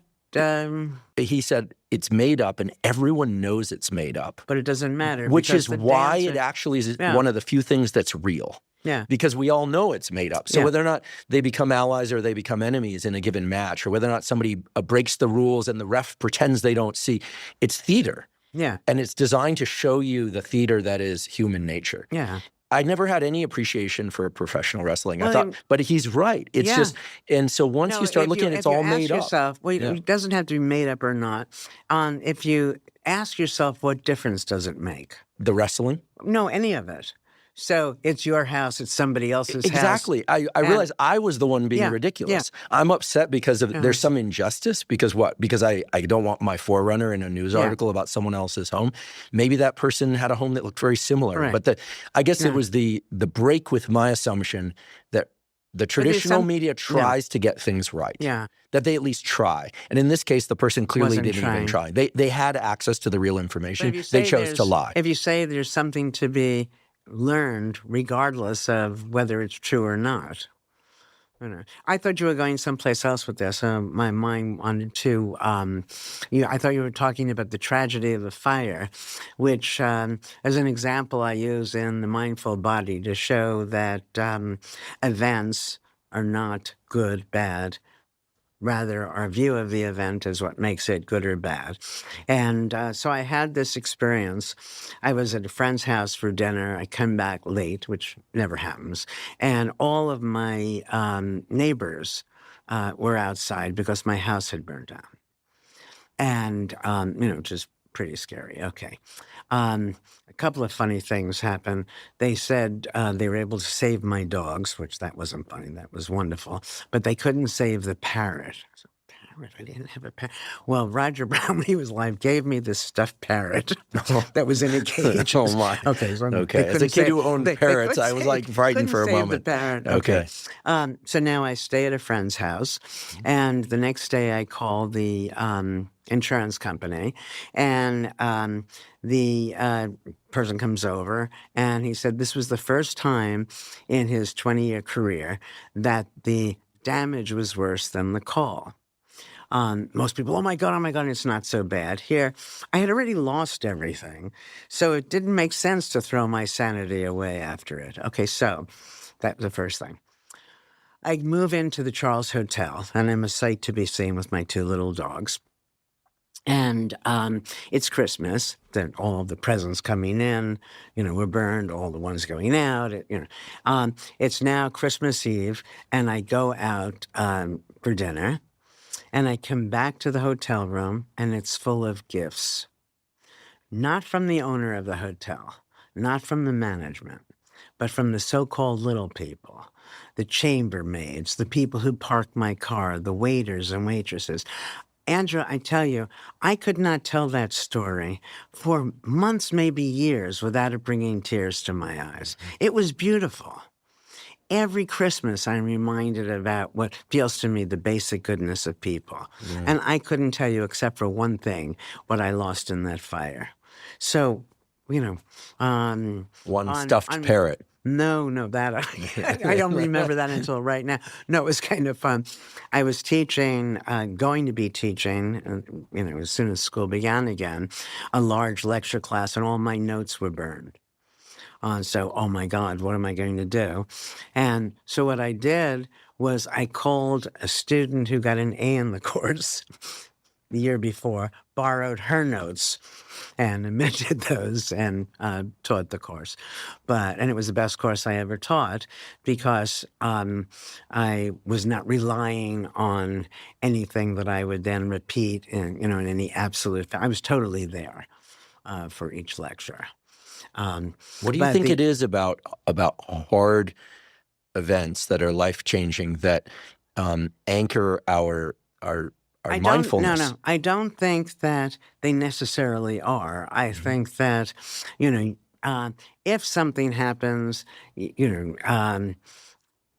He said, it's made up and everyone knows it's made up. But it doesn't matter. Which is why it actually is one of the few things that's real. Yeah. Because we all know it's made up. So whether or not they become allies or they become enemies in a given match, or whether or not somebody breaks the rules and the ref pretends they don't see, it's theater. Yeah. And it's designed to show you the theater that is human nature. Yeah. I never had any appreciation for professional wrestling. I thought, but he's right. It's just, and so once you start looking at it, it's all made up. Yourself, well, it doesn't have to be made up or not. If you ask yourself, what difference does it make? The wrestling? No, any of it. So it's your house, it's somebody else's house. Exactly. I realized I was the one being ridiculous. Yeah. I'm upset because of there's some injustice. Because what? Because I don't want my forerunner in a news article about someone else's home. Maybe that person had a home that looked very similar. Right. But I guess it was the break with my assumption that the traditional media tries to get things right. Yeah. That they at least try. And in this case, the person clearly didn't even try. They had access to the real information. They chose to lie. If you say there's something to be learned regardless of whether it's true or not. I thought you were going someplace else with this. My mind wanted to, I thought you were talking about the tragedy of the fire, which as an example I use in The Mindful Body to show that events are not good, bad. Rather, our view of the event is what makes it good or bad. And so I had this experience. I was at a friend's house for dinner. I come back late, which never happens. And all of my neighbors were outside because my house had burned down. And, just pretty scary. Okay. A couple of funny things happened. They said they were able to save my dogs, which that wasn't funny. That was wonderful. But they couldn't save the parrot. I didn't have a parrot. Well, Roger Brown, when he was alive, gave me this stuffed parrot that was in a cage. Oh, my. Okay. So as a kid who owned parrots, I was like frightened for a moment. The parrot. Okay. So now I stay at a friend's house, and the next day I call the insurance company, and the person comes over, and he said this was the first time in his 20-year career that the damage was worse than the call. Most people, oh my God, it's not so bad. Here, I had already lost everything, so it didn't make sense to throw my sanity away after it. Okay, so that was the first thing. I move into the Charles Hotel, and I'm a sight to be seen with my two little dogs. And it's Christmas, then all the presents coming in, were burned, all the ones going out, It's now Christmas Eve, and I go out for dinner, and I come back to the hotel room, and it's full of gifts. Not from the owner of the hotel, not from the management, but from the so-called little people, the chambermaids, the people who parked my car, the waiters and waitresses. Andrew, I tell you, I could not tell that story for months, maybe years, without it bringing tears to my eyes. It was beautiful. Every Christmas, I'm reminded about what feels to me the basic goodness of people. Yeah. And I couldn't tell you, except for one thing, what I lost in that fire. So, one stuffed parrot. No, that I don't remember that until right now. No, it was kind of fun. I was teaching, going to be teaching, as soon as school began again, a large lecture class, and all my notes were burned. So, oh my God, what am I going to do? And so what I did was I called a student who got an A in the course the year before, borrowed her notes, and omitted those and taught the course. And it was the best course I ever taught because I was not relying on anything that I would then repeat in any absolute. I was totally there for each lecture. What do you think it is about hard events that are life-changing that anchor our mindfulness? No. I don't think that they necessarily are. I think that, if something happens,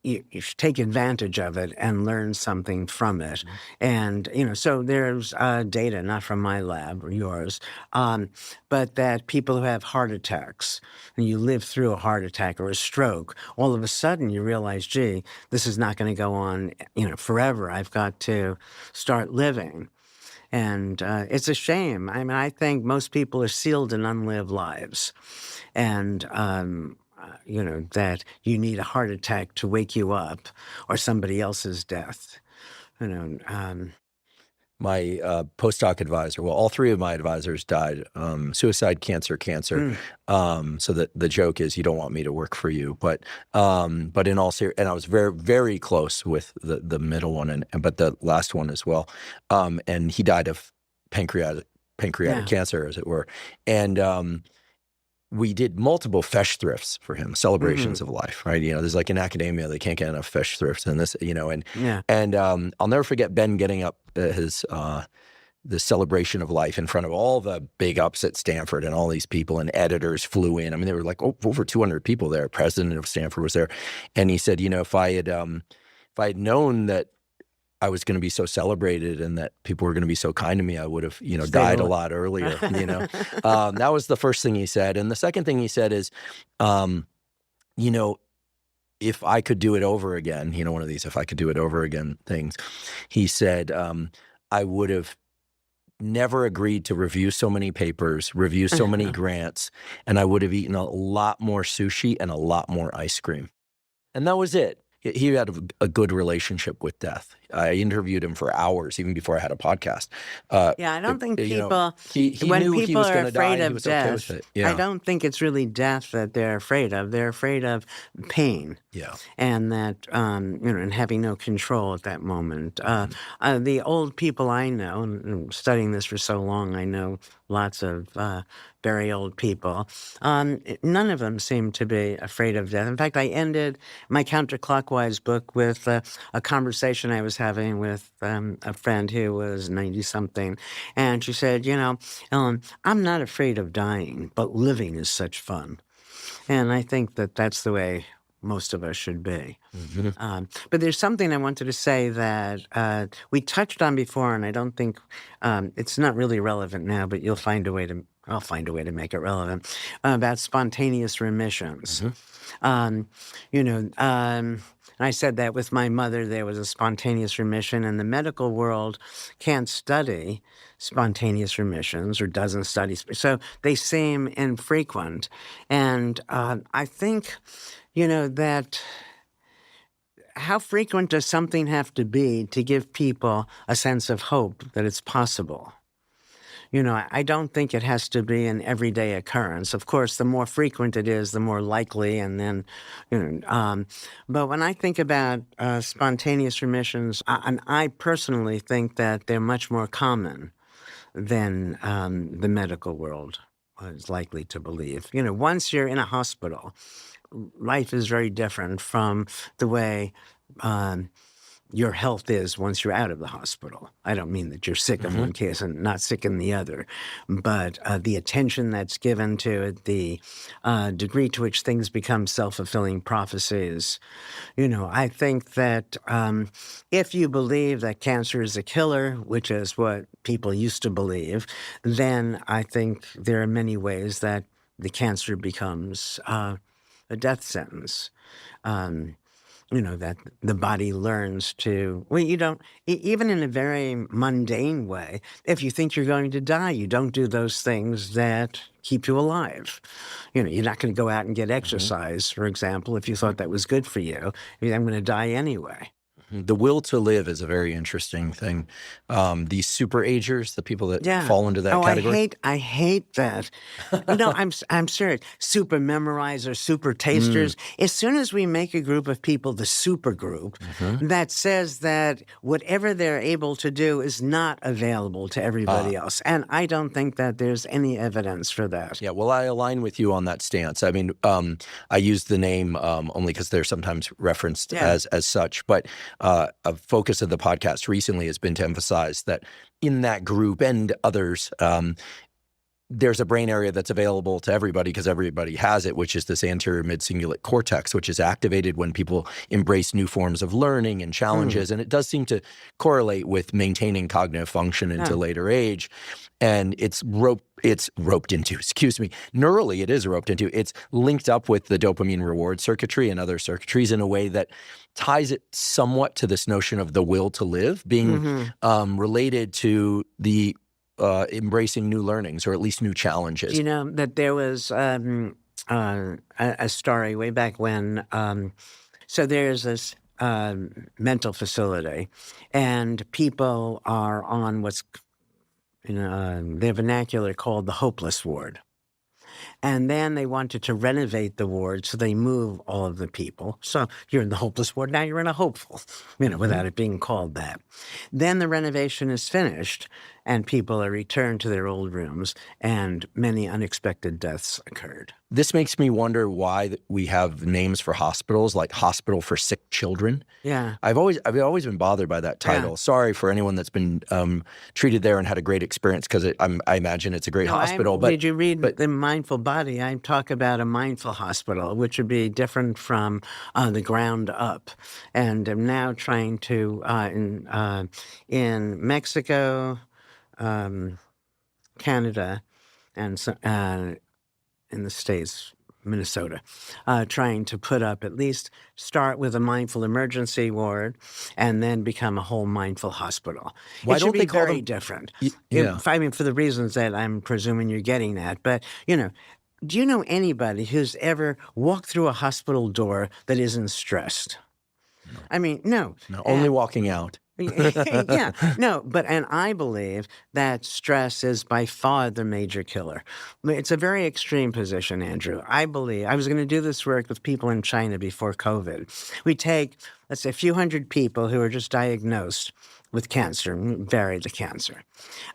you should take advantage of it and learn something from it. And, so there's data, not from my lab or yours, but that people who have heart attacks, and you live through a heart attack or a stroke, all of a sudden you realize, gee, this is not going to go on, forever. I've got to start living. And it's a shame. I mean, I think most people are sealed in unlived lives. And, that you need a heart attack to wake you up or somebody else's death. My postdoc advisor, well, all three of my advisors died, suicide, cancer. So the joke is you don't want me to work for you. But in all seriousness, and I was very, very close with the middle one, but the last one as well. And he died of pancreatic cancer, as it were. And we did multiple Feschthrifts for him, celebrations of life, right? There's like in academia, they can't get enough Feschthrifts and this, and I'll never forget Ben getting up the celebration of life in front of all the big ups at Stanford, and all these people and editors flew in. I mean, there were like over 200 people there. President of Stanford was there. And he said, if I had known that I was going to be so celebrated and that people were going to be so kind to me, I would have, died a lot earlier, That was the first thing he said. And the second thing he said is, if I could do it over again, one of these, if I could do it over again things, he said, I would have never agreed to review so many papers, review so many grants, and I would have eaten a lot more sushi and a lot more ice cream. And that was it. He had a good relationship with death. I interviewed him for hours, even before I had a podcast. I don't think people, he when knew people he was are going to die, afraid he of was okay with death, it. Yeah. I don't think it's really death that they're afraid of. They're afraid of pain. Yeah. And that, and having no control at that moment. The old people I know, and studying this for so long, I know lots of very old people. None of them seem to be afraid of death. In fact, I ended my Counterclockwise book with a conversation I was having with a friend who was 90-something. And she said, Ellen, I'm not afraid of dying, but living is such fun. And I think that that's the way most of us should be. But there's something I wanted to say that we touched on before, and I don't think it's not really relevant now, but I'll find a way to make it relevant, about spontaneous remissions. And I said that with my mother, there was a spontaneous remission, and the medical world can't study spontaneous remissions or doesn't study. So they seem infrequent. And I think, that how frequent does something have to be to give people a sense of hope that it's possible? I don't think it has to be an everyday occurrence. Of course, the more frequent it is, the more likely. And then, but when I think about spontaneous remissions, and I personally think that they're much more common than the medical world is likely to believe. Once you're in a hospital, life is very different from the way your health is once you're out of the hospital. I don't mean that you're sick in one case and not sick in the other, but the attention that's given to it, the degree to which things become self-fulfilling prophecies. I think that if you believe that cancer is a killer, which is what people used to believe, then I think there are many ways that the cancer becomes a death sentence. That the body learns to, even in a very mundane way, if you think you're going to die, you don't do those things that keep you alive. You're not going to go out and get exercise, for example, if you thought that was good for you. I'm going to die anyway. The will to live is a very interesting thing. These super agers, the people that fall into that category. I hate that. No, I'm serious. Super memorizers, super tasters. As soon as we make a group of people the super group that says that whatever they're able to do is not available to everybody else, and I don't think that there's any evidence for that. Yeah, well, I align with you on that stance. I mean, I use the name only because they're sometimes referenced as such, but a focus of the podcast recently has been to emphasize that in that group and others, there's a brain area that's available to everybody because everybody has it, which is this anterior mid-cingulate cortex, which is activated when people embrace new forms of learning and challenges. And it does seem to correlate with maintaining cognitive function into later age. And it's roped into, excuse me, neurally it is roped into. It's linked up with the dopamine reward circuitry and other circuitries in a way that ties it somewhat to this notion of the will to live being related to the embracing new learnings, or at least new challenges. You know that there was a story way back when. So there's this mental facility, and people are on what's their vernacular called the hopeless ward. And then they wanted to renovate the ward, so they move all of the people. So you're in the hopeless ward, now you're in a hopeful, without it being called that. Then the renovation is finished, and people are returned to their old rooms, and many unexpected deaths occurred. This makes me wonder why we have names for hospitals, like Hospital for Sick Children. Yeah. I've always been bothered by that title. Yeah. Sorry for anyone that's been treated there and had a great experience, because I imagine it's a great hospital. Did you read The Mindful Body? I talk about a mindful hospital, which would be different from the ground up. And I'm now trying to, in Mexico, Canada, and in the States, Minnesota, trying to put up, at least start with a mindful emergency ward and then become a whole mindful hospital. Why it should don't be they call very them different. Yeah. I mean, for the reasons that I'm presuming you're getting at. But, do you know anybody who's ever walked through a hospital door that isn't stressed? No. I mean, no. No, only walking out. Yeah, no, and I believe that stress is by far the major killer. It's a very extreme position, Andrew. I believe, I was going to do this work with people in China before COVID. We take, let's say, a few hundred people who are just diagnosed with cancer, vary the cancer,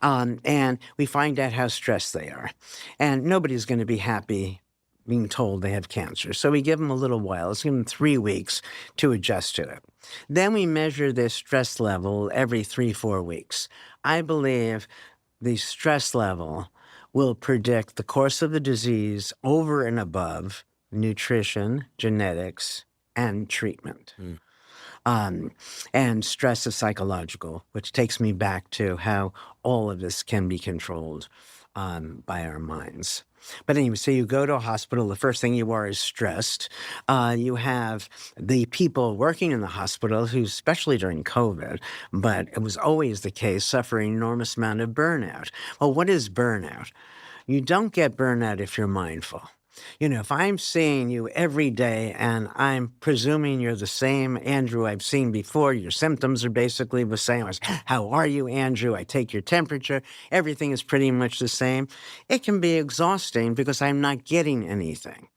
and we find out how stressed they are. And nobody's going to be happy being told they have cancer. So we give them a little while. Let's give them 3 weeks to adjust to it. Then we measure their stress level every 3-4 weeks. I believe the stress level will predict the course of the disease over and above nutrition, genetics, and treatment. And stress is psychological, which takes me back to how all of this can be controlled by our minds. But anyway, so you go to a hospital, the first thing you are is stressed. You have the people working in the hospital who, especially during COVID, but it was always the case, suffer an enormous amount of burnout. Well, what is burnout? You don't get burnout if you're mindful. If I'm seeing you every day and I'm presuming you're the same Andrew I've seen before, your symptoms are basically the same. How are you, Andrew? I take your temperature. Everything is pretty much the same. It can be exhausting because I'm not getting anything.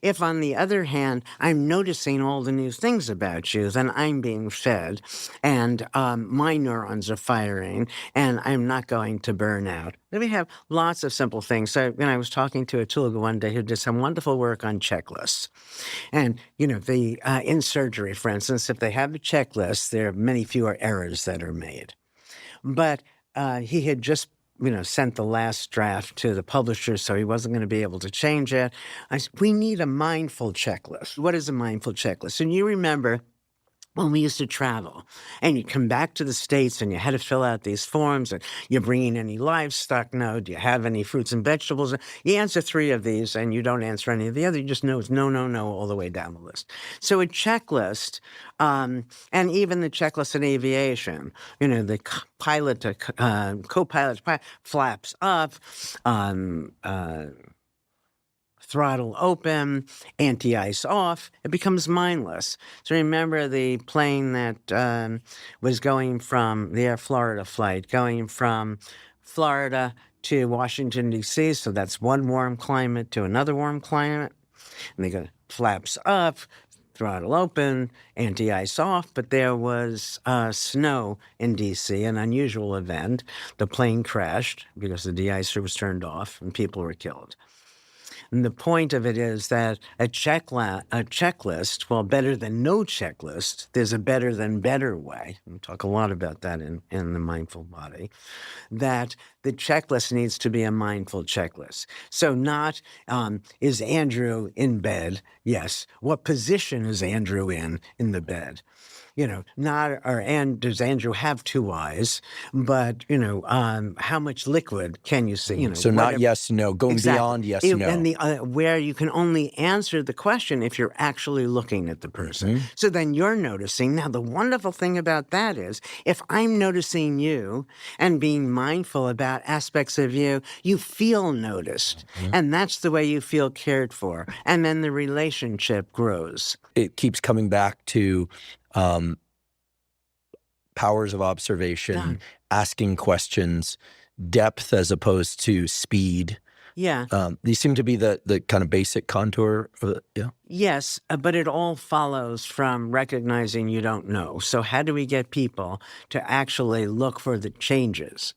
If, on the other hand, I'm noticing all the new things about you, then I'm being fed, and my neurons are firing, and I'm not going to burn out. Then we have lots of simple things. So when I was talking to a Tuluga one day who did some wonderful work on checklists. And, in surgery, for instance, if they have a checklist, there are many fewer errors that are made. But he had just sent the last draft to the publisher, so he wasn't going to be able to change it. I said, we need a mindful checklist. What is a mindful checklist? And you remember when we used to travel and you come back to the States and you had to fill out these forms and you're bringing any livestock? No. Do you have any fruits and vegetables? You answer 3 of these and you don't answer any of the other. You just know it's no, no, no all the way down the list. So a checklist, and even the checklist in aviation, the co-pilot flaps up, throttle open, anti-ice off, it becomes mindless. So remember the plane that was going from the Air Florida flight, going from Florida to Washington, D.C., so that's one warm climate to another warm climate. And they go flaps up, throttle open, anti-ice off, but there was snow in D.C., an unusual event. The plane crashed because the de-icer was turned off and people were killed. And the point of it is that a checklist, well, better than no checklist, there's a better than better way. We talk a lot about that in the mindful body, that the checklist needs to be a mindful checklist. So not, is Andrew in bed? Yes. What position is Andrew in the bed? Not, and does Andrew have two eyes, but, how much liquid can you see? So not yes, no, going beyond yes, no. And where you can only answer the question if you're actually looking at the person. So then you're noticing. Now, the wonderful thing about that is if I'm noticing you and being mindful about aspects of you, you feel noticed. And that's the way you feel cared for. And then the relationship grows. It keeps coming back to powers of observation, asking questions, depth as opposed to speed. Yeah. These seem to be the kind of basic contour of it. Yeah. Yes, but it all follows from recognizing you don't know. So how do we get people to actually look for the changes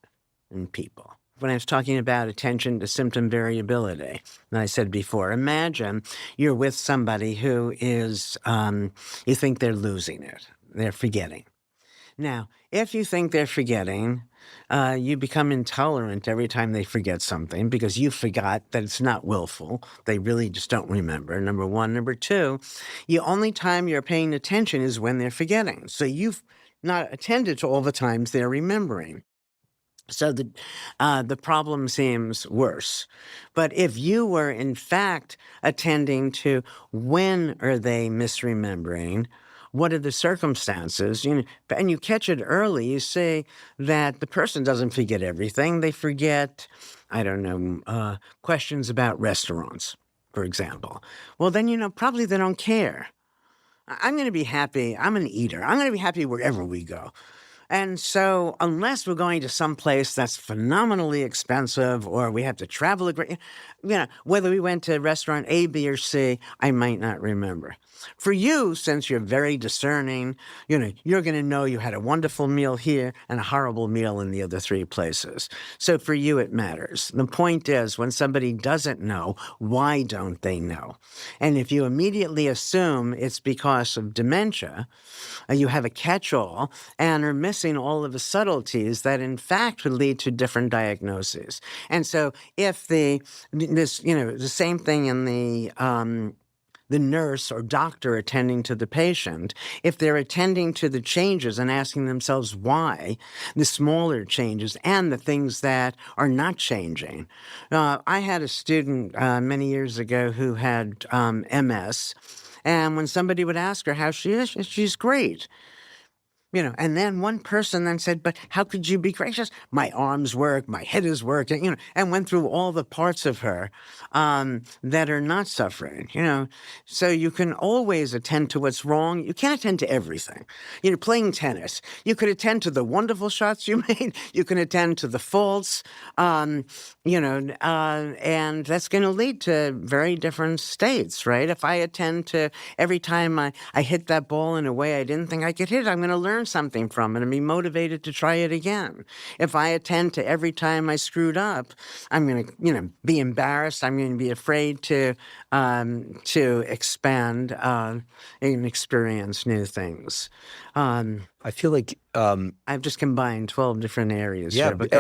in people? When I was talking about attention to symptom variability, and I said before, imagine you're with somebody who is, you think they're losing it. They're forgetting. Now, if you think they're forgetting, you become intolerant every time they forget something because you forgot that it's not willful. They really just don't remember, number one. Number two, the only time you're paying attention is when they're forgetting. So you've not attended to all the times they're remembering. So the problem seems worse. But if you were, in fact, attending to when are they misremembering, what are the circumstances? And you catch it early. You say that the person doesn't forget everything. They forget, I don't know, questions about restaurants, for example. Well, then, probably they don't care. I'm going to be happy. I'm an eater. I'm going to be happy wherever we go. And so unless we're going to some place that's phenomenally expensive or we have to travel, whether we went to restaurant A, B, or C, I might not remember. For you, since you're very discerning, you're going to know you had a wonderful meal here and a horrible meal in the other three places. So for you, it matters. The point is, when somebody doesn't know, why don't they know? And if you immediately assume it's because of dementia, you have a catch-all and are missing all of the subtleties that, in fact, would lead to different diagnoses. And so if the same thing in the nurse or doctor attending to the patient, if they're attending to the changes and asking themselves why, the smaller changes and the things that are not changing. I had a student many years ago who had MS, and when somebody would ask her how she is, she's great. And then one person then said, but how could you be gracious? My arms work, my head is working, and went through all the parts of her that are not suffering, So you can always attend to what's wrong. You can't attend to everything. Playing tennis, you could attend to the wonderful shots you made. You can attend to the faults, and that's going to lead to very different states, right? If I attend to every time I hit that ball in a way I didn't think I could hit, I'm going to learn something from it and be motivated to try it again. If I attend to every time I screwed up, I'm going to, be embarrassed. I'm going to be afraid to expand and experience new things. I feel like I've just combined 12 different areas. Yeah, here, but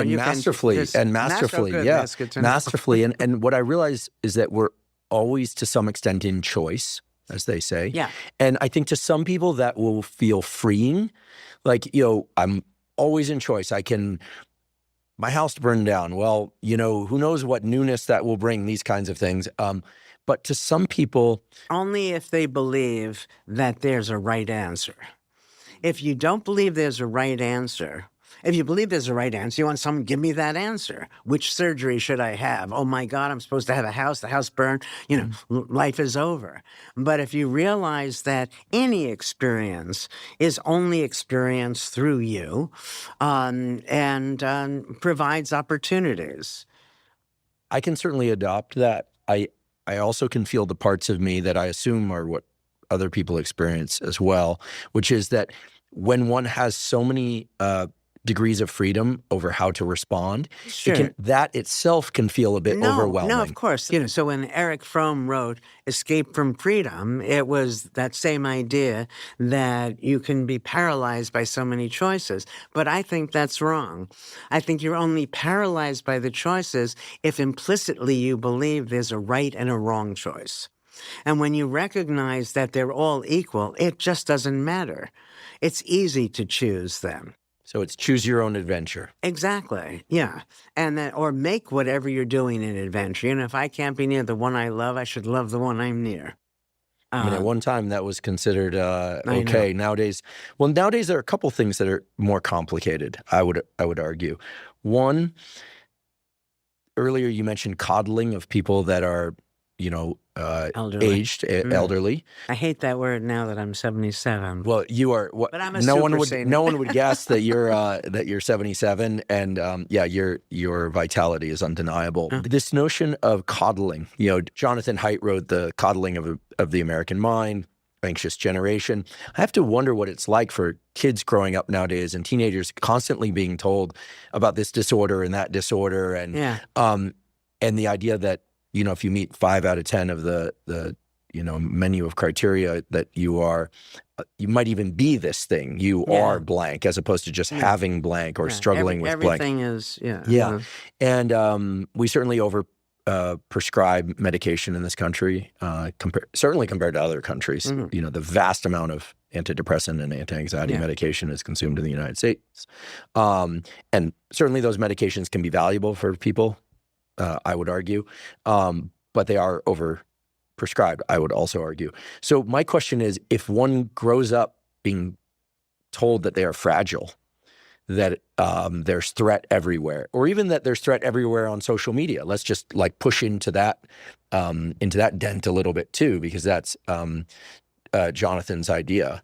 masterfully. And what I realize is that we're always, to some extent, in choice, as they say. Yeah. And I think to some people that will feel freeing. Like, I'm always in choice. My house burned down. Well, who knows what newness that will bring, these kinds of things. But to some people. Only if they believe that there's a right answer. If you don't believe there's a right answer, if you believe there's a right answer, you want someone to give me that answer. Which surgery should I have? Oh my God, I'm supposed to have a house. The house burned. Life is over. But if you realize that any experience is only experienced through you and provides opportunities. I can certainly adopt that. I also can feel the parts of me that I assume are what other people experience as well, which is that when one has so many degrees of freedom over how to respond, Sure. that itself can feel a bit overwhelming. No, of course. So when Eric Fromm wrote Escape from Freedom, it was that same idea that you can be paralyzed by so many choices. But I think that's wrong. I think you're only paralyzed by the choices if implicitly you believe there's a right and a wrong choice. And when you recognize that they're all equal, it just doesn't matter. It's easy to choose them. So it's choose your own adventure. Exactly. Yeah. And then, or make whatever you're doing an adventure. If I can't be near the one I love, I should love the one I'm near. I mean, at one time that was considered okay. Know. Nowadays there are a couple things that are more complicated. I would argue. One, earlier you mentioned coddling of people that are, Elderly. aged, elderly. I hate that word now that I'm 77. Well, you are. But I'm a no super one would guess that you're 77, and your vitality is undeniable. This notion of coddling. Jonathan Haidt wrote The Coddling of the American Mind, Anxious Generation. I have to wonder what it's like for kids growing up nowadays and teenagers constantly being told about this disorder and that disorder, and the idea that if you meet 5 out of 10 of the menu of criteria that you might even be this thing. You are blank, as opposed to just having blank or struggling with blank. Everything is, And we certainly prescribe medication in this country, certainly compared to other countries. The vast amount of antidepressant and anti-anxiety medication is consumed in the United States. And certainly those medications can be valuable for people, I would argue, but they are overprescribed, I would also argue. So my question is, if one grows up being told that they are fragile, that there's threat everywhere, or even that there's threat everywhere on social media, let's just push into that dent a little bit too, because that's Jonathan's idea.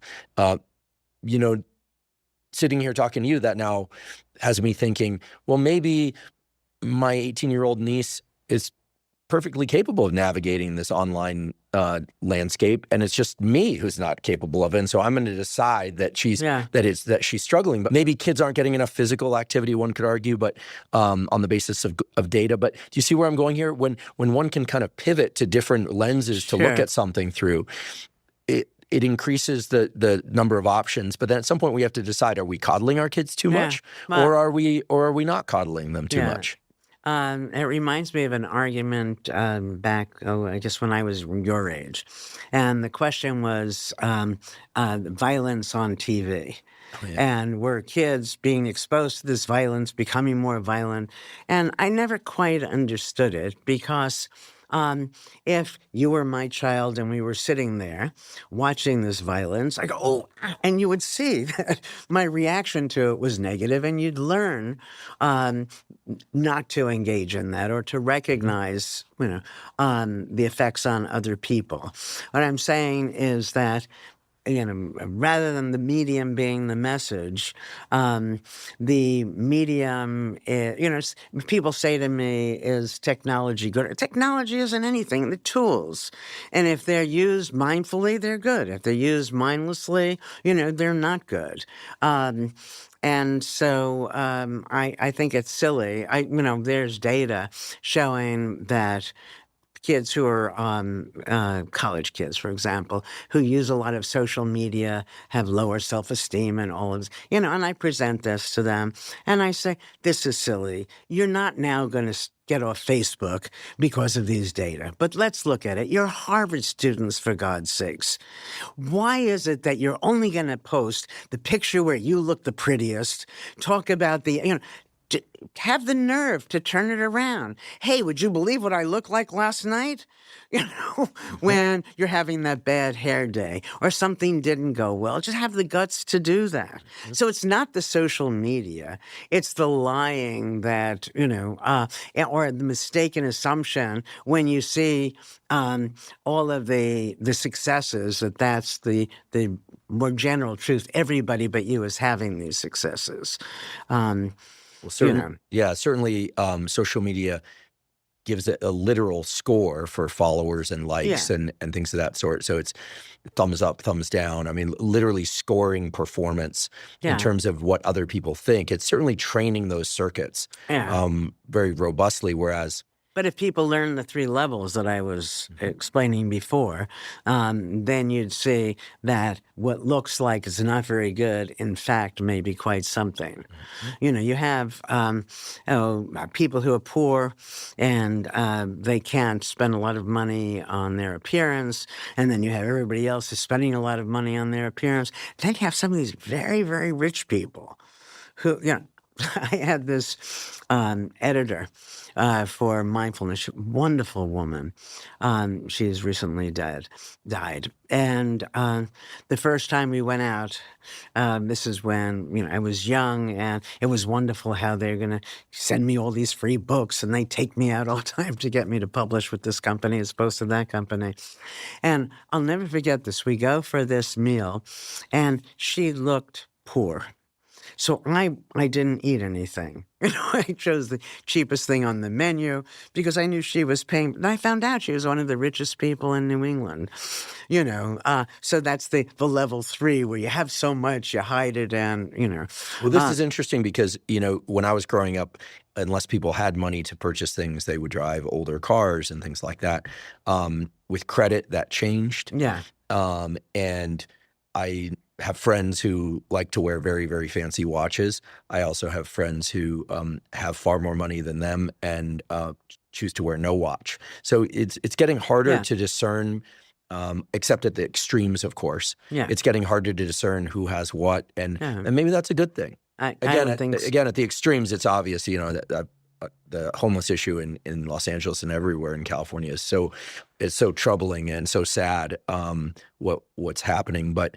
Sitting here talking to you, that now has me thinking, well, maybe my 18-year-old niece is perfectly capable of navigating this online landscape, and it's just me who's not capable of it. And so I'm going to decide that she's struggling. But maybe kids aren't getting enough physical activity, one could argue, but on the basis of data. But do you see where I'm going here? When one can kind of pivot to different lenses to look at something through, it increases the number of options. But then at some point we have to decide: are we coddling our kids too much, or are we not coddling them too much? It reminds me of an argument back, just when I was your age. And the question was violence on TV. Oh, yeah. And were kids being exposed to this violence, becoming more violent? And I never quite understood it, because if you were my child and we were sitting there watching this violence, I go, oh, and you would see that my reaction to it was negative, and you'd learn not to engage in that, or to recognize, the effects on other people. What I'm saying is that, rather than the medium being the message, the medium is, people say to me, is technology good? Technology isn't anything, the tools. And if they're used mindfully, they're good. If they're used mindlessly, they're not good. And so I think it's silly. There's data showing that kids who are college kids, for example, who use a lot of social media have lower self-esteem and all of this. And I present this to them, and I say, this is silly. You're not now going to get off Facebook because of these data. But let's look at it. You're Harvard students, for God's sakes. Why is it that you're only going to post the picture where you look the prettiest, talk about to have the nerve to turn it around? Hey, would you believe what I looked like last night? When you're having that bad hair day, or something didn't go well, just have the guts to do that. So it's not the social media, it's the lying that, or the mistaken assumption when you see all of the successes, that's the more general truth. Everybody but you is having these successes. Well, certainly, social media gives it a literal score for followers and likes Yeah. and things of that sort. So it's thumbs up, thumbs down. I mean, literally scoring performance in Yeah. terms of what other people think. It's certainly training those circuits Yeah. very robustly, whereas But if people learn the 3 levels that I was explaining before, then you'd see that what looks like is not very good, in fact, may be quite something. You have people who are poor and they can't spend a lot of money on their appearance, and then you have everybody else who's spending a lot of money on their appearance. Then you have some of these very, very rich people who, I had this editor for Mindfulness, wonderful woman. She's recently died. And the first time we went out, this is when I was young, and it was wonderful how they're going to send me all these free books, and they take me out all the time to get me to publish with this company as opposed to that company. And I'll never forget this. We go for this meal, and she looked poor. So I didn't eat anything. I chose the cheapest thing on the menu because I knew she was paying. And I found out she was one of the richest people in New England. So that's the level 3 where you have so much, you hide it, and Well, this is interesting because, when I was growing up, unless people had money to purchase things, they would drive older cars and things like that. With credit, that changed. Yeah. And I have friends who like to wear very, very fancy watches. I also have friends who have far more money than them and choose to wear no watch. So it's getting harder to discern, except at the extremes, of course. Yeah. It's getting harder to discern who has what, and maybe that's a good thing. I Again, think so. again, at the extremes, it's obvious, that the homeless issue in Los Angeles and everywhere in California is so troubling and so sad, what's happening. But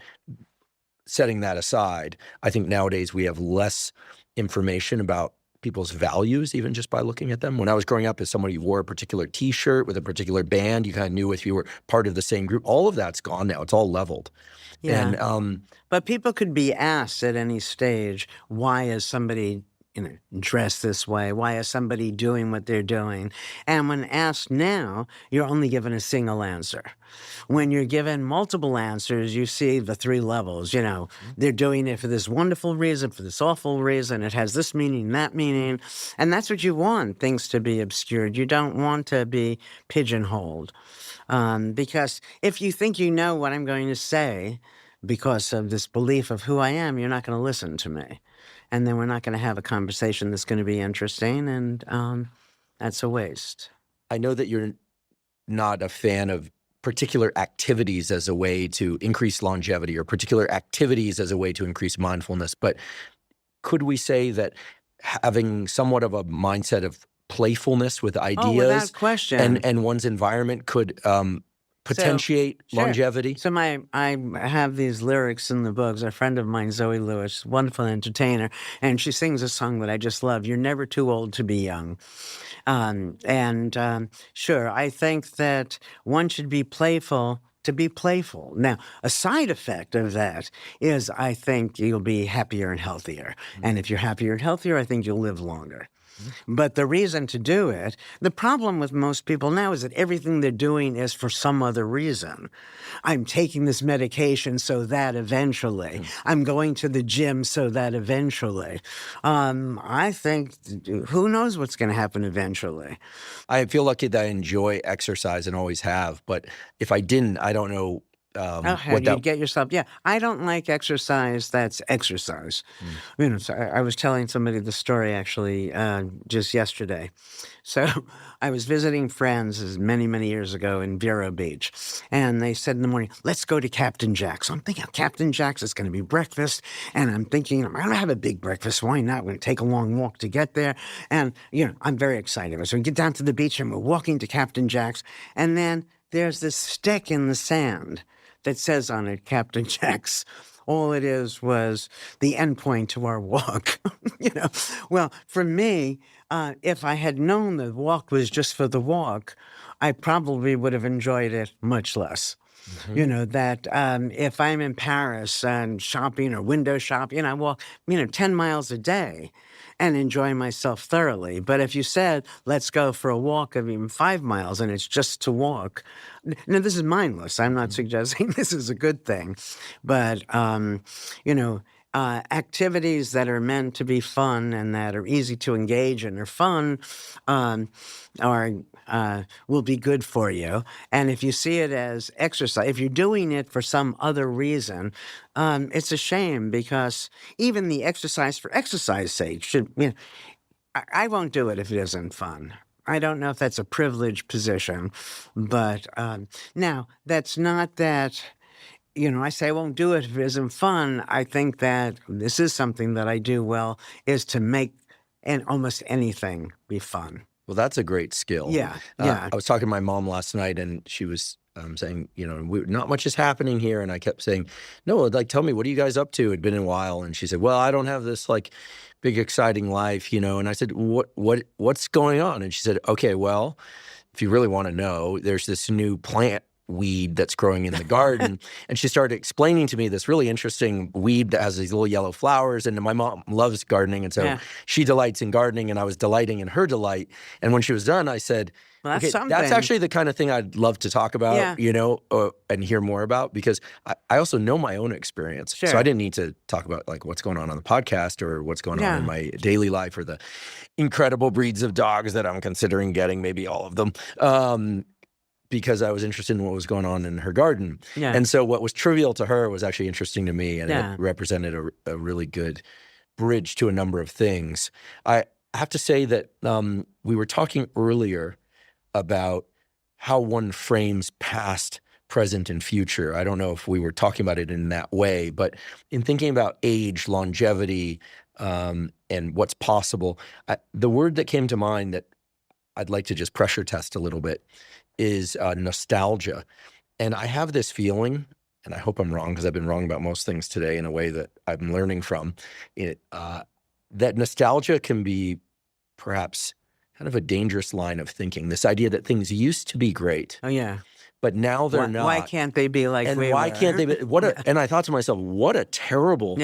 setting that aside, I think nowadays we have less information about people's values, even just by looking at them. When I was growing up, as somebody who wore a particular T-shirt with a particular band, you kind of knew if you were part of the same group. All of that's gone now. It's all leveled. Yeah. And but people could be asked at any stage, why is somebody dressed this way? Why is somebody doing what they're doing? And when asked now, you're only given a single answer. When you're given multiple answers, you see the 3 levels. They're doing it for this wonderful reason, for this awful reason. It has this meaning, that meaning. And that's what you want, things to be obscured. You don't want to be pigeonholed. Because if you think you know what I'm going to say because of this belief of who I am, you're not going to listen to me. And then we're not going to have a conversation that's going to be interesting, and that's a waste. I know that you're not a fan of particular activities as a way to increase longevity or particular activities as a way to increase mindfulness, but could we say that having somewhat of a mindset of playfulness with ideas without question. and one's environment could potentiate longevity? So I have these lyrics in the books. A friend of mine, Zoe Lewis, wonderful entertainer, and she sings a song that I just love. You're never too old to be young. Sure, I think that one should be playful to be playful. Now, a side effect of that is I think you'll be happier and healthier. And if you're happier and healthier, I think you'll live longer. But the reason to do it, the problem with most people now is that everything they're doing is for some other reason. I'm taking this medication so that eventually. I'm going to the gym so that eventually. I think, who knows what's going to happen eventually? I feel lucky that I enjoy exercise and always have, but if I didn't, I don't know you get yourself. Yeah, I don't like exercise that's exercise. So I was telling somebody the story actually just yesterday. So I was visiting friends many, many years ago in Vero Beach, and they said in the morning, let's go to Captain Jack's. So I'm thinking, Captain Jack's is going to be breakfast, and I'm thinking, I'm going to have a big breakfast. Why not? We're going to take a long walk to get there, and I'm very excited. So we get down to the beach, and we're walking to Captain Jack's, and then there's this stick in the sand that says on it, Captain Jack's. All it is was the endpoint to our walk. Well, for me, if I had known the walk was just for the walk, I probably would have enjoyed it much less. That if I'm in Paris and shopping or window shopping, I walk, 10 miles a day. and enjoy myself thoroughly. But if you said, let's go for a walk of even 5 miles and it's just to walk, now this is mindless. I'm not suggesting this is a good thing, but, activities that are meant to be fun and that are easy to engage in or fun will be good for you. And if you see it as exercise, if you're doing it for some other reason, it's a shame because even the exercise for exercise sake should, I won't do it if it isn't fun. I don't know if that's a privileged position, but now that's not that. I say I won't do it if it isn't fun. I think that this is something that I do well, is to make almost anything be fun. Well, that's a great skill. Yeah. I was talking to my mom last night, and she was saying, not much is happening here. And I kept saying, no, like, tell me, what are you guys up to? It'd been a while. And she said, well, I don't have this like big, exciting life, And I said, what's going on? And she said, okay, well, if you really want to know, there's this new plant weed that's growing in the garden. And she started explaining to me this really interesting weed that has these little yellow flowers. And my mom loves gardening. And so she delights in gardening, and I was delighting in her delight. And when she was done, I said, well, that's actually the kind of thing I'd love to talk about, and hear more about, because I also know my own experience. Sure. So I didn't need to talk about like what's going on the podcast or what's going on in my daily life or the incredible breeds of dogs that I'm considering getting, maybe all of them. Because I was interested in what was going on in her garden. Yeah. And so what was trivial to her was actually interesting to me, and it represented a really good bridge to a number of things. I have to say that we were talking earlier about how one frames past, present, and future. I don't know if we were talking about it in that way, but in thinking about age, longevity, and what's possible, the word that came to mind that I'd like to just pressure test a little bit is nostalgia. And I have this feeling, and I hope I'm wrong because I've been wrong about most things today in a way that I'm learning from, that nostalgia can be perhaps kind of a dangerous line of thinking. This idea that things used to be great. Oh, yeah. But now they're not. Why can't they be like we why were? can't they be? And I thought to myself, what a terrible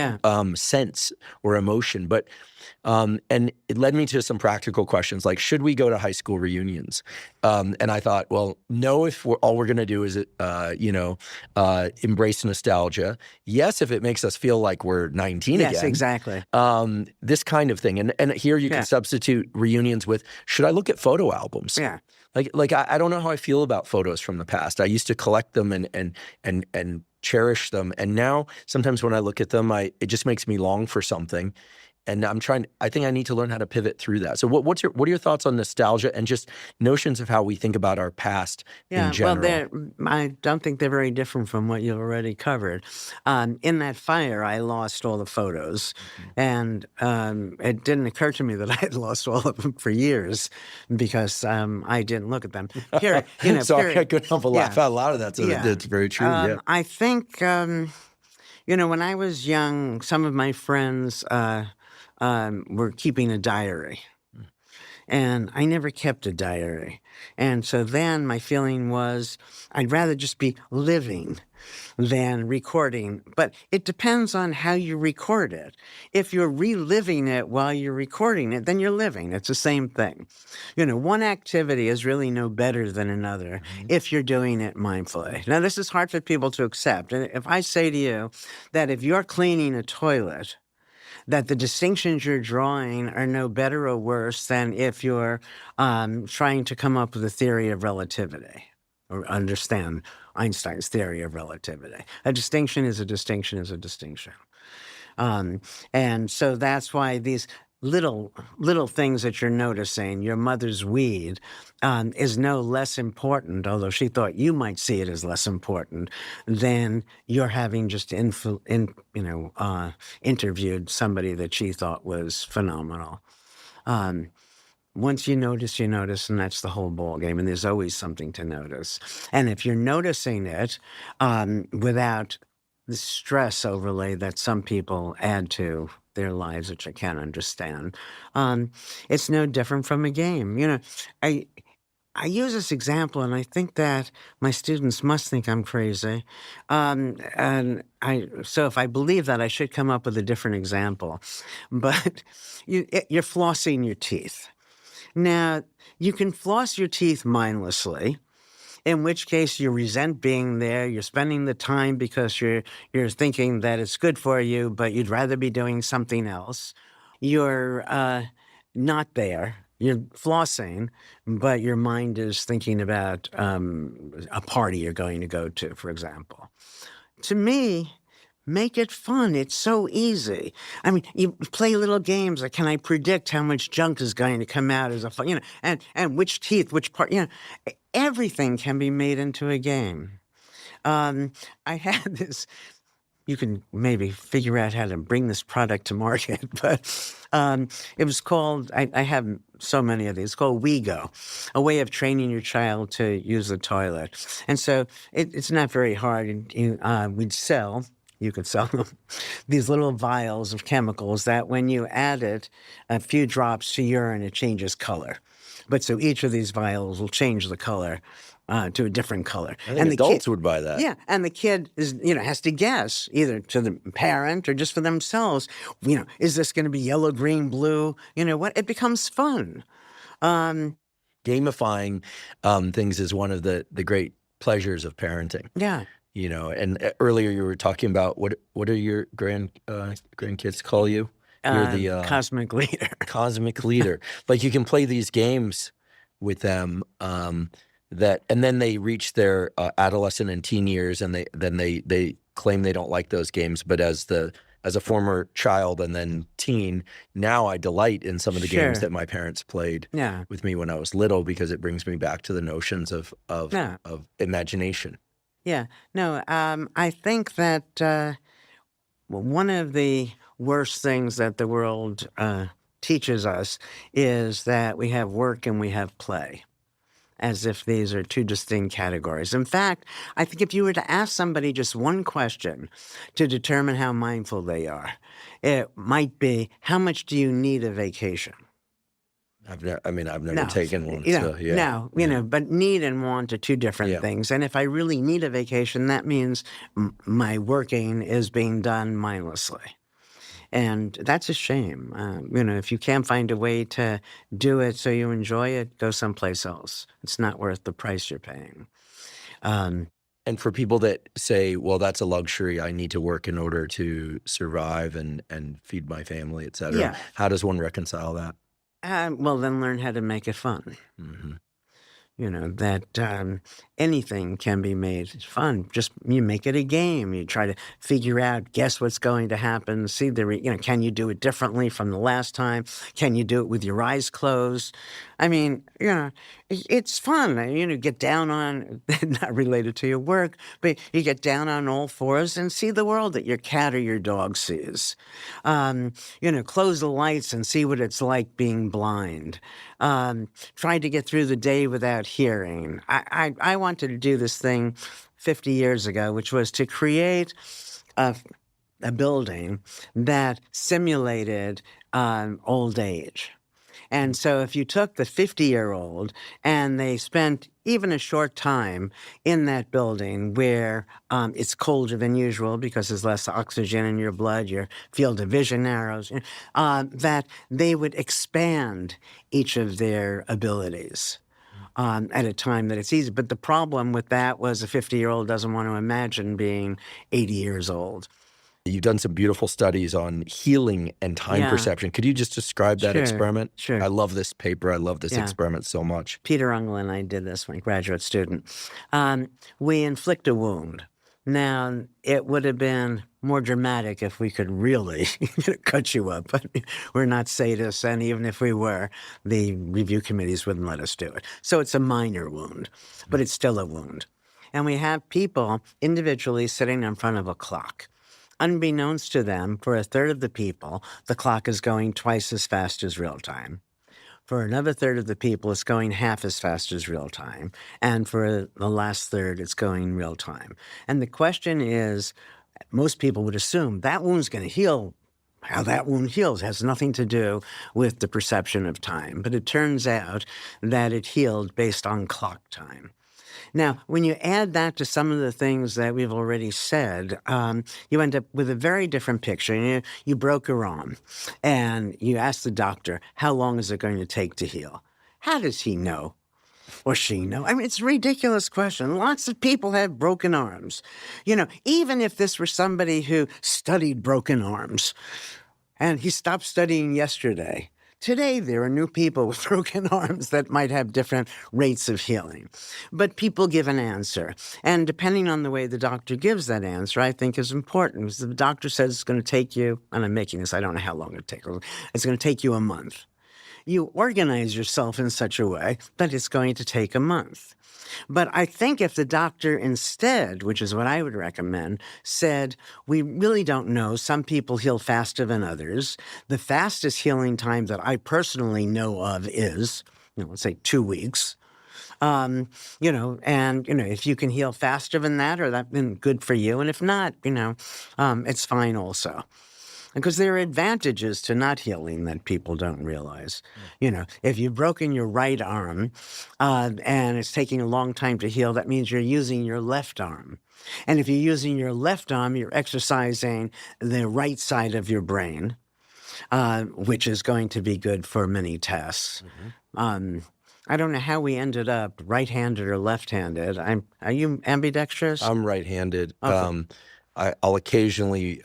sense or emotion. But and it led me to some practical questions, like, should we go to high school reunions? And I thought, well, no, if all we're going to do is, embrace nostalgia. Yes, if it makes us feel like we're 19 again. Yes, exactly. This kind of thing. And here you can substitute reunions with, should I look at photo albums? Yeah. Like I don't know how I feel about photos from the past. I used to collect them and cherish them. And now sometimes when I look at them, it just makes me long for something. And I think I need to learn how to pivot through that. So what are your thoughts on nostalgia and just notions of how we think about our past in general? Well, I don't think they're very different from what you've already covered. In that fire, I lost all the photos. And it didn't occur to me that I had lost all of them for years because I didn't look at them. I couldn't help but laugh out loud at that. So that's very true. I think, when I was young, some of my friends were keeping a diary. And I never kept a diary. And so then my feeling was I'd rather just be living than recording. But it depends on how you record it. If you're reliving it while you're recording it, then you're living. It's the same thing. One activity is really no better than another if you're doing it mindfully. Now, this is hard for people to accept. And if I say to you that if you're cleaning a toilet, that the distinctions you're drawing are no better or worse than if you're trying to come up with a theory of relativity or understand Einstein's theory of relativity. A distinction is a distinction is a distinction. And so that's why these little things that you're noticing, your mother's weed, is no less important, although she thought you might see it as less important, than you're having just interviewed somebody that she thought was phenomenal. Once you notice, and that's the whole ball game. And there's always something to notice. And if you're noticing it without the stress overlay that some people add to their lives, which I can't understand, it's no different from a game. I use this example, and I think that my students must think I'm crazy. So if I believe that, I should come up with a different example. But you're flossing your teeth. Now, you can floss your teeth mindlessly, in which case you resent being there. You're spending the time because you're thinking that it's good for you, but you'd rather be doing something else. You're not there. You're flossing, but your mind is thinking about a party you're going to go to, for example. To me, make it fun. It's so easy. I mean, you play little games like, can I predict how much junk is going to come out as a fun, and which teeth, which part, everything can be made into a game. I had this. You can maybe figure out how to bring this product to market, but it was called. I have so many of these. It's called WeGo, a way of training your child to use the toilet. And so it's not very hard. We'd sell. You could sell them these little vials of chemicals that, when you added a few drops to urine, it changes color. But so each of these vials will change the color to a different color. I think adults would buy that. Yeah, and the kid has to guess, either to the parent or just for themselves. Is this going to be yellow, green, blue? What? It becomes fun. Gamifying things is one of the great pleasures of parenting. Yeah. And earlier you were talking about what are your grandkids call you? You're the cosmic leader. Cosmic leader. Like, you can play these games with them and then they reach their adolescent and teen years, and they claim they don't like those games. But as a former child and then teen, now I delight in some of the games that my parents played with me when I was little, because it brings me back to the notions of imagination. Yeah. No, I think that one of the worst things that the world teaches us is that we have work and we have play, as if these are two distinct categories. In fact, I think if you were to ask somebody just one question to determine how mindful they are, it might be, how much do you need a vacation? I've never taken one. But need and want are two different things. And if I really need a vacation, that means my working is being done mindlessly. And that's a shame. If you can't find a way to do it so you enjoy it, go someplace else. It's not worth the price you're paying. And for people that say, well, that's a luxury, I need to work in order to survive and feed my family, et cetera. How does one reconcile that? Well, then learn how to make it fun. Mm-hmm. That anything can be made fun. Just you make it a game. You try to figure out, guess what's going to happen. See can you do it differently from the last time? Can you do it with your eyes closed? I mean, it's fun. Get down on, not related to your work, but you get down on all fours and see the world that your cat or your dog sees. Close the lights and see what it's like being blind. Try to get through the day without hearing. I wanted to do this thing 50 years ago, which was to create a building that simulated old age. And so if you took the 50-year-old and they spent even a short time in that building where it's colder than usual because there's less oxygen in your blood, your field of vision narrows, that they would expand each of their abilities at a time that it's easy. But the problem with that was a 50-year-old doesn't want to imagine being 80 years old. You've done some beautiful studies on healing and time perception. Could you just describe that experiment? Sure. I love this paper. I love this experiment so much. Peter Ungel and I did this, my graduate student. We inflict a wound. Now, it would have been more dramatic if we could really cut you up. But we're not sadists, and even if we were, the review committees wouldn't let us do it. So it's a minor wound, but it's still a wound. And we have people individually sitting in front of a clock. Unbeknownst to them, for a third of the people, the clock is going twice as fast as real time. For another third of the people, it's going half as fast as real time. And for the last third, it's going real time. And the question is, most people would assume that wound's going to heal how that wound heals has nothing to do with the perception of time. But it turns out that it healed based on clock time. Now, when you add that to some of the things that we've already said, you end up with a very different picture. You broke your arm, and you ask the doctor, how long is it going to take to heal? How does he know? Or she know? I mean, it's a ridiculous question. Lots of people have broken arms. Even if this were somebody who studied broken arms, and he stopped studying yesterday, today, there are new people with broken arms that might have different rates of healing. But people give an answer. And depending on the way the doctor gives that answer, I think is important. Because the doctor says it's going to take you, and I'm making this, I don't know how long it takes. It's going to take you a month. You organize yourself in such a way that it's going to take a month. But I think if the doctor instead, which is what I would recommend, said, we really don't know. Some people heal faster than others. The fastest healing time that I personally know of is, let's say 2 weeks. If you can heal faster than that, or that, then good for you. And if not, it's fine also. Because there are advantages to not healing that people don't realize. If you've broken your right arm and it's taking a long time to heal, that means you're using your left arm. And if you're using your left arm, you're exercising the right side of your brain, which is going to be good for many tasks. I don't know how we ended up right-handed or left-handed. Are you ambidextrous? I'm right-handed. Okay. I'll occasionally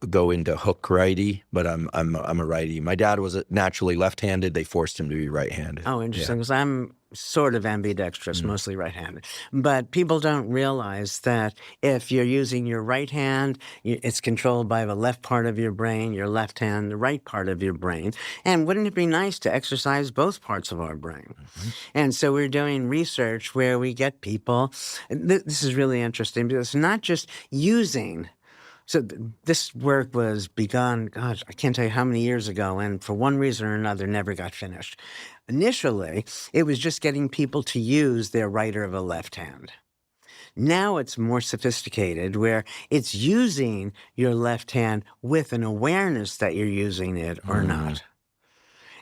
go into hook righty, but I'm a righty. My dad was naturally left-handed. They forced him to be right-handed. Oh, interesting. Because I'm sort of ambidextrous, mostly right-handed. But people don't realize that if you're using your right hand, it's controlled by the left part of your brain, your left hand, the right part of your brain. And wouldn't it be nice to exercise both parts of our brain? And so we're doing research where we get people, this is really interesting because it's not just using. So this work was begun, gosh, I can't tell you how many years ago, and for one reason or another never got finished. Initially, it was just getting people to use their right or the left hand. Now it's more sophisticated where it's using your left hand with an awareness that you're using it or not.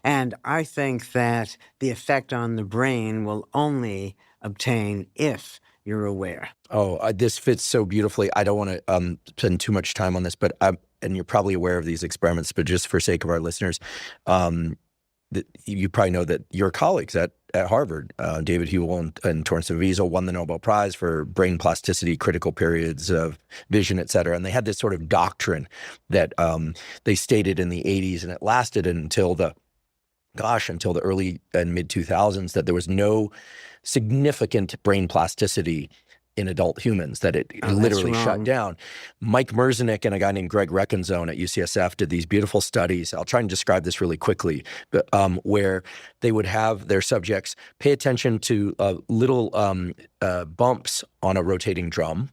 And I think that the effect on the brain will only obtain if you're aware. Oh, this fits so beautifully. I don't want to spend too much time on this, but and you're probably aware of these experiments, but just for sake of our listeners, you probably know that your colleagues at Harvard, David Hewell and Torrance Vizo, won the Nobel Prize for brain plasticity, critical periods of vision, et cetera. And they had this sort of doctrine that they stated in the 80s, and it lasted until the early and mid-2000s, that there was no significant brain plasticity in adult humans, that it literally shut down. Mike Merzenich and a guy named Greg Reckenzone at UCSF did these beautiful studies. I'll try and describe this really quickly, but where they would have their subjects pay attention to little bumps on a rotating drum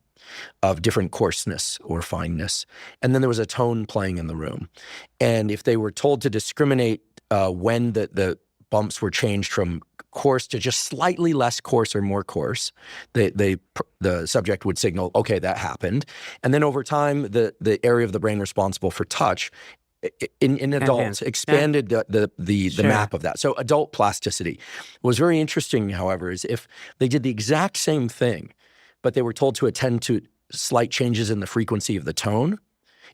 of different coarseness or fineness. And then there was a tone playing in the room. And if they were told to discriminate when the bumps were changed from coarse to just slightly less coarse or more coarse, the subject would signal, okay, that happened. And then over time, the area of the brain responsible for touch in adults expanded the map of that. So adult plasticity was very interesting, however, is if they did the exact same thing, but they were told to attend to slight changes in the frequency of the tone,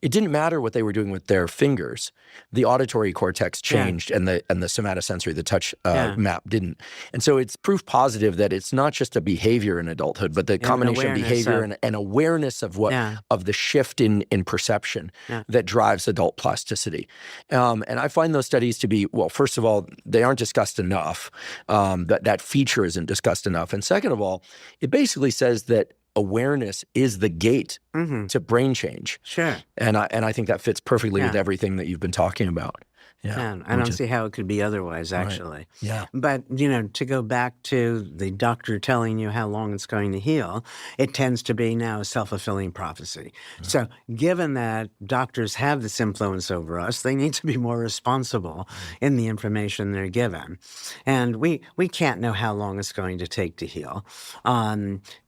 it didn't matter what they were doing with their fingers. The auditory cortex changed, and the somatosensory, the touch map didn't. And so it's proof positive that it's not just a behavior in adulthood, but the combination of behavior and awareness of of the shift in perception that drives adult plasticity. And I find those studies to be, well, first of all, they aren't discussed enough. That feature isn't discussed enough. And second of all, it basically says that awareness is the gate to brain change. Sure. And I think that fits perfectly with everything that you've been talking about. Yeah. And I don't see how it could be otherwise, actually. Right. Yeah. But, to go back to the doctor telling you how long it's going to heal, it tends to be now a self-fulfilling prophecy. So given that doctors have this influence over us, they need to be more responsible in the information they're given. And we can't know how long it's going to take to heal.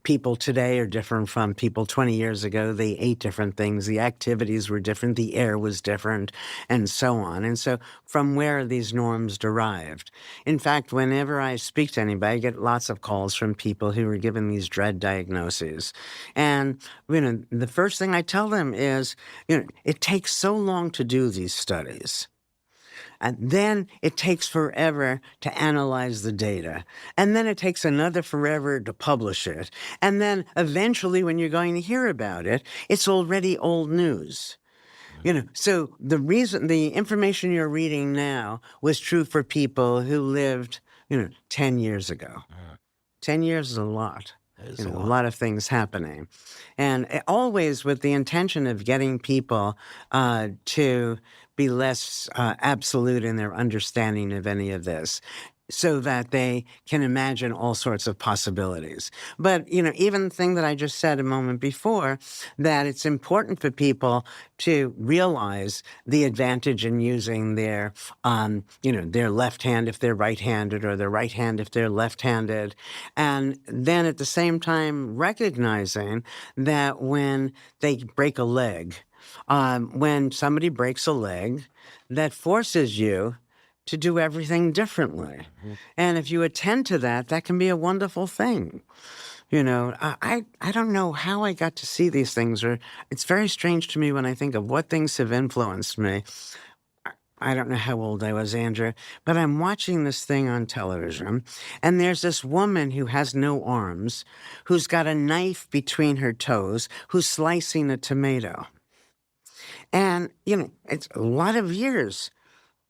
People today are different from people 20 years ago. They ate different things. The activities were different. The air was different, and so on. And so from where are these norms derived? In fact, whenever I speak to anybody, I get lots of calls from people who are given these dread diagnoses. And, the first thing I tell them is, it takes so long to do these studies. And then it takes forever to analyze the data. And then it takes another forever to publish it. And then eventually, when you're going to hear about it, it's already old news. So the information you're reading now was true for people who lived, 10 years ago. 10 years is a lot. A lot of things happening. And always with the intention of getting people to be less absolute in their understanding of any of this, so that they can imagine all sorts of possibilities. But, even the thing that I just said a moment before, that it's important for people to realize the advantage in using their left hand if they're right-handed, or their right hand if they're left-handed. And then at the same time recognizing that when they break a leg, when somebody breaks a leg, that forces you to do everything differently. And if you attend to that, that can be a wonderful thing. I don't know how I got to see these things, or it's very strange to me when I think of what things have influenced me. I don't know how old I was, Andrew, but I'm watching this thing on television, and there's this woman who has no arms, who's got a knife between her toes, who's slicing a tomato. And, it's a lot of years.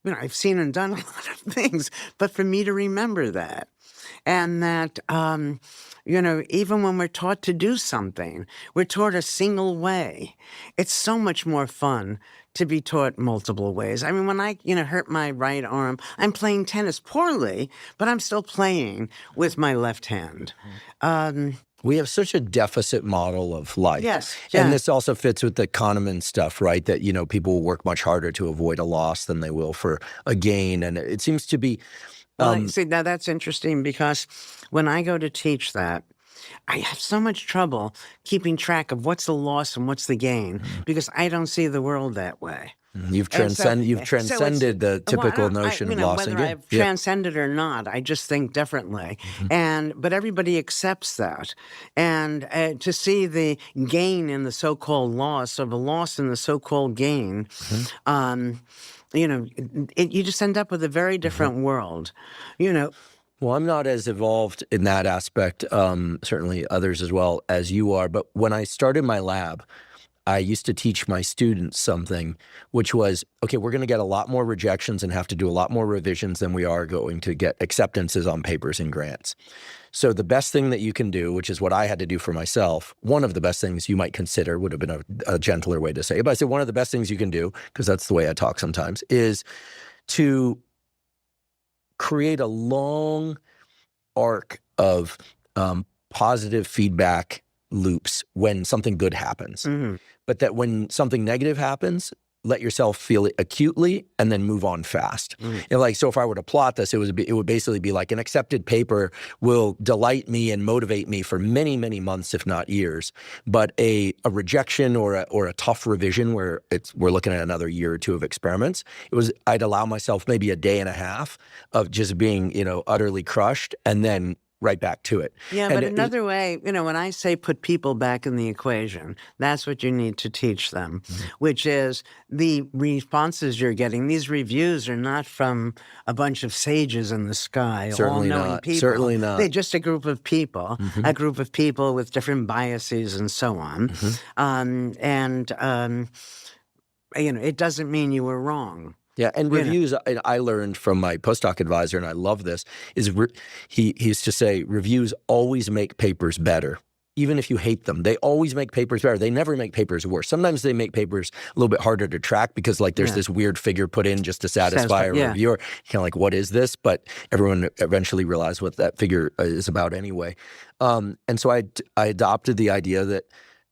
I've seen and done a lot of things, but for me to remember that, and that, even when we're taught to do something, we're taught a single way. It's so much more fun to be taught multiple ways. I mean, when I, hurt my right arm, I'm playing tennis poorly, but I'm still playing with my left hand. We have such a deficit model of life. Yes. And this also fits with the Kahneman stuff, right? That, people will work much harder to avoid a loss than they will for a gain. And it seems to be... see, now that's interesting, because when I go to teach that, I have so much trouble keeping track of what's the loss and what's the gain, because I don't see the world that way. You've transcended the typical notion of loss and gain. Whether I've transcended or not, I just think differently. But everybody accepts that. And to see the gain in the so-called loss, or the loss in the so-called gain, you just end up with a very different world. Well, I'm not as evolved in that aspect, certainly others as well as you are. But when I started my lab, I used to teach my students something, which was, okay, we're going to get a lot more rejections and have to do a lot more revisions than we are going to get acceptances on papers and grants. So the best thing that you can do, which is what I had to do for myself, one of the best things you might consider, would have been a gentler way to say it, but I said one of the best things you can do, because that's the way I talk sometimes, is to create a long arc of positive feedback loops when something good happens. But that when something negative happens, let yourself feel it acutely and then move on fast. So if I were to plot this, it would basically be like an accepted paper will delight me and motivate me for many, many months, if not years. But a rejection or a tough revision where we're looking at another year or two of experiments, I'd allow myself maybe a day and a half of just being, utterly crushed, and then right back to it. Yeah, but another way, when I say put people back in the equation, that's what you need to teach them, which is the responses you're getting. These reviews are not from a bunch of sages in the sky, all-knowing people. Certainly not. They're just a group of people, with different biases and so on. It doesn't mean you were wrong. Yeah, and reviews, I learned from my postdoc advisor, and I love this, is he used to say, reviews always make papers better. even if you hate them, they always make papers better. They never make papers worse. Sometimes they make papers a little bit harder to track because like there's this weird figure put in just to satisfy a reviewer. Kind of like, what is this? But everyone eventually realized what that figure is about anyway. And so I adopted the idea that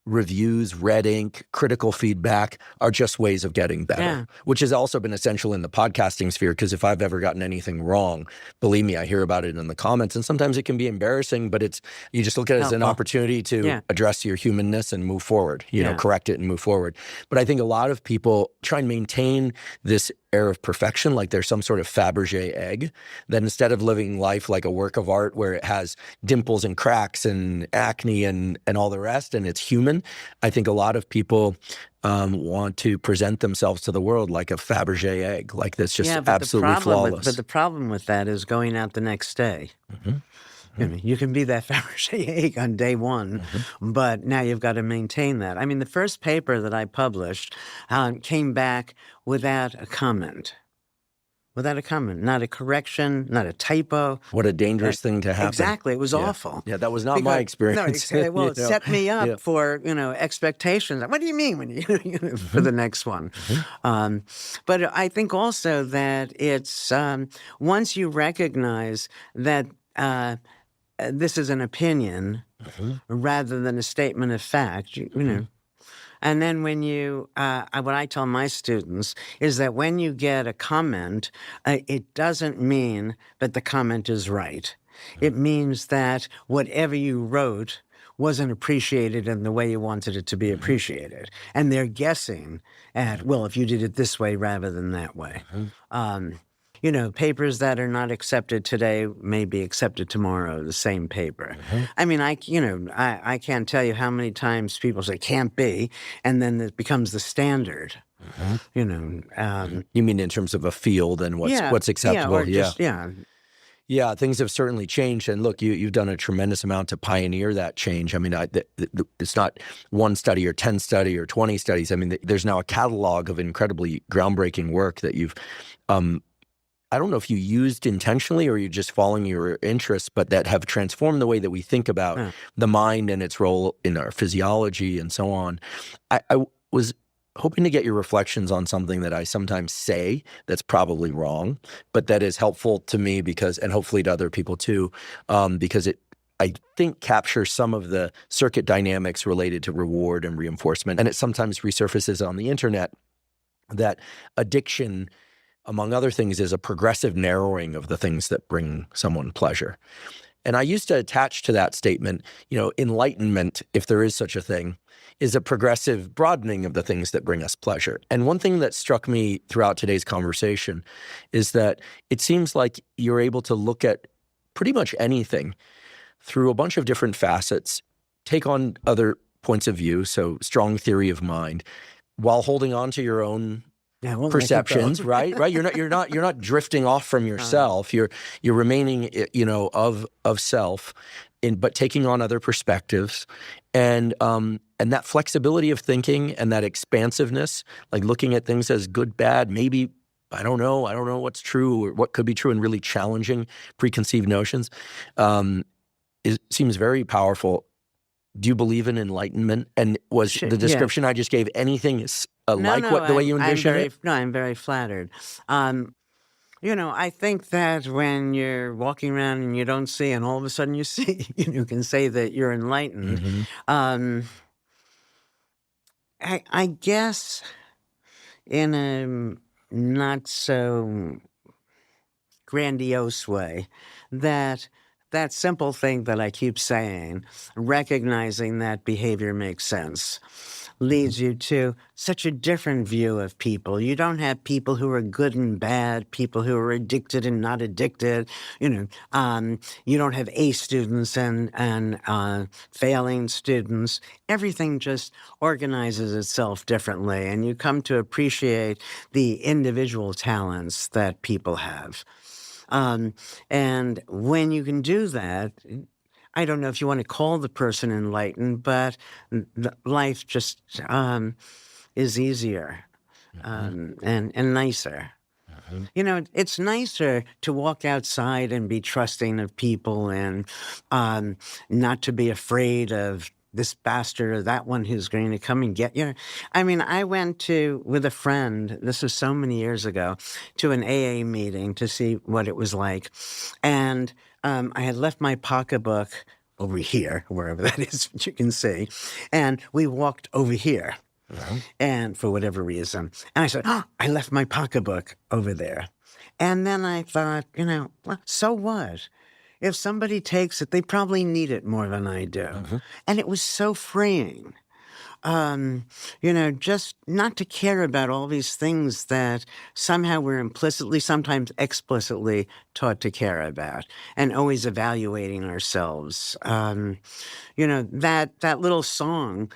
reviews, red ink, critical feedback are just ways of getting better, which has also been essential in the podcasting sphere, because if I've ever gotten anything wrong, believe me, I hear about it in the comments, and sometimes it can be embarrassing, but you just look at it as an opportunity to address your humanness and move forward, correct it and move forward. But I think a lot of people try and maintain this air of perfection, like there's some sort of Fabergé egg, that instead of living life like a work of art where it has dimples and cracks and acne and all the rest, and it's human, I think a lot of people want to present themselves to the world like a Fabergé egg, like that's just absolutely flawless. But the problem with that is going out the next day. You can be that Fabergé egg on day one, but now you've got to maintain that. I mean, the first paper that I published came back without a comment. Without a comment, not a correction, not a typo. What a dangerous thing to happen. Exactly. It was awful. Yeah, that was not my experience. No, well, it set me up for, expectations. What do you mean when you for the next one? But I think also that it's once you recognize that this is an opinion rather than a statement of fact, you know. And then when what I tell my students is that when you get a comment, it doesn't mean that the comment is right. It means that whatever you wrote wasn't appreciated in the way you wanted it to be appreciated. And they're guessing at, well, if you did it this way rather than that way. Papers that are not accepted today may be accepted tomorrow, the same paper. I mean, I can't tell you how many times people say can't be, and then it becomes the standard. You mean in terms of a field and what's acceptable? Yeah, things have certainly changed. And look, you've done a tremendous amount to pioneer that change. I mean, it's not one study or 10 studies or 20 studies. I mean, there's now a catalog of incredibly groundbreaking work that you've I don't know if you used intentionally or you're just following your interests, but that have transformed the way that we think about the mind and its role in our physiology and so on. I was hoping to get your reflections on something that I sometimes say that's probably wrong, but that is helpful to me and hopefully to other people too, because it, I think, captures some of the circuit dynamics related to reward and reinforcement. And it sometimes resurfaces on the internet that addiction, among other things, is a progressive narrowing of the things that bring someone pleasure. And I used to attach to that statement, enlightenment, if there is such a thing, is a progressive broadening of the things that bring us pleasure. And one thing that struck me throughout today's conversation is that it seems like you're able to look at pretty much anything through a bunch of different facets, take on other points of view, so strong theory of mind, while holding on to your own perceptions, right? You're not drifting off from yourself. You're remaining, of self, but taking on other perspectives, and that flexibility of thinking and that expansiveness, like looking at things as good, bad, maybe. I don't know what's true or what could be true, and really challenging preconceived notions. Seems very powerful. Do you believe in enlightenment? And was the description I just gave anything the way you envision it? No, I'm very flattered. I think that when you're walking around and you don't see, and all of a sudden you see, you can say that you're enlightened. I guess in a not so grandiose way, that simple thing that I keep saying, recognizing that behavior makes sense, leads you to such a different view of people. You don't have people who are good and bad, people who are addicted and not addicted. You don't have A students and failing students. Everything just organizes itself differently, and you come to appreciate the individual talents that people have. And when you can do that, I don't know if you want to call the person enlightened, but life just is easier and nicer. It's nicer to walk outside and be trusting of people and not to be afraid of this bastard or that one who's going to come and get you. I went with a friend, this was so many years ago, to an AA meeting to see what it was like. And I had left my pocketbook over here, wherever that is, you can see. And we walked over here. And for whatever reason. And I said, I left my pocketbook over there. And then I thought, well, so what? If somebody takes it, they probably need it more than I do. And it was so freeing. Just not to care about all these things that somehow we're implicitly, sometimes explicitly taught to care about, and always evaluating ourselves. That little song,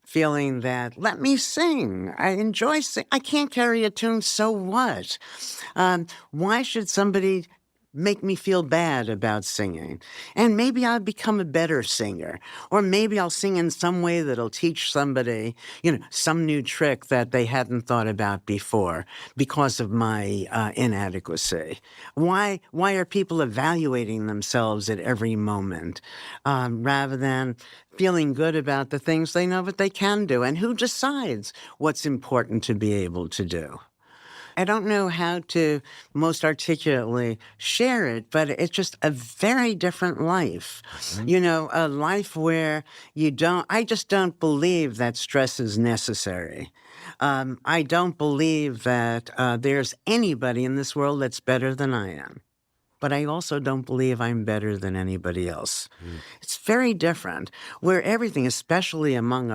feeling that, let me sing. I enjoy sing. I can't carry a tune, so what? Why should somebody make me feel bad about singing? And maybe I'll become a better singer. Or maybe I'll sing in some way that'll teach somebody, some new trick that they hadn't thought about before because of my inadequacy. Why are people evaluating themselves at every moment rather than feeling good about the things they know that they can do? And who decides what's important to be able to do? I don't know how to most articulately share it, but it's just a very different life. A life where I just don't believe that stress is necessary. I don't believe that there's anybody in this world that's better than I am. But I also don't believe I'm better than anybody else. It's very different. Where everything, especially among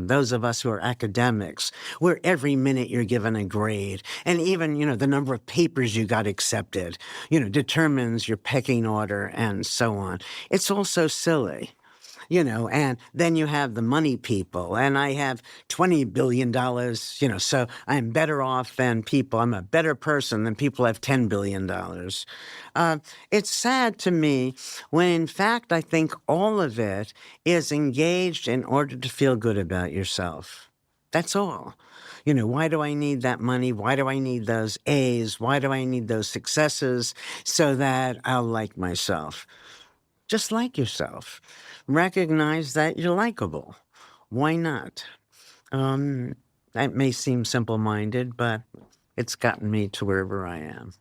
those of us who are academics, where every minute you're given a grade, and even the number of papers you got accepted, determines your pecking order and so on. It's all so silly. And then you have the money people, and I have $20 billion, so I'm better off than people. I'm a better person than people who have $10 billion. It's sad to me when, in fact, I think all of it is engaged in order to feel good about yourself. That's all. Why do I need that money? Why do I need those A's? Why do I need those successes so that I'll like myself? Just like yourself. Recognize that you're likable. Why not? That may seem simple-minded, but it's gotten me to wherever I am.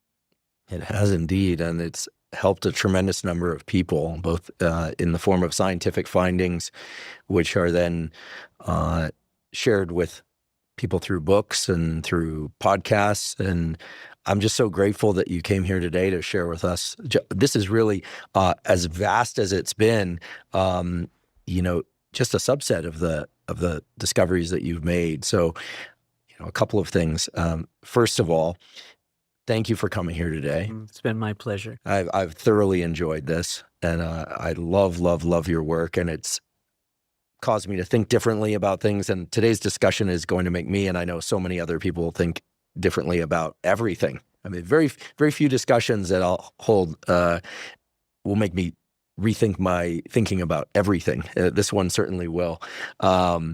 It has indeed, and it's helped a tremendous number of people, both in the form of scientific findings, which are then shared with people through books and through podcasts. And I'm just so grateful that you came here today to share with us. This is really as vast as it's been, just a subset of the discoveries that you've made. So, a couple of things. First of all, thank you for coming here today. It's been my pleasure. I've thoroughly enjoyed this, and I love your work, and it's caused me to think differently about things. And today's discussion is going to make me, and I know so many other people, think differently about everything. I mean, very, very few discussions that I'll hold will make me rethink my thinking about everything. This one certainly will. And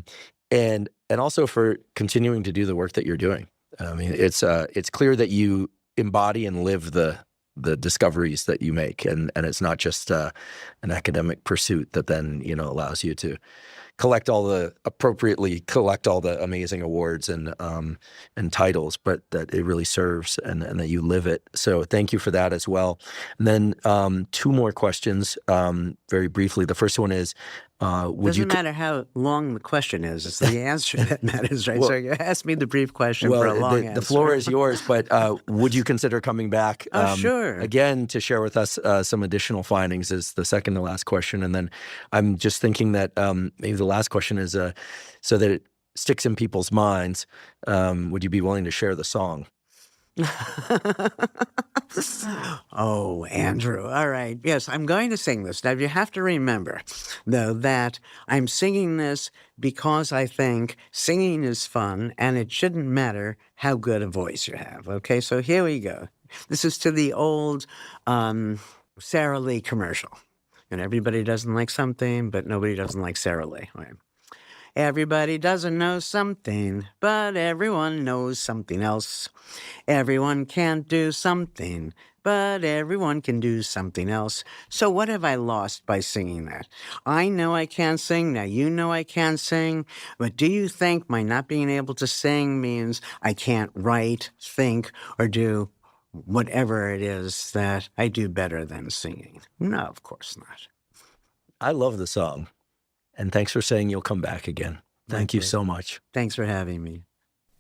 also for continuing to do the work that you're doing. I mean, it's clear that you embody and live the discoveries that you make, and it's not just an academic pursuit that then allows you to appropriately collect all the amazing awards and titles, but that it really serves and that you live it. So thank you for that as well. And then two more questions, very briefly. The first one is, doesn't matter how long the question is; it's the answer that matters, right? So you asked me the brief question for a long answer. The floor is yours, but would you consider coming back sure. again to share with us some additional findings is the second to last question. And then I'm just thinking that maybe the last question is so that it sticks in people's minds, would you be willing to share the song? Oh, Andrew. All right. Yes, I'm going to sing this. Now, you have to remember, though, that I'm singing this because I think singing is fun, and it shouldn't matter how good a voice you have. Okay, so here we go. This is to the old Sara Lee commercial. And everybody doesn't like something, but nobody doesn't like Sara Lee. Right? Everybody doesn't know something, but everyone knows something else. Everyone can't do something, but everyone can do something else. So what have I lost by singing that? I know I can't sing, now you know I can't sing, but do you think my not being able to sing means I can't write, think, or do whatever it is that I do better than singing? No, of course not. I love the song. And thanks for saying you'll come back again. Thank you so much. Thanks for having me.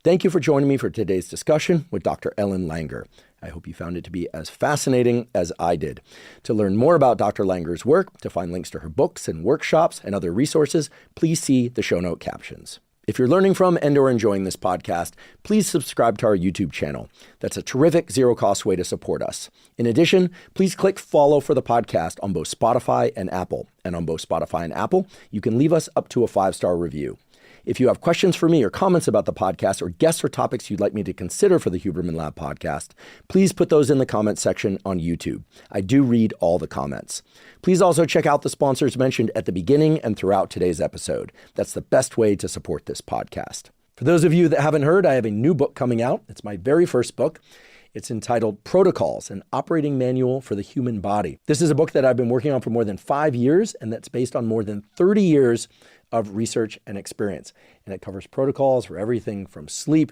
Thank you for joining me for today's discussion with Dr. Ellen Langer. I hope you found it to be as fascinating as I did. To learn more about Dr. Langer's work, to find links to her books and workshops and other resources, please see the show note captions. If you're learning from and or enjoying this podcast, please subscribe to our YouTube channel. That's a terrific zero-cost way to support us. In addition, please click follow for the podcast on both Spotify and Apple. And on both Spotify and Apple, you can leave us up to a 5-star review. If you have questions for me or comments about the podcast or guests or topics you'd like me to consider for the Huberman Lab podcast, please put those in the comments section on YouTube. I do read all the comments. Please also check out the sponsors mentioned at the beginning and throughout today's episode. That's the best way to support this podcast. For those of you that haven't heard, I have a new book coming out. It's my very first book. It's entitled Protocols, an Operating Manual for the Human Body. This is a book that I've been working on for more than 5 years, and that's based on more than 30 years of research and experience. And it covers protocols for everything from sleep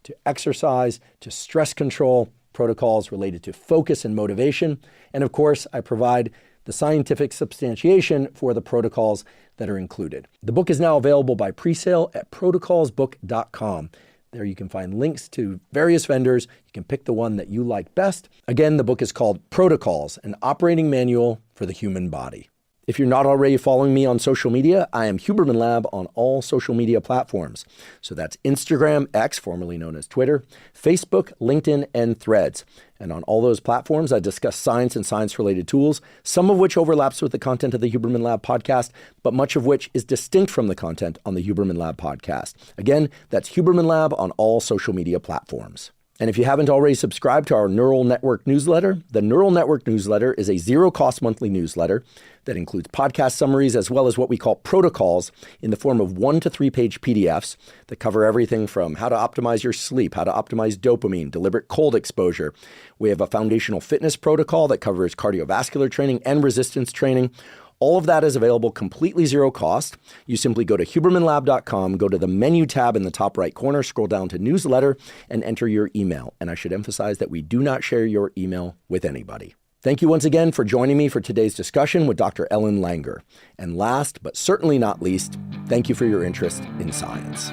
to exercise to stress control, protocols related to focus and motivation. And of course, I provide the scientific substantiation for the protocols that are included. The book is now available by pre-sale at protocolsbook.com. There you can find links to various vendors. You can pick the one that you like best. Again, the book is called Protocols, an Operating Manual for the Human Body. If you're not already following me on social media, I am Huberman Lab on all social media platforms. So that's Instagram, X, formerly known as Twitter, Facebook, LinkedIn, and Threads. And on all those platforms, I discuss science and science-related tools, some of which overlaps with the content of the Huberman Lab podcast, but much of which is distinct from the content on the Huberman Lab podcast. Again, that's Huberman Lab on all social media platforms. And if you haven't already subscribed to our Neural Network newsletter, the Neural Network newsletter is a zero-cost monthly newsletter that includes podcast summaries as well as what we call protocols in the form of 1 to 3 page PDFs that cover everything from how to optimize your sleep, how to optimize dopamine, deliberate cold exposure. We have a foundational fitness protocol that covers cardiovascular training and resistance training. All of that is available completely zero cost. You simply go to hubermanlab.com, go to the menu tab in the top right corner, scroll down to newsletter, and enter your email. And I should emphasize that we do not share your email with anybody. Thank you once again for joining me for today's discussion with Dr. Ellen Langer. And last, but certainly not least, thank you for your interest in science.